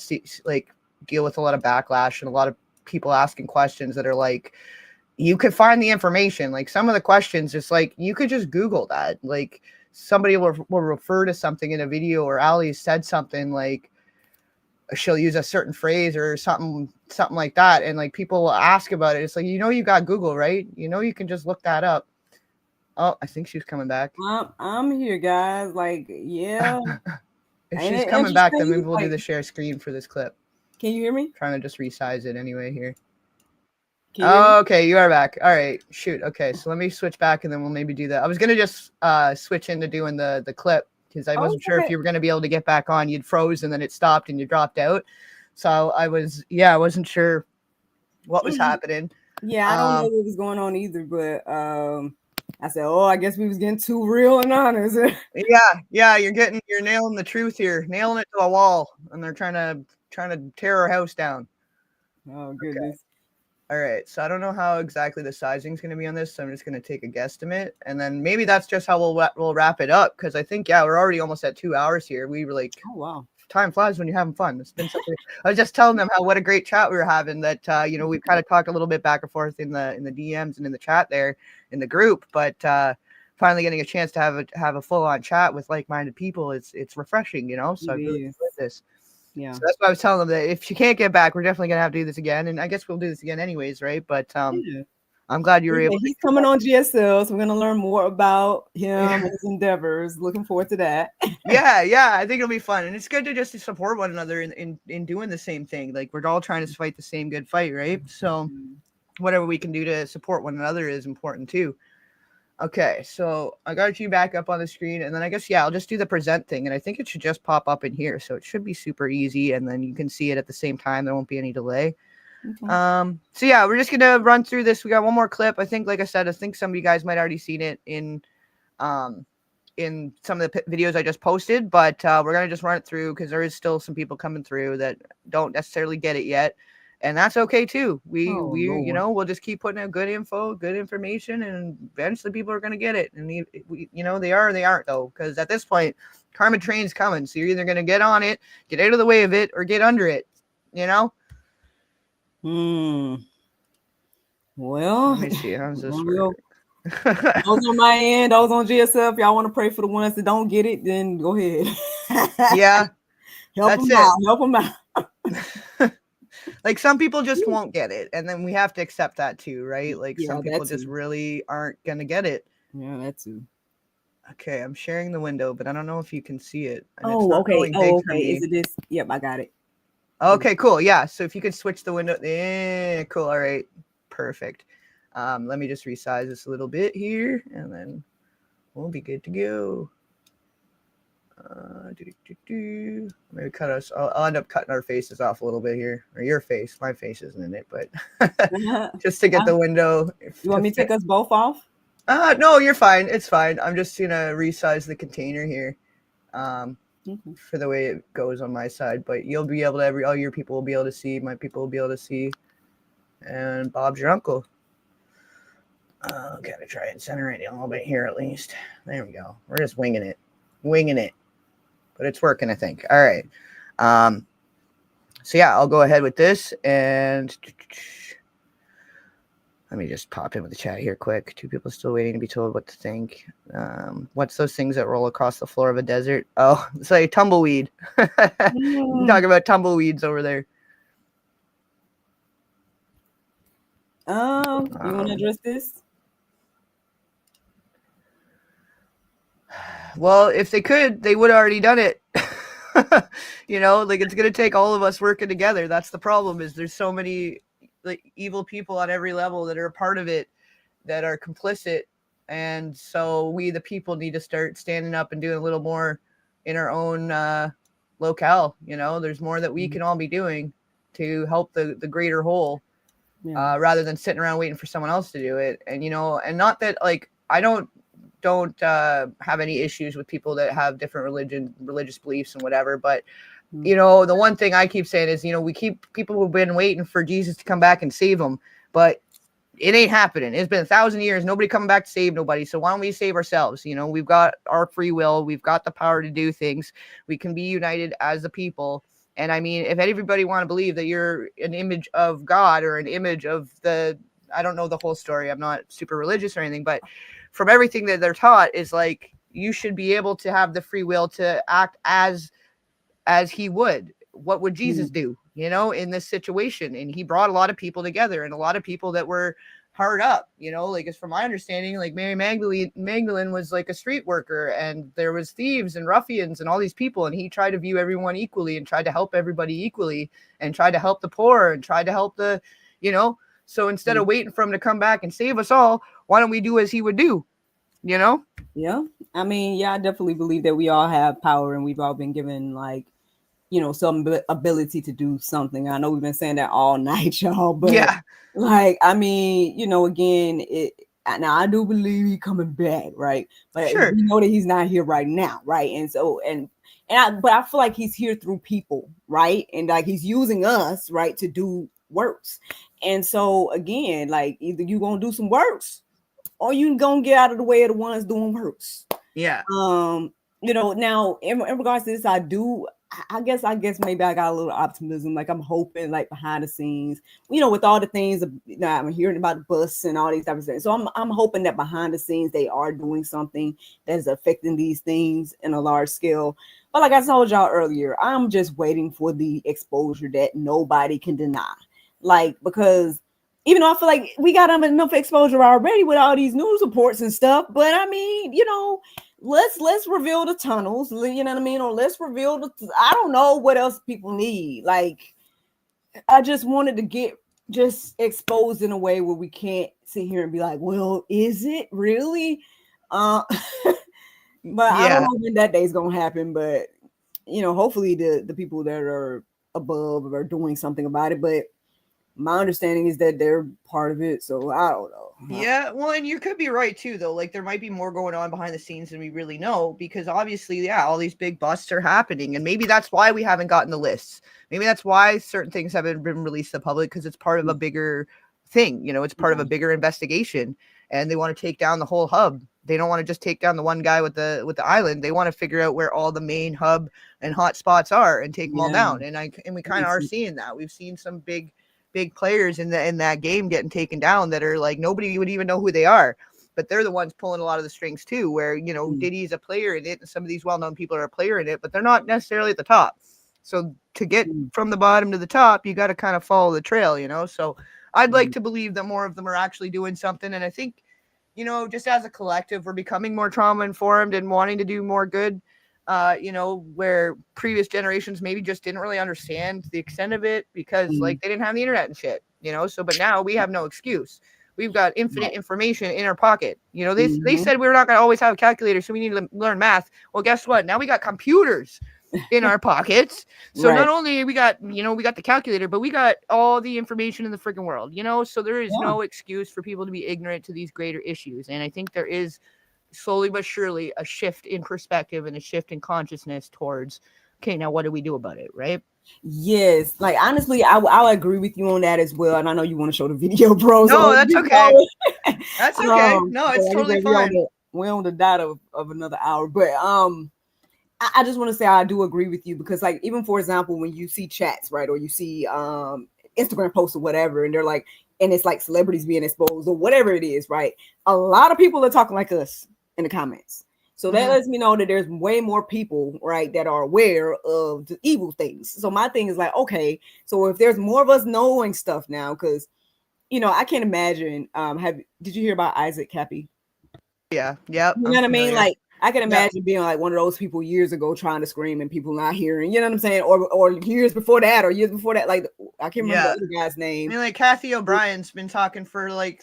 deal with a lot of backlash and a lot of people asking questions that are like, you could find the information. Like some of the questions, it's like, you could just Google that. Like somebody will refer to something in a video, or Ali said something like, she'll use a certain phrase or something like that. And like people will ask about it. It's like, you got Google, right? You can just look that up. Oh, I think she's coming back. I'm here, guys. Like, yeah. If Ain't she's it coming back, then maybe interesting? we'll do Like, the share screen for this clip. can you hear me? Trying to just resize it anyway here. Can you hear me? Okay, you are back. All right, shoot. Okay, so let me switch back and then we'll maybe do that. I was gonna just switch into doing the clip because I wasn't sure if you were gonna be able to get back on. You'd froze and then it stopped and you dropped out. So I wasn't sure what was happening. Yeah, I don't know what was going on either, but I said, oh, I guess we was getting too real and honest. Yeah, you're nailing the truth here, nailing it to the wall, and they're trying to tear our house down. Oh goodness. Okay. All right, so I don't know how exactly the sizing is going to be on this, so I'm just going to take a guesstimate, and then maybe that's just how we'll wrap it up, because I think we're already almost at 2 hours here. We were like, oh wow, time flies when you're having fun. It's been something. I was just telling them what a great chat we were having. That we've kind of talked a little bit back and forth in the DMs and in the chat there in the group, but finally getting a chance to have a full on chat with like-minded people, it's refreshing, So I really enjoyed this. Yeah. So that's why I was telling them that if she can't get back, we're definitely gonna have to do this again, and I guess we'll do this again anyways, right? But I'm glad you were able. He's coming on GSL, so we're gonna learn more about him and his endeavors. Looking forward to that. Yeah, I think it'll be fun, and it's good to just support one another in doing the same thing. Like we're all trying to fight the same good fight, right? So whatever we can do to support one another is important too. Okay, so I got you back up on the screen, and then I guess I'll just do the present thing, and I think it should just pop up in here, so it should be super easy, and then you can see it at the same time. There won't be any delay. Okay. So yeah, we're just gonna run through this. We got one more clip. I think, like I said, I think some of you guys might already seen it in some of the videos I just posted, but we're gonna just run it through because there is still some people coming through that don't necessarily get it yet. And that's okay too. We'll just keep putting out good info, good information, and eventually people are going to get it. And they are or they aren't though, because at this point, karma train's coming. So you're either going to get on it, get out of the way of it, or get under it. Well, let me see. How's this work? Those on my end, those on GSF. If y'all want to pray for the ones that don't get it, then go ahead. Yeah, help them out. Help them out. Like some people just won't get it, and then we have to accept that too, right? Like some people just really aren't gonna get it. Yeah, that too. Okay, I'm sharing the window, but I don't know if you can see it. And okay. Okay. Is it this? Yep, I got it. Okay, cool. Yeah, so if you could switch the window, cool. All right, perfect. Let me just resize this a little bit here, and then we'll be good to go. Maybe cut us. I'll end up cutting our faces off a little bit here, or your face. My face isn't in it, but just to get the window. You want me to take us both off? No, you're fine. It's fine. I'm just gonna resize the container here, for the way it goes on my side. But you'll be able to all your people will be able to see. My people will be able to see, and Bob's your uncle. Gotta try and center it a little bit here at least. There we go. We're just winging it, but it's working, I think. All right. So yeah, I'll go ahead with this, and let me just pop in with the chat here quick. 2 people still waiting to be told what to think. What's those things that roll across the floor of a desert? Oh, it's like tumbleweed. Talking about tumbleweeds over there. You want to address this? Well, if they could, they would have already done it. Like it's going to take all of us working together. That's the problem, is there's so many like evil people on every level that are a part of it, that are complicit. And so we, the people, need to start standing up and doing a little more in our own locale. There's more that we can all be doing to help the greater whole, rather than sitting around waiting for someone else to do it. And, and not that like, I don't have any issues with people that have different religious beliefs and whatever. But, the one thing I keep saying is, people have been waiting for Jesus to come back and save them, but it ain't happening. It's been 1,000 years. Nobody coming back to save nobody. So why don't we save ourselves? We've got our free will. We've got the power to do things. We can be united as a people. And I mean, if everybody want to believe that you're an image of God or an image of I don't know the whole story. I'm not super religious or anything, but from everything that they're taught is like, you should be able to have the free will to act as he would. What would Jesus do, in this situation? And he brought a lot of people together, and a lot of people that were hard up, like, as from my understanding, like Mary Magdalene was like a street worker, and there was thieves and ruffians and all these people. And he tried to view everyone equally and tried to help everybody equally and tried to help the poor and tried to help the, so instead of waiting for him to come back and save us all, why don't we do as he would do? Yeah. I mean, I definitely believe that we all have power, and we've all been given like, some ability to do something. I know we've been saying that all night, y'all, but like, I mean, again, now I do believe he's coming back, right? But sure, we know that he's not here right now, right? And so, but I feel like he's here through people, right? And like he's using us, right, to do works. And so again, like either you gonna do some works, or you gonna get out of the way of the ones doing works. Yeah. Now in regards to this, I guess maybe I got a little optimism. Like I'm hoping, like behind the scenes, with all the things I'm hearing about the bus and all these types of things. So I'm hoping that behind the scenes they are doing something that is affecting these things in a large scale. But like I told y'all earlier, I'm just waiting for the exposure that nobody can deny. Like, because even though I feel like we got enough exposure already with all these news reports and stuff, but I mean, let's reveal the tunnels, you know what I mean? Or let's reveal I don't know what else people need. Like, I just wanted to get just exposed in a way where we can't sit here and be like, well, is it really? But I don't know when that day's gonna happen. But hopefully the people that are above are doing something about it. But my understanding is that they're part of it, so I don't know. Yeah, well, and you could be right too, though. Like there might be more going on behind the scenes than we really know, because obviously, all these big busts are happening, and maybe that's why we haven't gotten the lists. Maybe that's why certain things haven't been released to the public, because it's part of a bigger thing. It's part of a bigger investigation, and they want to take down the whole hub. They don't want to just take down the one guy with the island. They want to figure out where all the main hub and hot spots are and take them all down. And we kind of are seeing that. We've seen some big players in that game getting taken down that are like nobody would even know who they are, but they're the ones pulling a lot of the strings too, where Diddy's a player in it and some of these well-known people are a player in it, but they're not necessarily at the top. So to get from the bottom to the top, you got to kind of follow the trail, so I'd like to believe that more of them are actually doing something. And I think just as a collective, we're becoming more trauma informed and wanting to do more good, where previous generations maybe just didn't really understand the extent of it because like they didn't have the internet and shit, so, but now we have no excuse. We've got infinite information in our pocket. You know, they Mhm. said we're not going to always have a calculator, so we need to learn math. Well, guess what? Now we got computers in our pockets. So Right. not only we got, you know, we got the calculator, but we got all the information in the freaking world, you know? So there is Yeah. no excuse for people to be ignorant to these greater issues. And I think there is slowly but surely a shift in perspective and a shift in consciousness towards, okay, now what do we do about it, right? Yes, like honestly, I'll agree with you on that as well. And I know you want to show the video, bro. No, So that's keep okay. going. That's okay. No, it's so like I totally said, fine. we're on the dot of another hour. But I just want to say I do agree with you because like even for example, when you see chats, right, or you see Instagram posts or whatever, and they're like, and it's like celebrities being exposed or whatever it is, right? A lot of people are talking like us in the comments. So that lets me know that there's way more people, right, that are aware of the evil things. So my thing is like, okay, so if there's more of us knowing stuff now, because you know, I can't imagine. Did you hear about Isaac Cappy? Yeah. Yep. You know I'm what I mean? familiar. Like I can Yep. imagine being like one of those people years ago trying to scream and people not hearing. You know what I'm saying? Or years before that, or years before that. Like I can't remember Yeah. the other guy's I name. mean, like Kathy O'Brien's been talking for like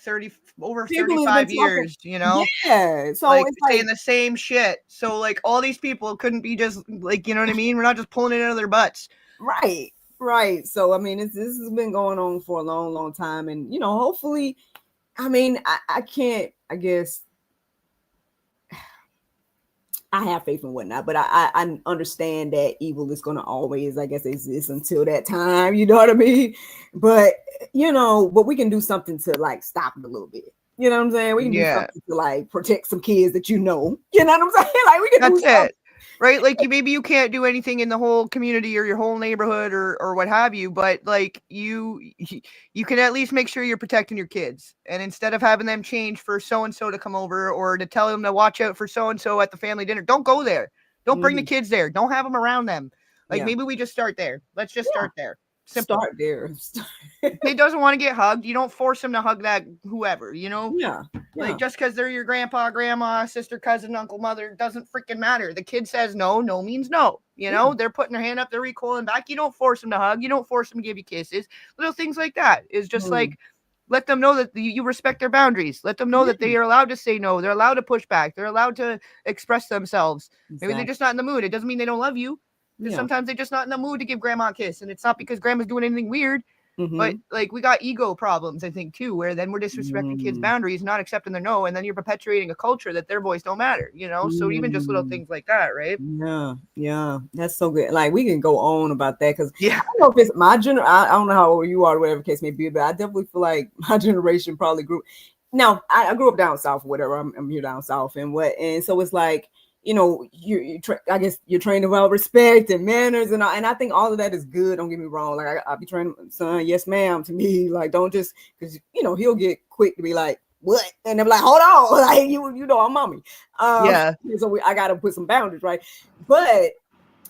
over People have been 35 talking. years, you know? Yeah. So Like it's like saying the same shit. So like all these people couldn't be just like, you know what I mean? We're not just pulling it out of their butts. right, right. So I mean, this has been going on for a long, long time, and you know, hopefully, I mean, I can't. I guess I have faith and whatnot, but I understand that evil is going to always, I guess, exist until that time. You know what I mean? But you know, but we can do something to like stop it a little bit. You know what I'm saying? We can do something to like protect some kids that you know. You know what I'm saying? Like we can That's do something. it. Right? Like maybe you can't do anything in the whole community or your whole neighborhood or what have you, but like you can at least make sure you're protecting your kids. And instead of having them change for so and so to come over or to tell them to watch out for so and so at the family dinner, don't go there. Don't bring the kids there. Don't have them around them. Like maybe we just start there. Let's just start there. Simple. Start there. Kid doesn't want to get hugged. You don't force him to hug that whoever, you know? Yeah. Like just because they're your grandpa, grandma, sister, cousin, uncle, mother, doesn't freaking matter. The kid says no, no means no. You know, they're putting their hand up, they're recoiling back. You don't force them to hug. You don't force them to give you kisses. Little things like that is just like, let them know that you respect their boundaries. Let them know that they are allowed to say no. They're allowed to push back. They're allowed to express themselves. Maybe they're just not in the mood. It doesn't mean they don't love you. Because sometimes they're just not in the mood to give grandma a kiss. And it's not because grandma's doing anything weird. But like we got ego problems, I think, too, where then we're disrespecting kids' boundaries, not accepting their no, and then you're perpetuating a culture that their voice don't matter, you know? So even just little things like that, right? Yeah, that's so good. Like we can go on about that because Yeah, I don't know if it's my generation. I don't know how old you are, whatever the case may be, but I definitely feel like my generation probably grew. Now I grew up down south, or whatever. I'm here down south, and so it's like you know I guess you're trained about respect and manners and all, and I think all of that is good. Don't get me wrong. Like I'll be training son, yes ma'am, to me. Like don't just because you know he'll get quick to be like what, and I'm like hold on, like you know I'm mommy. So I got to put some boundaries, right? But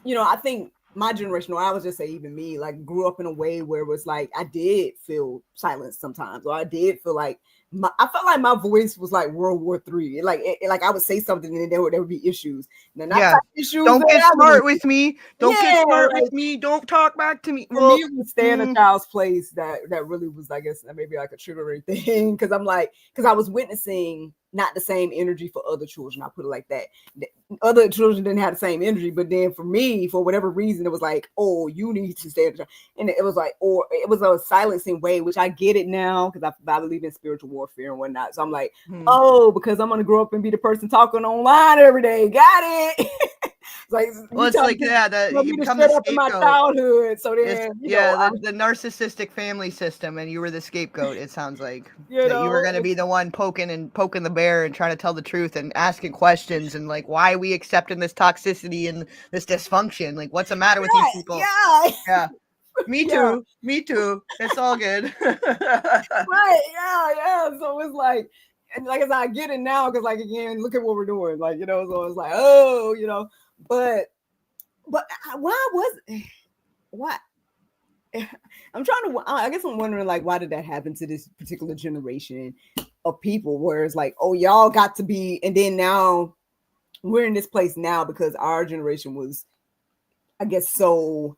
you know I think my generation, or I would just say even me, like grew up in a way where it was like I did feel silence sometimes, or I did feel like I felt like my voice was like World War III. Like like I would say something and then there would be issues. Now, not type issues. Don't get smart with me. Don't get smart like, with me. Don't talk back to me. For me, it would stay in a child's place that really was, I guess, maybe like a triggering thing. Because I'm like, because I was witnessing not the same energy for other children. I put it like that. Other children didn't have the same energy, but then for me, for whatever reason, it was like, oh, you need to stay in the child. And it was like, or it was a silencing way, which I get it now because I believe in spiritual warfare and whatnot. So I'm like, oh, because I'm gonna grow up and be the person talking online every day. Got it. Like, well, it's like that you become the scapegoat. My childhood, so then the narcissistic family system, and you were the scapegoat. It sounds like you were going to be the one poking the bear and trying to tell the truth and asking questions and like why are we accepting this toxicity and this dysfunction? Like, what's the matter with these people? Yeah. Me too. Me too. It's all good. Right. Yeah. So it's like, and like I said, I get it now because, like, again, look at what we're doing. Like, you know, so it's like, oh, you know, but why? I'm trying to. I guess I'm wondering, like, why did that happen to this particular generation of people? Where it's like, oh, y'all got to be, and then now we're in this place now because our generation was, I guess, so.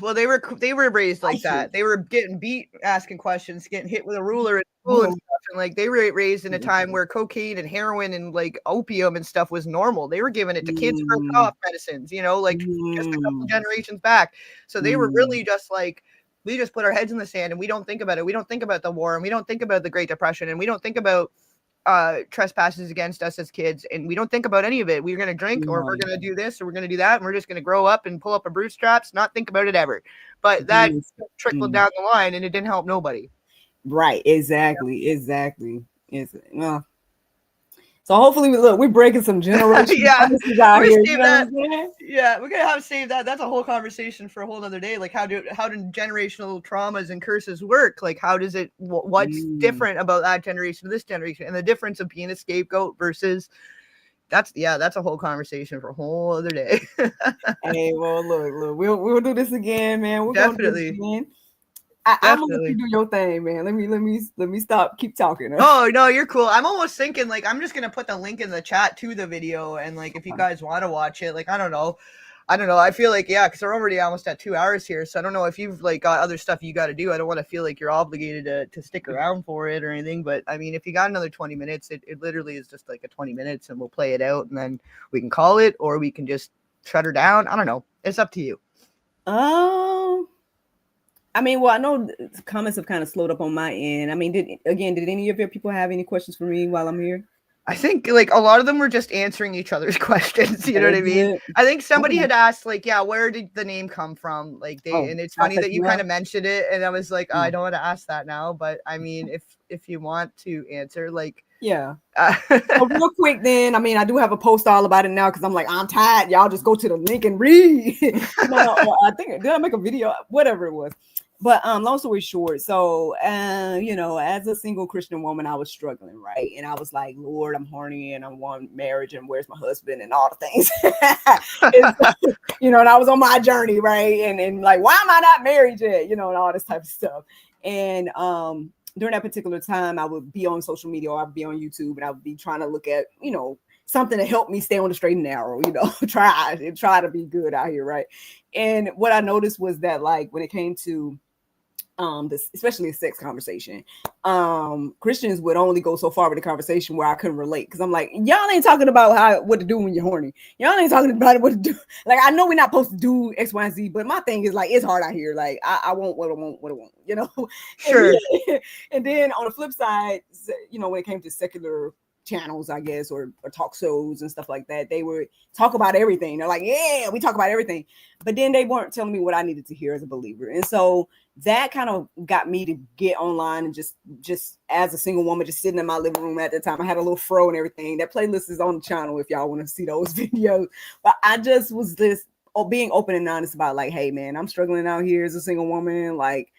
Well, they were raised like that. They were getting beat, asking questions, getting hit with a ruler at school and stuff. and like they were raised in a time where cocaine and heroin and like opium and stuff was normal. They were giving it to kids for cough medicines, you know, like just a couple generations back. So they were really just like, we just put our heads in the sand and we don't think about it. We don't think about the war, and we don't think about the Great Depression, and we don't think about trespasses against us as kids, and we don't think about any of it. We're going to drink, or we're going to do this, or we're going to do that, and we're just going to grow up and pull up our bootstraps, not think about it ever. But that trickled down the line, and it didn't help nobody. Right, exactly. Well, so hopefully, we're breaking some generations. Yeah, out here, yeah, we're gonna have to save that. That's a whole conversation for a whole other day. Like, how do generational traumas and curses work? Like, how does it? What's different about that generation to this generation, and the difference of being a scapegoat versus. That's a whole conversation for a whole other day. Hey, well, look, we'll do this again, man. We're Definitely. Gonna do this again. I'm gonna let you do your thing, man. Let me stop. Keep talking. Oh no, you're cool. I'm almost thinking like I'm just gonna put the link in the chat to the video, and like if you guys want to watch it, like I don't know. I feel like because we're already almost at 2 hours here, so I don't know if you've like got other stuff you got to do. I don't want to feel like you're obligated to stick around for it or anything. But I mean, if you got another 20 minutes, it literally is just like a 20 minutes, and we'll play it out, and then we can call it, or we can just shut her down. I don't know. It's up to you. I mean, well, I know the comments have kind of slowed up on my end. I mean, did any of your people have any questions for me while I'm here? I think like a lot of them were just answering each other's questions. You know what I mean? I think somebody had asked like, where did the name come from? Like and it's funny that you kind of mentioned it. And I was like, I don't want to ask that now, but I mean, if you want to answer, like, so real quick then, I mean, I do have a post all about it now because I'm like, I'm tired. Y'all just go to the link and read. I think, did I make a video? Whatever it was. But long story short, so as a single Christian woman, I was struggling, right? And I was like, Lord, I'm horny and I want marriage, and where's my husband and all the things. And I was on my journey, right? And like, why am I not married yet? And all this type of stuff. And during that particular time, I would be on social media, or I'd be on YouTube, and I would be trying to look at, something to help me stay on the straight and narrow, try to be good out here, right? And what I noticed was that, like, when it came to especially a sex conversation, Christians would only go so far with the conversation where I couldn't relate, because I'm like, y'all ain't talking about what to do when you're horny. Y'all ain't talking about what to do. Like, I know we're not supposed to do X, Y, and Z, but my thing is like, it's hard out here. Like, I want what I want, Sure. And then on the flip side, when it came to secular channels, I guess, or talk shows and stuff like that, they would talk about everything. They're like, yeah, we talk about everything, but then they weren't telling me what I needed to hear as a believer. And so that kind of got me to get online, and just as a single woman, just sitting in my living room at the time. I had a little fro and everything. That playlist is on the channel if y'all want to see those videos. But I just was being open and honest about, like, hey man, I'm struggling out here as a single woman. Like,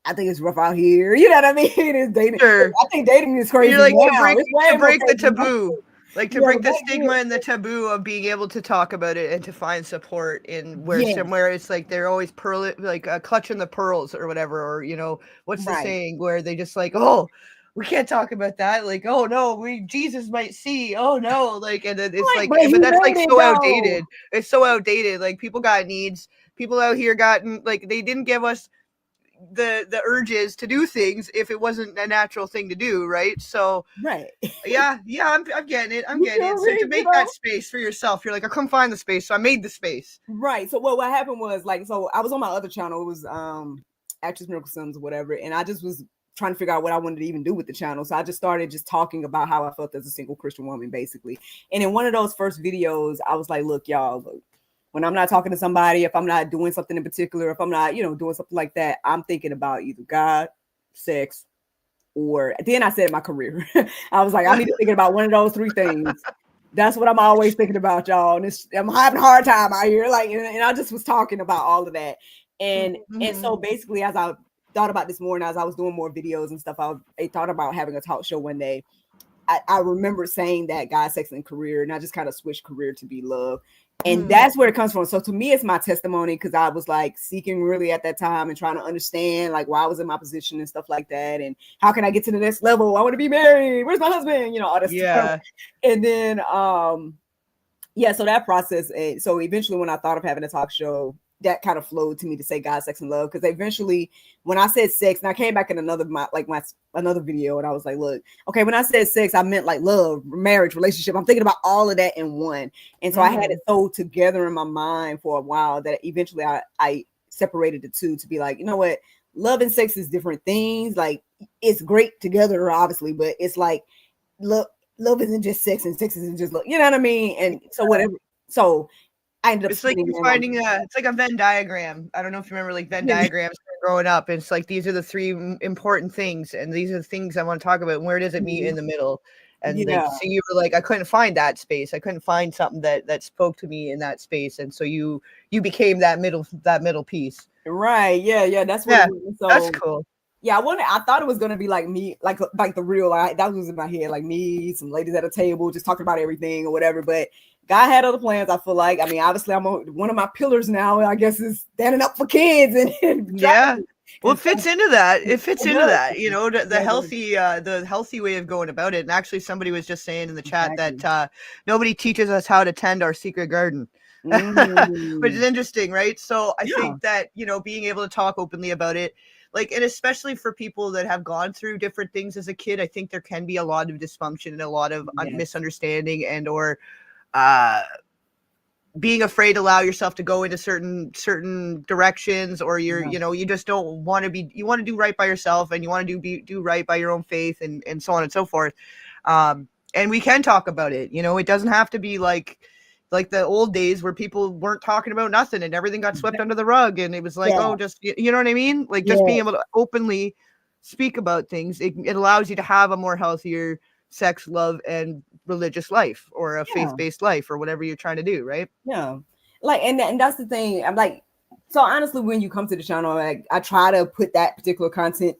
I think it's rough out here. You know what I mean? It's dating. Sure. I think dating is crazy. You're like, now. to break the taboo. Like, to break the stigma and the taboo of being able to talk about it and to find support in somewhere it's like they're always clutching the pearls or whatever, or what's the saying where they just like, oh, we can't talk about that. Like, oh no, Jesus might see. Oh no, like, and then it's like, but that's like so outdated. It's so outdated. Like, people got needs. People out here they didn't give us the urges to do things if it wasn't a natural thing to do, right? So I'm getting it. So to make that space for yourself, you're like, I couldn't find the space, so I made the space. Right. So what happened was, like, so I was on my other channel. It was Actress Miracle Sims or whatever, and I just was trying to figure out what I wanted to even do with the channel. So I just started talking about how I felt as a single Christian woman, basically. And in one of those first videos, I was like, look, y'all, when I'm not talking to somebody, if I'm not doing something in particular, if I'm not, doing something like that, I'm thinking about either God, sex, or then I said my career. I was like, I need to think about one of those three things. That's what I'm always thinking about, y'all. And I'm having a hard time out here. Like, and I just was talking about all of that. And so basically, as I thought about this morning, as I was doing more videos and stuff, I thought about having a talk show one day. I remember saying that God, sex, and career, and I just kind of switched career to be love. And that's where it comes from. So to me, it's my testimony, because I was like seeking really at that time and trying to understand like why I was in my position and stuff like that. And how can I get to the next level? I want to be married. Where's my husband? All that stuff. And then, so that process. So eventually when I thought of having a talk show, that kind of flowed to me to say God, sex, and love. Because eventually, when I said sex, and I came back in another video, and I was like, look, okay, when I said sex, I meant like love, marriage, relationship. I'm thinking about all of that in one. And so I had it so together in my mind for a while that eventually I separated the two to be like, you know what, love and sex is different things. Like, it's great together, obviously, but it's like love isn't just sex, and sex isn't just love. You know what I mean? And so whatever. So I ended up. It's like you're finding it's like a Venn diagram. I don't know if you remember like Venn diagrams growing up. It's like these are the three important things, and these are the things I want to talk about. And where does it meet in the middle? And like, so you were like, I couldn't find that space. I couldn't find something that spoke to me in that space, and so you became that middle piece. Right. Yeah. That's what. So, that's cool. Yeah, I thought it was gonna be like me, like the real. That was in my head, like me, some ladies at a table, just talking about everything or whatever. But God had other plans. I feel like. I mean, obviously, one of my pillars now, I guess, is standing up for kids and yeah. Well, it fits into that. It fits into that. You know, the healthy way of going about it. And actually, somebody was just saying in the chat that nobody teaches us how to tend our secret garden. Which is interesting, right? So I think that, you know, being able to talk openly about it, like, and especially for people that have gone through different things as a kid, I think there can be a lot of dysfunction and a lot of misunderstanding and or being afraid to allow yourself to go into certain directions, or you're you know, you just don't want to be, you want to do right by yourself, and you want to do right by your own faith, and so on and so forth. And we can talk about it. You know, it doesn't have to be like the old days where people weren't talking about nothing and everything got swept under the rug, and it was like, oh, just, you know what I mean? Like, just being able to openly speak about things, it allows you to have a more healthier sex, love, and religious life, or a faith-based life, or whatever you're trying to do, right? Yeah. Like, and that's the thing. I'm like, so honestly, when you come to the channel, like, I try to put that particular content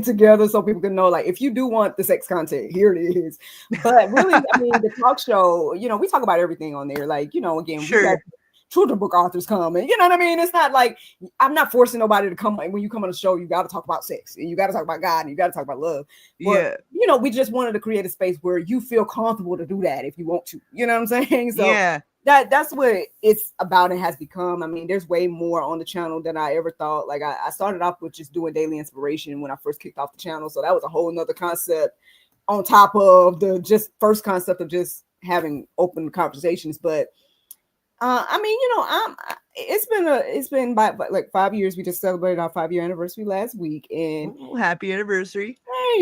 together so people can know, like, if you do want the sex content, here it is. But really, I mean, the talk show, you know, we talk about everything on there. Like, you know, again, we got children book authors coming. You know what I mean? It's not like I'm not forcing nobody to come. When you come on the show, you got to talk about sex, and you got to talk about God, and you got to talk about love. But, you know, we just wanted to create a space where you feel comfortable to do that if you want to. You know what I'm saying? So that's what it's about and has become. I mean, there's way more on the channel than I ever thought. Like, I started off with just doing daily inspiration when I first kicked off the channel. So that was a whole nother concept on top of the just first concept of just having open conversations. But I mean, you know, it's been by like 5 years. We just celebrated our 5-year anniversary last week, and happy anniversary. Thank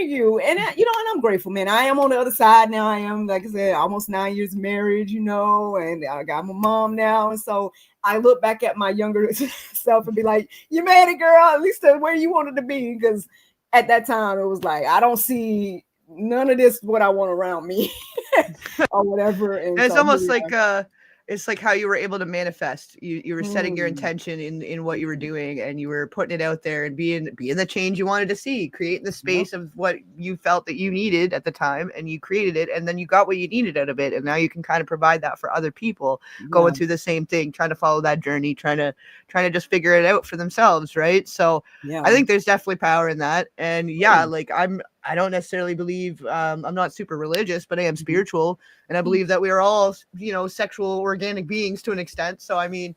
you. And you know, and I'm grateful, man. I am on the other side now. I am, like I said, almost 9 years married, you know, and I got my mom now, and so I look back at my younger self and be like, you made it, girl, at least to where you wanted to be. Because at that time it was like, I don't see none of this what I want around me or whatever. And it's almost like it's like how you were able to manifest. You were setting your intention in what you were doing, and you were putting it out there and being the change you wanted to see, creating the space of what you felt that you needed at the time, and you created it, and then you got what you needed out of it, and now you can kind of provide that for other people going through the same thing, trying to follow that journey, trying to just figure it out for themselves, right? So I think there's definitely power in that. And like I don't necessarily believe, I'm not super religious, but I am spiritual. And I believe that we are all, you know, sexual organic beings to an extent. So, I mean,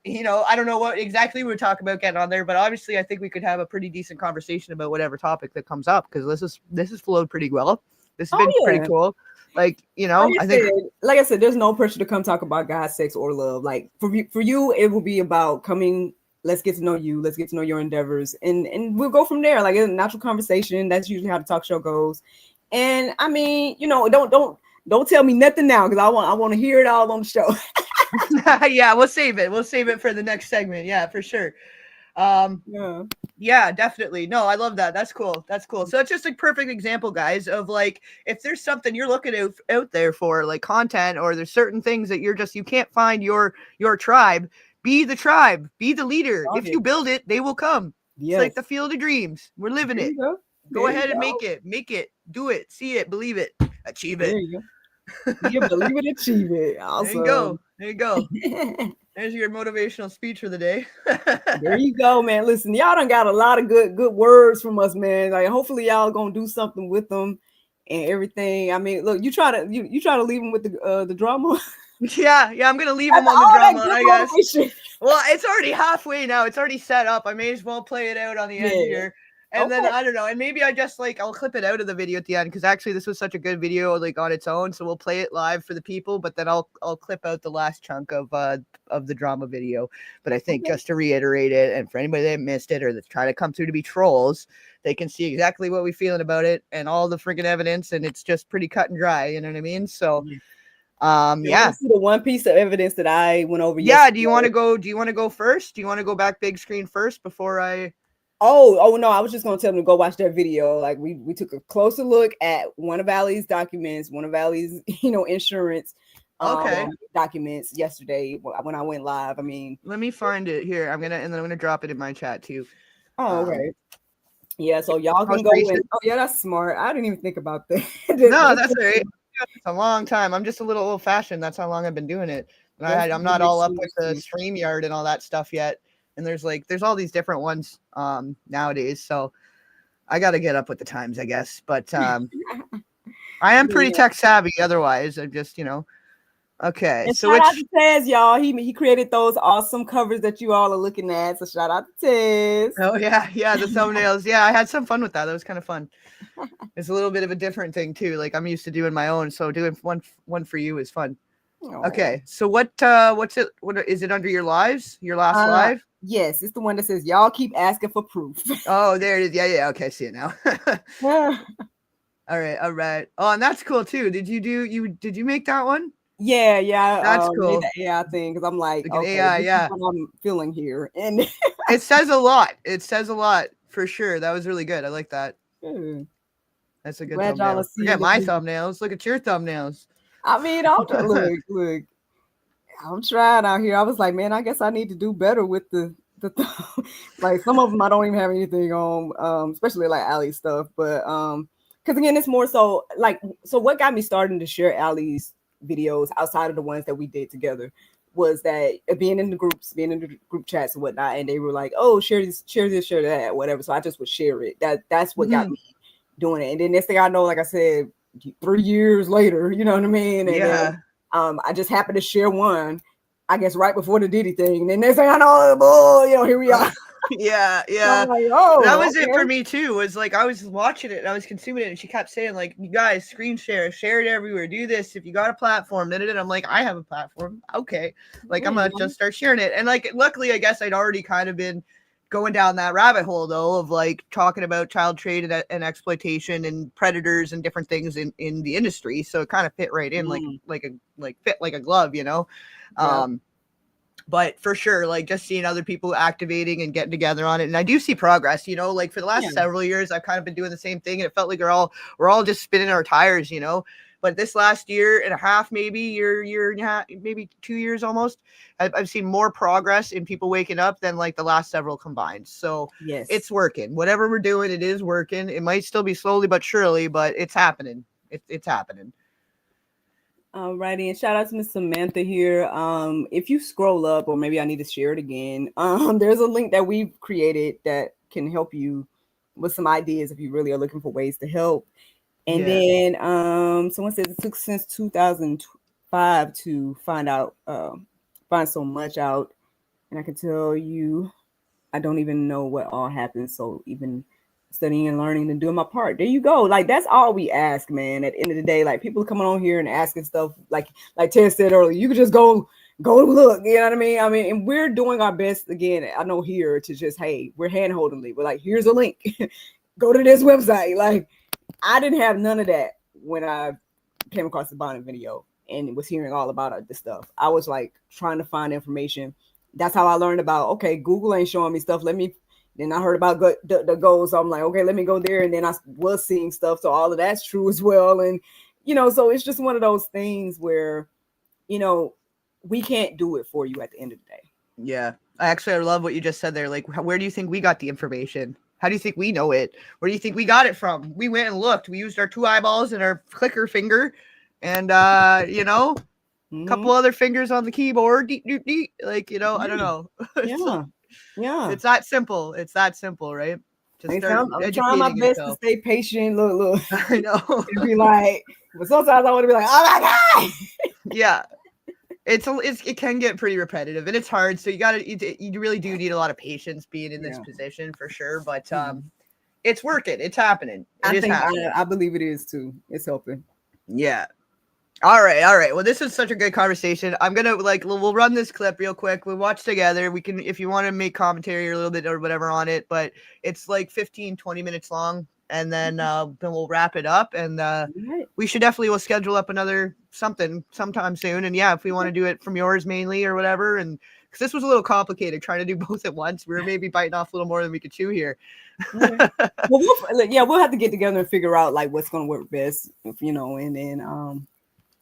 you know, I don't know what exactly we're talking about getting on there, but obviously I think we could have a pretty decent conversation about whatever topic that comes up, because this has flowed pretty well. This has been pretty cool. Like, you know, like I said, there's no pressure to come talk about God, sex, or love. Like, for you, it will be about coming. Let's get to know you. Let's get to know your endeavors, and we'll go from there. Like, a natural conversation. That's usually how the talk show goes. And I mean, you know, don't tell me nothing now, because I want to hear it all on the show. Yeah, we'll save it. We'll save it for the next segment. Yeah, for sure. Yeah, definitely. No, I love that. That's cool. So it's just a perfect example, guys, of like, if there's something you're looking out there for, like content, or there's certain things that you can't find your tribe. Be the tribe, be the leader. If you build it, they will come. It's like the field of dreams. We're living it. Go ahead and make it, do it, see it, believe it, achieve it. There you go. You believe it, achieve it. Awesome. There you go. There's your motivational speech for the day. There you go, man. Listen, y'all done got a lot of good words from us, man. Like, hopefully y'all gonna do something with them and everything. I mean, look, you try to leave them with the drama. Yeah, I'm gonna leave him After on the all that drama, good I guess. motivation. Well, it's already halfway now. It's already set up. I may as well play it out on the end Yeah. here. And then Okay. I don't know, and maybe I just like I'll clip it out of the video at the end because actually this was such a good video like on its own. So we'll play it live for the people, but then I'll clip out the last chunk of the drama video. But I think Okay. just to reiterate it, and for anybody that missed it or that's trying to come through to be trolls, they can see exactly what we're feeling about it and all the freaking evidence, and it's just pretty cut and dry. You know what I mean? So You want yeah. to see the one piece of evidence that I went over Yeah, yesterday? do you want to go first? Do you want to go back big screen first before I Oh no, I was just gonna tell them to go watch that video. Like we took a closer look at one of Allie's documents, one of Allie's, insurance Okay. documents yesterday when I went live. I mean, Let me find it here. I'm gonna drop it in my chat too. okay. Yeah, so y'all can Most go recent. and yeah, that's smart. I didn't even think about that. No, that's all right. It's a long time. I'm just a little old fashioned. That's how long I've been doing it. And I'm not all up with the StreamYard and all that stuff yet. And there's all these different ones nowadays. So I got to get up with the times, I guess. But I am pretty tech savvy. Otherwise, I'm just okay. And So shout out to Tezz, y'all. He created those awesome covers that you all are looking at. So shout out to Tezz. Oh yeah, the thumbnails. Yeah, I had some fun with that. That was kind of fun. It's a little bit of a different thing too. Like I'm used to doing my own, so doing one for you is fun. Aww. Okay, so what's it? What is it under your lives? Your last live? Yes, it's the one that says y'all keep asking for proof. Oh, there it is. Yeah. Okay, I see it now. All right. Oh, and that's cool too. Did you make that one? Yeah. That's cool. The AI thing because I'm like okay, AI, this is what I'm feeling here, and it says a lot. It says a lot for sure. That was really good. I like that. That's a good thumbnail. Forget my thumbnails. Look at your thumbnails. I mean, look. I'm trying out here. I was like, man, I guess I need to do better with the like some of them I don't even have anything on, especially like Allie's stuff. But because again, it's more so like what got me starting to share Allie's videos outside of the ones that we did together was that being in the group chats and whatnot, and they were like, oh, share this, share that, whatever. So I just would share it. That's what got me doing it. And then next thing I know, like I said, 3 years later, you know what I mean? And then, I just happened to share one, I guess, right before the Diddy thing. And then next thing I know, boy, here we are. Yeah. Like, oh, that was it for me too. Was like I was watching it and I was consuming it, and she kept saying like, "You guys, screen share it everywhere. Do this if you got a platform." I'm like, I have a platform. Okay, like I'm gonna just start sharing it. And like, luckily, I guess I'd already kind of been going down that rabbit hole though of like talking about child trade and exploitation and predators and different things in the industry. So it kind of fit right in fit like a glove, But for sure, like just seeing other people activating and getting together on it. And I do see progress, like for the last several years, I've kind of been doing the same thing. And it felt like we're all just spinning our tires, But this last year and a half, maybe year and a half, maybe 2 years almost, I've seen more progress in people waking up than like the last several combined. So yes, it's working. Whatever we're doing, it is working. It might still be slowly but surely, but it's happening. It's happening. Alrighty, and shout out to Miss Samantha here. If you scroll up, or maybe I need to share it again, there's a link that we've created that can help you with some ideas if you really are looking for ways to help. And then someone says it took since 2005 to find so much out. And I can tell you, I don't even know what all happened. So even studying and learning and doing my part. There you go. Like that's all we ask, man. At the end of the day, like people coming on here and asking stuff like Tezz said earlier, you could just go look, you know what I mean? And we're doing our best again. I know here to just, hey, we're hand-holdingly. We're like, here's a link. Go to this website. Like I didn't have none of that when I came across the Bonnet video and was hearing all about this stuff. I was like trying to find information. That's how I learned about, okay, Google ain't showing me stuff. Then I heard about the goals. So I'm like, okay, let me go there. And then I was seeing stuff. So all of that's true as well. And, so it's just one of those things where, we can't do it for you at the end of the day. Yeah. I love what you just said there. Like, where do you think we got the information? How do you think we know it? Where do you think we got it from? We went and looked. We used our 2 eyeballs and our clicker finger and, a couple other fingers on the keyboard. Like, I don't know. Yeah. It's that simple. Right? I'm trying my best to stay patient. Look. I know. It'd be like, but sometimes I want to be like, oh my God. Yeah. it can get pretty repetitive and it's hard. So you really do need a lot of patience being in this position for sure. But it's working. It's happening. I believe it is too. It's helping. Yeah. All right. Well, this is such a good conversation. I'm gonna we'll run this clip real quick. We'll watch together. We can, if you want to make commentary a little bit or whatever on it, but it's like 15-20 minutes long, and then we'll wrap it up. And we should we'll schedule up another something sometime soon. And yeah, if we want to do it from yours mainly or whatever, and because this was a little complicated trying to do both at once, we were maybe biting off a little more than we could chew here. Well, we'll have to get together and figure out like what's gonna work best, and then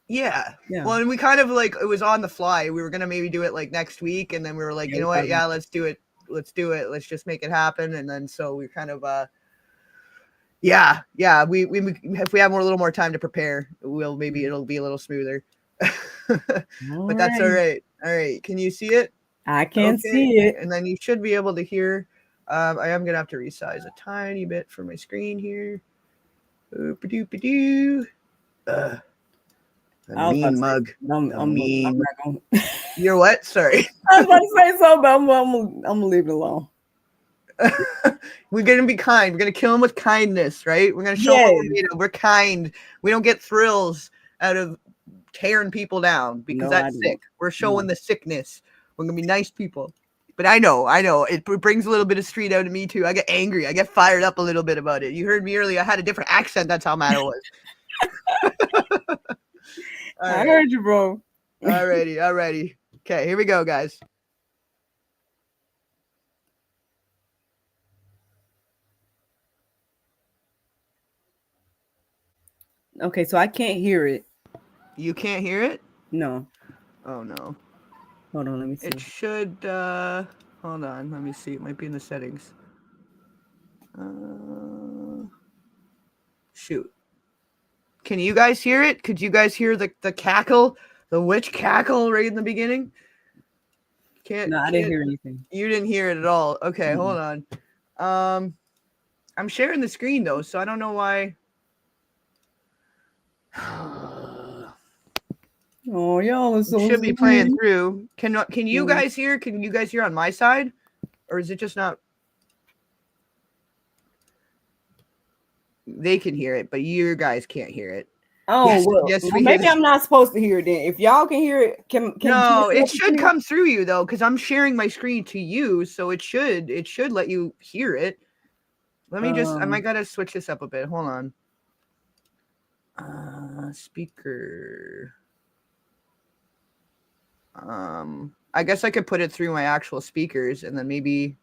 Yeah. Well, and we kind of it was on the fly. We were gonna maybe do it like next week, and then we were like, you know what? Yeah, let's do it. Let's Let's just make it happen. And then so we kind of we if we have a little more time to prepare, it'll be a little smoother. But that's all right. All right. Can you see it? I can see it. And then you should be able to hear. I am gonna have to resize a tiny bit for my screen here. Oop-a-doop-a-doo. A mean mug. I'm mean. You're what? Sorry. I was about to say something, but I'm gonna leave it alone. We're gonna be kind. We're gonna kill them with kindness, right? We're gonna show them what we're made of. We're kind. We don't get thrills out of tearing people down because that's sick. We're showing the sickness. We're gonna be nice people. But I know. It brings a little bit of street out of me too. I get angry. I get fired up a little bit about it. You heard me earlier. I had a different accent. That's how mad I was. I heard you, bro. Alrighty. Okay, here we go, guys. Okay, so I can't hear it. You can't hear it? No. Oh no. Hold on, let me see. It should hold on, let me see. It might be in the settings. Shoot. Can you guys hear it? Could you guys hear the cackle? The witch cackle right in the beginning? No, I didn't hear anything. You didn't hear it at all. Okay, hold on. I'm sharing the screen though, so I don't know why. Oh, y'all are so it should be playing through. Can you guys hear? Can you guys hear on my side? Or is it just not? They can hear it, but you guys can't hear it. Oh, yes, maybe I'm not supposed to hear it then. If y'all can hear it, no, it should come through you though, because I'm sharing my screen to you, so it should let you hear it. Let me I might gotta switch this up a bit. Hold on. Speaker. I guess I could put it through my actual speakers, and then maybe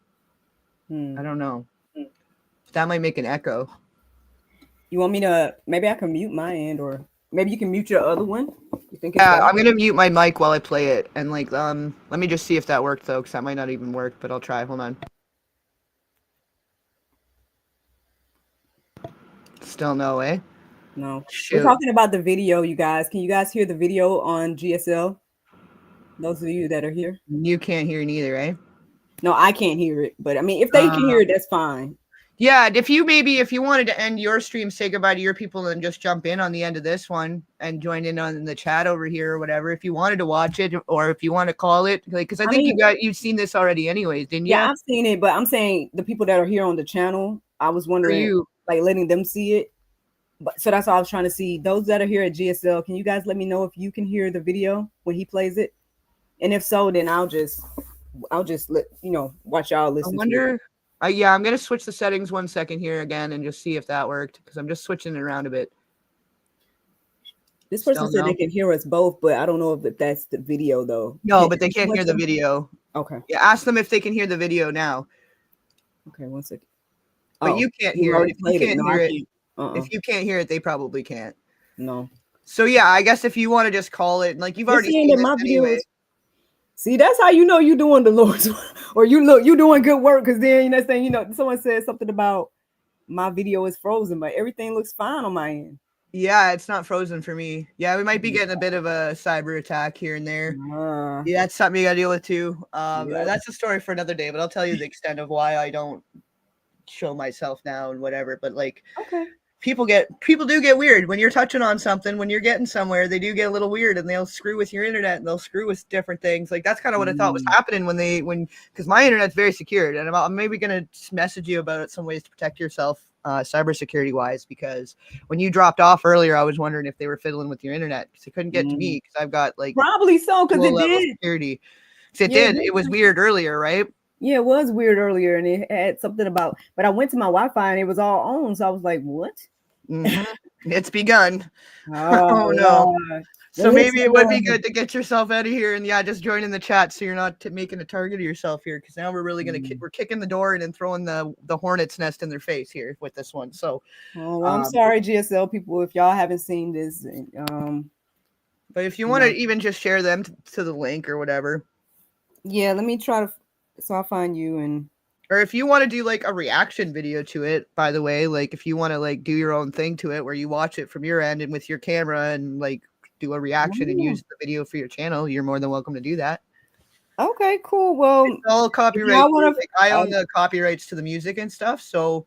I don't know. That might make an echo. You want me to? Maybe I can mute my end, or maybe you can mute your other one. You think? Yeah, I'm gonna mute my mic while I play it, and let me just see if that worked though, because that might not even work, but I'll try. Hold on. Still no, eh? No. Shoot. We're talking about the video, you guys. Can you guys hear the video on GSL? Those of you that are here. You can't hear neither, eh? No, I can't hear it, but I mean, if they can hear it, that's fine. Yeah, if you wanted to end your stream, say goodbye to your people, and just jump in on the end of this one and join in on the chat over here or whatever. If you wanted to watch it, or if you want to call it, because I think you've seen this already, anyways, didn't you? Yeah, I've seen it, but I'm saying the people that are here on the channel, I was wondering, letting them see it. But so that's all I was trying to see. Those that are here at GSL, can you guys let me know if you can hear the video when he plays it? And if so, then I'll just let watch y'all listen. I wonder. Yeah, I'm gonna switch the settings 1 second here again and just see if that worked, because I'm just switching it around a bit. This person said they can hear us both, but I don't know if that's the video though. No, but they can't hear the video. Okay. Yeah, ask them if they can hear the video now. Okay, 1 second. But you can't hear it. You can't hear it. If you can't hear it, they probably can't. No. So yeah, I guess if you want to just call it, you've already seen my anyway. See, that's how you know you're doing the Lord's work, or you're doing good work, because then someone said something about my video is frozen, but everything looks fine on my end. Yeah, it's not frozen for me. Yeah, we might be getting a bit of a cyber attack here and there. Yeah, that's something you gotta deal with too. That's a story for another day, but I'll tell you the extent of why I don't show myself now and whatever. But okay. people do get weird when you're touching on something. When you're getting somewhere, they do get a little weird, and they'll screw with your internet, and they'll screw with different things. Like that's kind of what I thought was happening because my internet's very secured, and I'm maybe gonna message you about some ways to protect yourself cybersecurity wise, because when you dropped off earlier, I was wondering if they were fiddling with your internet because they couldn't get to me because I've got like probably so, because it did security. It was weird earlier, right? Yeah, it was weird earlier, and it had something about. But I went to my Wi-Fi and it was all on, so I was like, "What?" It's begun. Oh no! God. So maybe it would be good to get yourself out of here and just join in the chat so you're not making a target of yourself here, because now we're really gonna we're kicking the door in and throwing the hornet's nest in their face here with this one. So, I'm sorry, GSL people, if y'all haven't seen this. But if you want to even just share them to the link or whatever. Yeah, let me try to. So I'll find you and. Or if you want to do like a reaction video to it, by the way, like if you want to like do your own thing to it where you watch it from your end and with your camera and like do a reaction and use the video for your channel, you're more than welcome to do that. Okay, cool. Well, it's all copyright. I own the copyrights to the music and stuff. So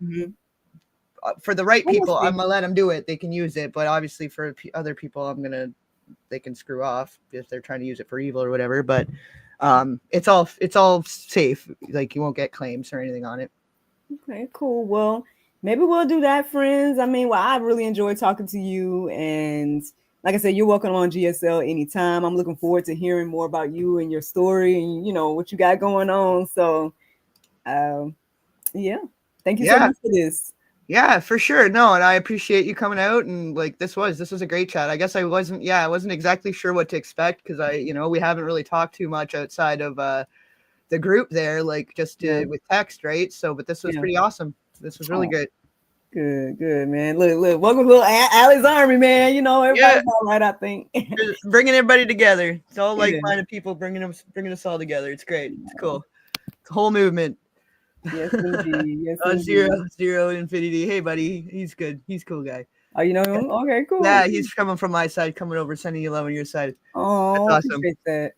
for the right people, I'm gonna let them do it. They can use it. But obviously for other people, they can screw off if they're trying to use it for evil or whatever. But it's all safe. Like you won't get claims or anything on it. Okay, cool. Well, maybe we'll do that, friends. I mean, I really enjoyed talking to you, and like I said, you're welcome on GSL anytime. I'm looking forward to hearing more about you and your story and what you got going on. So yeah, thank you so much for this. Yeah, for sure. No, and I appreciate you coming out, and like this was a great chat. I guess I wasn't exactly sure what to expect because we haven't really talked too much outside of the group there, like just with text, right? So, but this was pretty awesome. This was really good. Good, man. Look, welcome to Allie's Army, man. Everybody's all right, I think. Bringing everybody together. It's all like-minded people bringing us all together. It's great. It's cool. It's a whole movement. Yes, indeed. Yes, Zero Infinity. Hey, buddy. He's good. He's a cool guy. Oh, you know him? Okay, cool. Yeah, he's coming from my side, coming over, sending you love on your side. Oh, that's awesome. Appreciate that.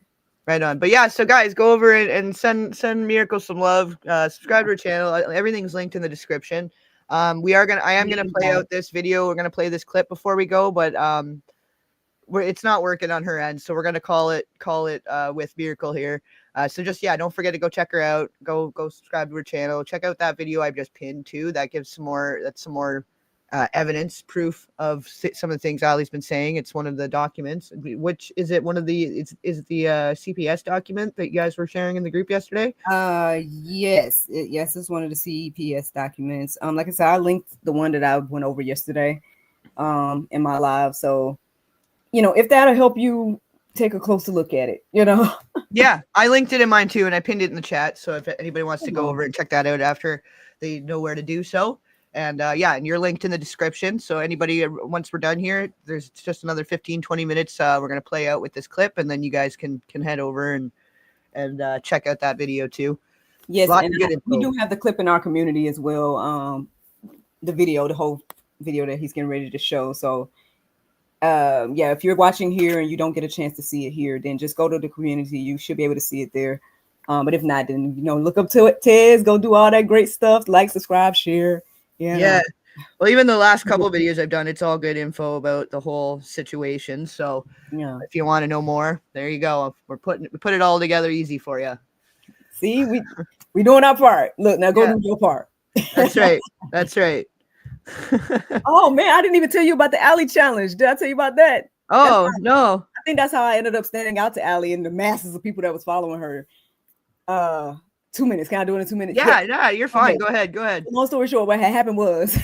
Right on. But yeah, so guys, go over and send Miracle some love. Subscribe to her channel. Everything's linked in the description. I am gonna play out this video. We're gonna play this clip before we go, but it's not working on her end, so we're gonna call it with Miracle here. So just don't forget to go check her out. Go subscribe to her channel. Check out that video I've just pinned too. That gives some more evidence, proof of some of the things Ali's been saying. It's one of the documents. Which is it? One of the is the CPS document that you guys were sharing in the group yesterday? Yes, it's one of the CPS documents. Like I said, I linked the one that I went over yesterday, in my live. So, if that'll help you take a closer look at it, Yeah, I linked it in mine too, and I pinned it in the chat. So if anybody wants to go over and check that out after, they know where to do so. And and you're linked in the description. So anybody, once we're done here, there's just another 15-20 minutes. We're gonna play out with this clip, and then you guys can head over and check out that video too. Yes, and we do have the clip in our community as well. The whole video that he's getting ready to show. So if you're watching here and you don't get a chance to see it here, then just go to the community. You should be able to see it there. But if not, then look up to it, Tezz. Go do all that great stuff. Like, subscribe, share. Yeah. Well, even the last couple of videos I've done, it's all good info about the whole situation. So if you want to know more, there you go. We put it all together easy for you. See, we doing our part. Look, now go do your part. That's right. That's right. Oh man, I didn't even tell you about the Allie challenge. Did I tell you about that? Oh no. I think that's how I ended up standing out to Allie and the masses of people that was following her. 2 minutes. Can I do it in 2 minutes? Yeah, you're fine. Okay. Go ahead. Long story short, what had happened was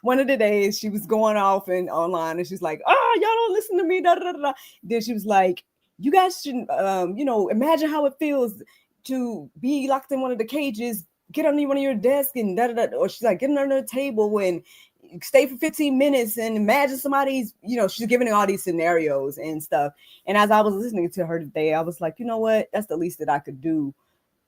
one of the days she was going off and online and she's like, oh, y'all don't listen to me. Da, da, da, da. Then she was like, you guys shouldn't, imagine how it feels to be locked in one of the cages, get under one of your desk and da, da, da. Or she's like, get under the table and stay for 15 minutes and imagine somebody's, she's giving all these scenarios and stuff. And as I was listening to her today, I was like, you know what? That's the least that I could do.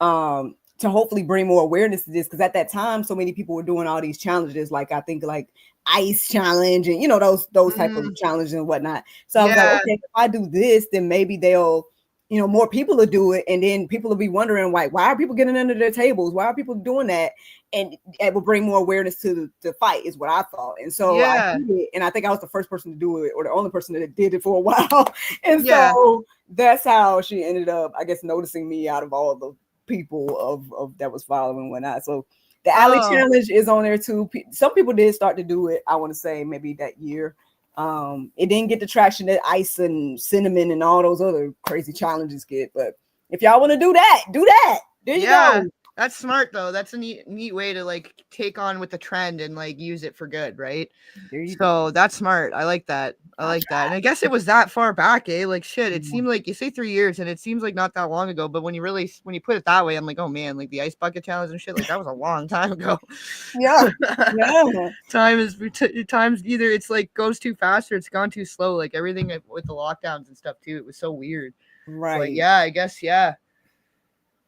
To hopefully bring more awareness to this, because at that time so many people were doing all these challenges, like I think like ice challenge and those type of challenges and whatnot. So I was like, okay, if I do this, then maybe they'll you know, more people will do it, and then people will be wondering, like, why are people getting under their tables? Why are people doing that? And it will bring more awareness to the fight, is what I thought. And so I Yeah. did it, and I think I was the first person to do it, or the only person that did it for a while. And Yeah. so that's how she ended up, I guess, noticing me out of all the people of that was following and whatnot. So the alley Oh, challenge is on there too. Some people did start to do it, I want to say maybe that year. It didn't get the traction that ice and cinnamon and all those other crazy challenges get. But if y'all want to do that, do that. There you yeah. go. That's smart though. That's a neat way to like take on with the trend and like use it for good, right? There you go. So that's smart. I like that. I like that. And I guess it was that far back, eh? Like shit. It Yeah. seemed like you say 3 years and it seems like not that long ago. But when you put it that way, I'm like, oh man, like the ice bucket challenge and shit, like that was a long time ago. Yeah. Yeah. Times either it's like goes too fast or it's gone too slow. Like everything with the lockdowns and stuff too. It was so weird. Right. But yeah, I guess, yeah.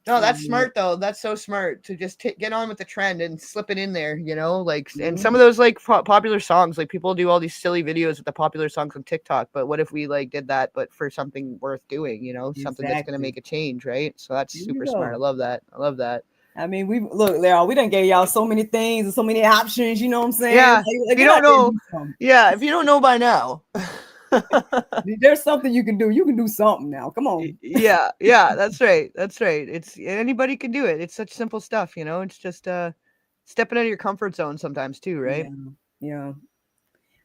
No, that's smart though. That's so smart to just get on with the trend and slip it in there, you know, like, and some of those like popular songs, like people do all these silly videos with the popular songs on TikTok, but what if we like did that, but for something worth doing, you know, something that's going to make a change, right? So that's super smart. I love that. I love that. I mean, we look, Larry, we done gave y'all so many things and so many options, you know what I'm saying? Yeah. Like, if you don't know, if you don't know by now, there's something you can do. You can do something now. Come on. Yeah, that's right. That's right. It's anybody can do it. It's such simple stuff, you know. It's just stepping out of your comfort zone sometimes too, right? Yeah.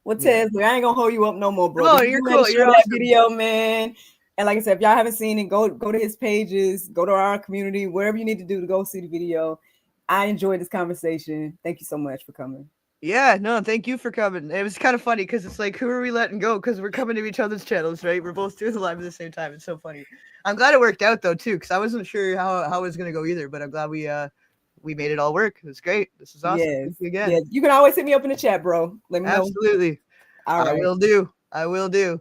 Well, Tezz, I ain't gonna hold you up no more, bro. No, you're cool. You're that awesome. video, man. And like I said, if y'all haven't seen it, go to his pages, go to our community, whatever you need to do to go see the video. I enjoyed this conversation. Thank you so much for coming. Yeah, no, thank you for coming. It was kind of funny because it's like, who are we letting go? Because we're coming to each other's channels, right? We're both doing the live at the same time. It's so funny. I'm glad it worked out though too, because I wasn't sure how it was gonna go either. But I'm glad we made it all work. It was great. This is awesome. Yes. Thank you again. Yeah, you can always hit me up in the chat, bro. Let me know. Absolutely. All right. I will do.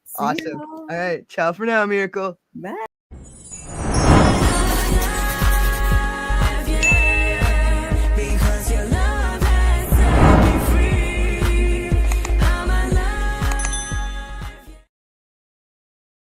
See awesome. All right. Ciao for now, Miracle. Bye.